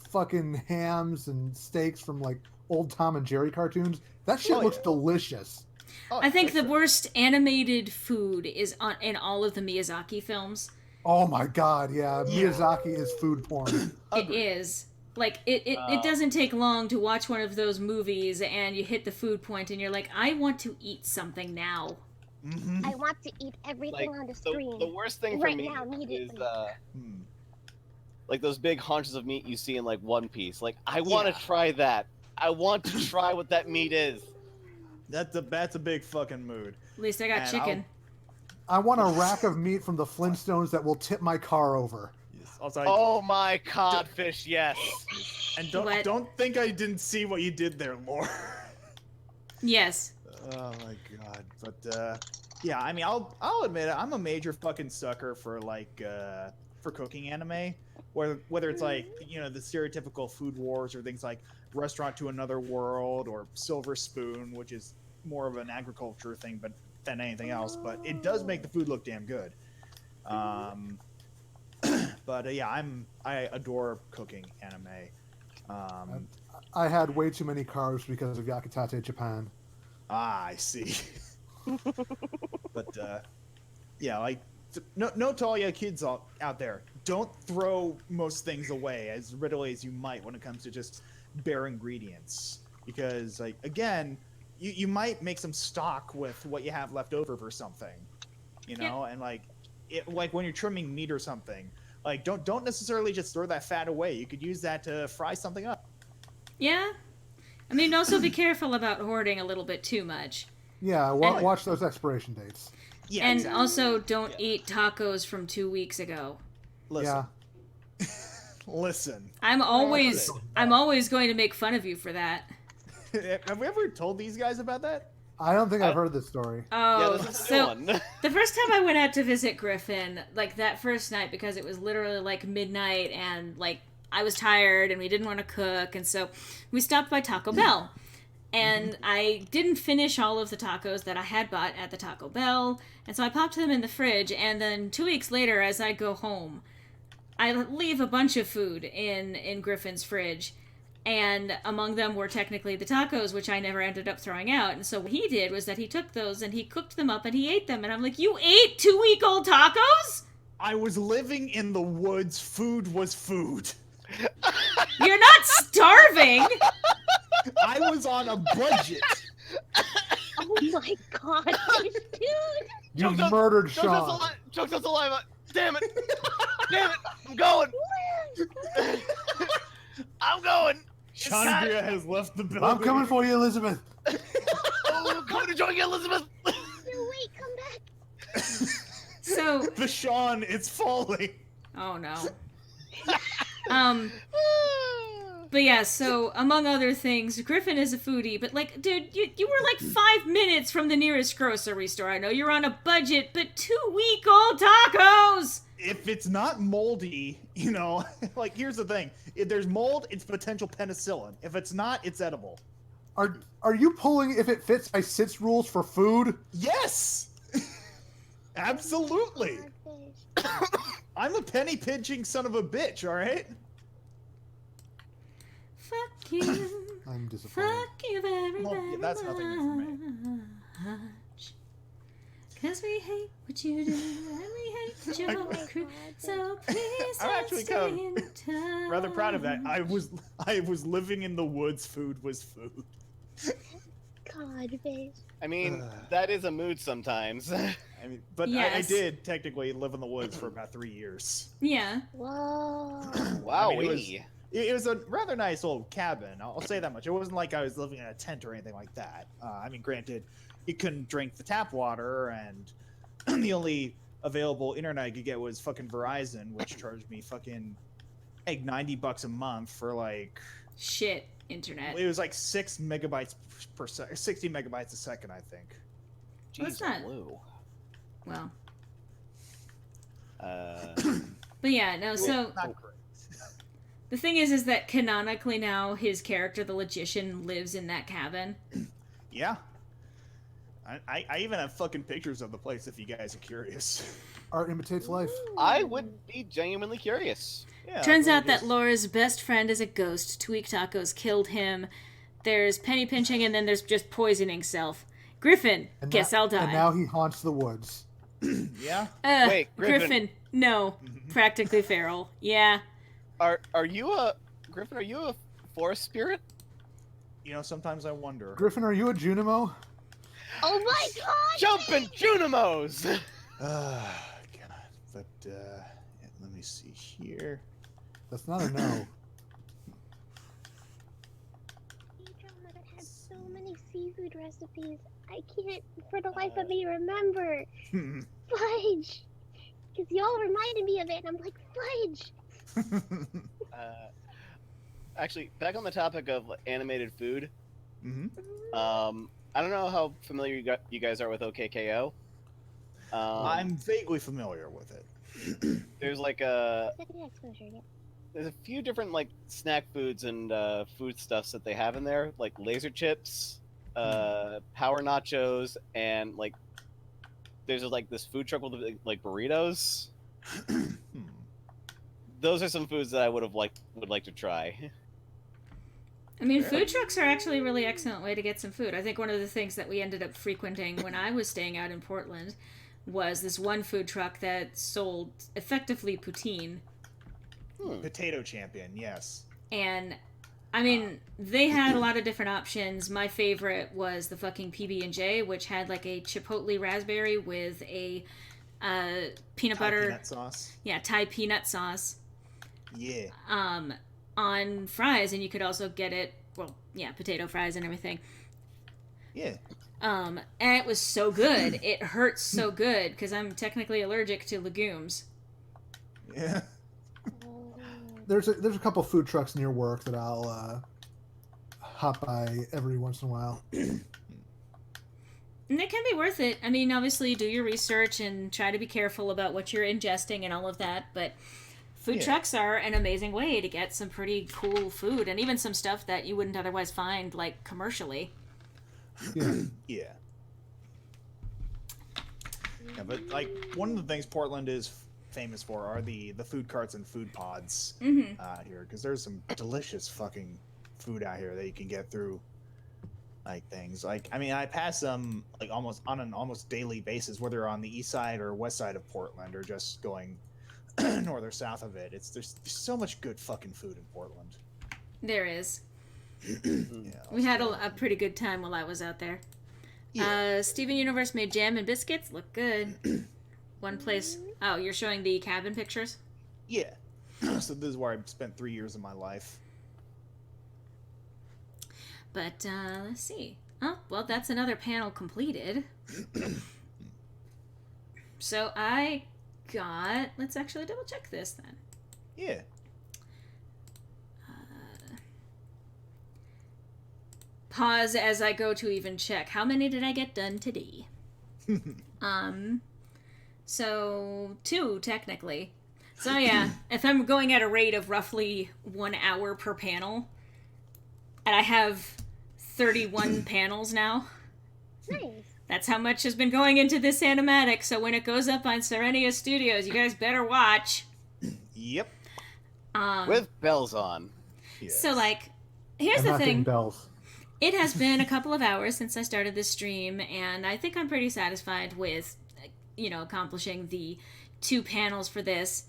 fucking hams and steaks from, like, old Tom and Jerry cartoons? That shit Oh, looks yeah. delicious. Oh, I think for the sure. worst animated food is in all of the Miyazaki films. Oh my god, yeah. Yeah. Miyazaki is food porn. It is. Like, it doesn't take long to watch one of those movies and you hit the food point and you're like, I want to eat something now. Mhm. I want to eat everything on the screen. the worst thing for Right me now, is immediately. Hmm. like those big haunches of meat you see in like One Piece. Like I want Yeah. to try that. I want to try what that meat is. That's a big fucking mood. At least I got And chicken. I want a rack of meat from the Flintstones that will tip my car over. Yes. Also, Oh my codfish, yes. and What? don't think I didn't see what you did there, Lore. Yes. Oh my god. But yeah, I mean, I'll admit it, I'm a major fucking sucker for like for cooking anime, whether it's like the stereotypical food wars or things like Restaurant to Another World or Silver Spoon, which is more of an agriculture thing, but than anything else. But it does make the food look damn good. But yeah, I adore cooking anime. I had way too many carbs because of Yakitate Japan. I see. But yeah, like note to all you kids out there: don't throw most things away as readily as you might when it comes to just bare ingredients, because like again, you might make some stock with what you have left over for something, and like when you're trimming meat or something, like don't necessarily just throw that fat away. You could use that to fry something up. Yeah. I mean, also be careful about hoarding a little bit too much. Yeah, And- watch those expiration dates. Yeah, And exactly. also don't Yeah. eat tacos from 2 weeks ago. Listen. Yeah. Listen. I'm always going to make fun of you for that. Have we ever told these guys about that? I don't think I've heard this story. Oh, Yeah, this is a new so one. the first time I went out to visit Griffin, like that first night, because it was literally like midnight and like I was tired and we didn't want to cook, and so we stopped by Taco Bell. And I didn't finish all of the tacos that I had bought at the Taco Bell, and so I popped them in the fridge, and then 2 weeks later, as I go home, I leave a bunch of food in Griffin's fridge, and among them were technically the tacos, which I never ended up throwing out. And so what he did was that he took those and he cooked them up and he ate them, and I'm like, you ate 2-week-old tacos? I was living in the woods. Food was food. You're not starving! I was on a budget. Oh my god, dude! You Choked us- murdered Choked us Sean. alive! Choked us alive! Damn it! Damn it! I'm going! I'm going! Chandria has left the building. I'm coming for you, Elizabeth. Oh, come to join you, Elizabeth! No, wait, come back! So, The Sean, it's falling. oh no. But yeah, so among other things, Griffin is a foodie, but like, dude, you were like 5 minutes from the nearest grocery store. I know you're on a budget, but 2-week-old tacos! If it's not moldy, like here's the thing: if there's mold, it's potential penicillin. If it's not, it's edible. Are you pulling if it fits by SIT's rules for food? Yes, absolutely. Codfish. I'm a penny pinching son of a bitch, all right? Fuck you. I'm disappointed. Fuck you very, Well, yeah, very that's nothing new for me. much. Cause we hate what you do, and we hate your crew. So please I'm don't actually stay kind in touch. Rather proud of that. I was living in the woods. Food was food. God, bitch. I mean, that is a mood sometimes. I mean, but I Yes. did technically live in the woods for about 3 years. Yeah. Whoa. Wow, I mean, it was a rather nice old cabin. I'll say that much. It wasn't like I was living in a tent or anything like that. I mean, granted, you couldn't drink the tap water, and the only available internet I could get was fucking Verizon, which charged me fucking like $90 a month for like Shit, internet. it was like 6 megabytes per second, 60 megabytes a second, I think. What's Jeez, that? Lou. Well, Uh, but yeah, no, so Not great. the thing is that canonically now his character, the Logician, lives in that cabin. Yeah. I even have fucking pictures of the place if you guys are curious. Art imitates life. I would be genuinely curious. Yeah. Turns let out me that just- Laura's best friend is a ghost. Tweak Tacos killed him. There's penny pinching, and then there's just poisoning self. Griffin, And guess now, I'll die. And now he haunts the woods. Yeah. Wait, Griffin. No. Practically feral. Yeah. Are you a Griffin? Are you a forest spirit? You know, sometimes I wonder. Griffin, are you a Junimo? Oh my god! Jumping Junimos! God. But let me see here. That's not a no. Drama that has so many seafood recipes. I can't, for the life of me, remember. Fudge! Because y'all reminded me of it, and I'm like, fudge! Actually, back on the topic of animated food. hmm I don't know how familiar you guys are with OKKO. I'm vaguely familiar with it. There's like Second exposure, yeah. there's a few different like snack foods and food stuffs that they have in there, like laser chips, power nachos, and like there's like this food truck with like burritos. Those are some foods that I would like to try. I mean, food trucks are actually a really excellent way to get some food. I think one of the things that we ended up frequenting when I was staying out in Portland was this one food truck that sold effectively poutine. Potato champion, yes. And I mean, they had a lot of different options. My favorite was the fucking PB&J, which had like a chipotle raspberry with a peanut Thai butter, peanut sauce. yeah, Thai peanut sauce. Yeah. On fries, and you could also get it, well, yeah, potato fries and everything. Yeah. And it was so good. It hurts so good because I'm technically allergic to legumes. Yeah. There's a couple food trucks near work that I'll hop by every once in a while. And it can be worth it. I mean, obviously, do your research and try to be careful about what you're ingesting and all of that, but food trucks are an amazing way to get some pretty cool food and even some stuff that you wouldn't otherwise find, like, commercially. Yeah. Yeah. Yeah, but like one of the things Portland is famous for are the food carts and food pods out here, because there's some delicious fucking food out here that you can get through. Like things like, I mean, I pass them like almost on an almost daily basis, whether on the east side or west side of Portland or just going north or south of it. There's so much good fucking food in Portland. There is. Yeah, We had a pretty good time while I was out there. Steven Universe made jam and biscuits. Look good. One place. Oh, you're showing the cabin pictures? yeah. So this is where I spent 3 years of my life. But, let's see. Oh, well, that's another panel completed. So I got... Let's actually double check this then. Yeah. Pause as I go to even check. How many did I get done today? So 2, technically. So yeah, if I'm going at a rate of roughly 1 hour per panel, and I have 31 panels now. Nice. That's how much has been going into this animatic. So when it goes up on Serenia Studios, you guys better watch. Yep. With bells on. Yes. So like, here's I'm the not getting thing. bells. It has been a couple of hours since I started this stream, and I think I'm pretty satisfied with, accomplishing the 2 panels for this.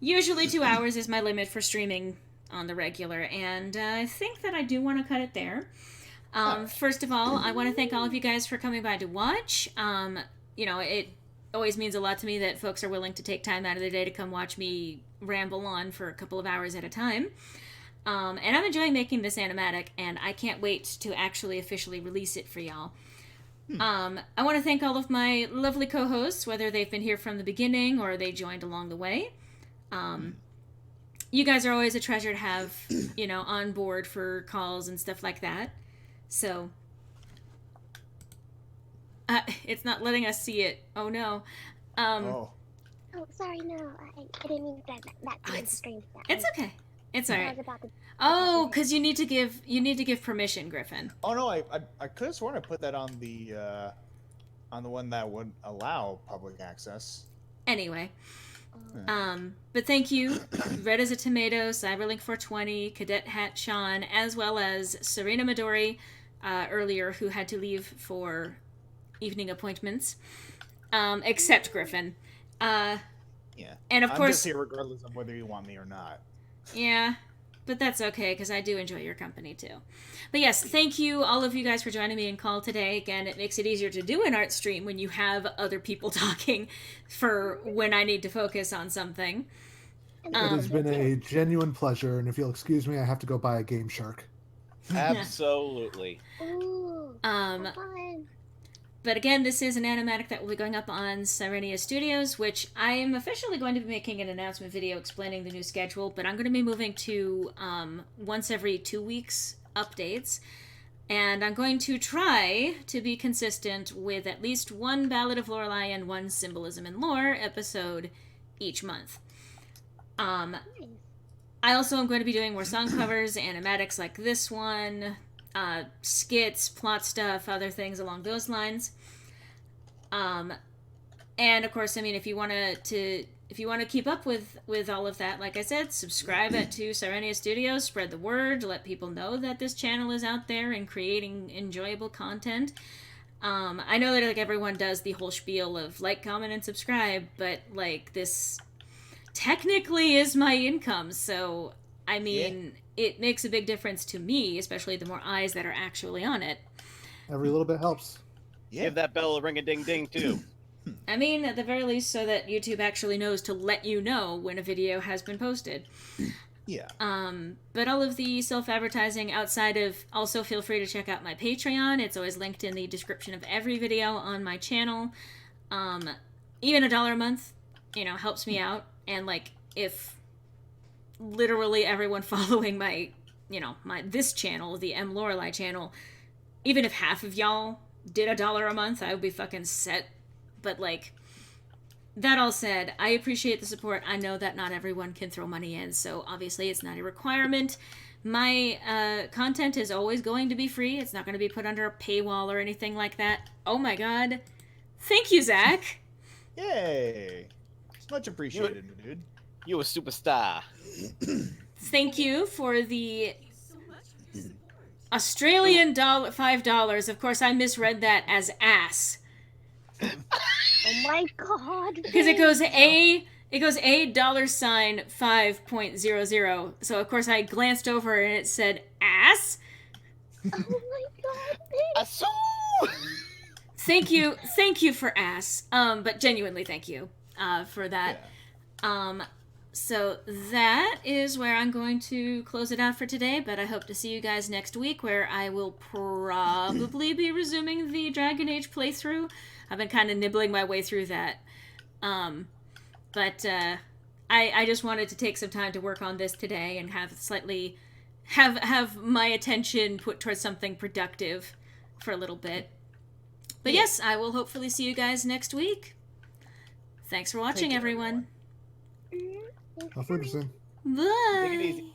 Usually 2 hours is my limit for streaming on the regular, and I think that I do want to cut it there. First of all, I want to thank all of you guys for coming by to watch. It always means a lot to me that folks are willing to take time out of their day to come watch me ramble on for a couple of hours at a time. And I'm enjoying making this animatic, and I can't wait to actually officially release it for y'all. I want to thank all of my lovely co-hosts, whether they've been here from the beginning or they joined along the way. You guys are always a treasure to have, on board for calls and stuff like that. So, it's not letting us see it. Oh no. Oh. Oh, sorry, no. I didn't mean that to the stream. It's okay. It's I alright. was about to... Oh, because you need to give permission, Griffin. Oh no, I could have sworn I put that on the one that would allow public access. Anyway. But thank you, Red as a Tomato, Cyberlink420, Cadet Hat Sean, as well as Serena Midori earlier, who had to leave for evening appointments, except Griffin. Yeah. And of I'm course, just here regardless of whether you want me or not. yeah, but that's okay, because I do enjoy your company too. But yes, thank you, all of you guys, for joining me in call today. Again, it makes it easier to do an art stream when you have other people talking for when I need to focus on something. It has been a genuine pleasure, and if you'll excuse me, I have to go buy a Game Shark. Absolutely. Ooh, fun. But again, this is an animatic that will be going up on Serenia Studios, which I am officially going to be making an announcement video explaining the new schedule, but I'm going to be moving to once every 2 weeks updates, and I'm going to try to be consistent with at least one Ballad of Lorelei and one Symbolism and Lore episode each month. I also am going to be doing more song covers, animatics like this one, skits, plot stuff, other things along those lines. And of course, I mean, if you want to keep up with all of that, like I said, subscribe to Serenia Studios, spread the word, let people know that this channel is out there and creating enjoyable content. I know that like everyone does the whole spiel of like, comment, and subscribe, but like this technically is my income, so I mean, it makes a big difference to me, especially the more eyes that are actually on it. Every little bit helps. Yeah. Give that bell a ring-a-ding-ding, too. I mean, at the very least, so that YouTube actually knows to let you know when a video has been posted. Yeah. But all of the self-advertising outside of... Also, feel free to check out my Patreon. It's always linked in the description of every video on my channel. Even $1 a month, helps me out. And, like, if literally everyone following my this channel, the M. Lorelei channel, even if half of y'all did $1 a month, I would be fucking set. But, like, that all said, I appreciate the support. I know that not everyone can throw money in, so obviously it's not a requirement. My content is always going to be free. It's not going to be put under a paywall or anything like that. Oh my god. Thank you, Zach. Yay. It's much appreciated, dude. You a superstar. Thank you for the Australian $5. Of course, I misread that as ass. Oh my god. Because it goes $$5.00. So of course I glanced over and it said ass. Oh my god. Assoo! Thank you for ass. But genuinely thank you for that. Yeah. So that is where I'm going to close it out for today, but I hope to see you guys next week, where I will probably be resuming the Dragon Age playthrough. I've been kind of nibbling my way through that. But I just wanted to take some time to work on this today and have my attention put towards something productive for a little bit. But yes, I will hopefully see you guys next week. Thanks for watching, everyone. Auf Wiedersehen. Bye. Take it easy.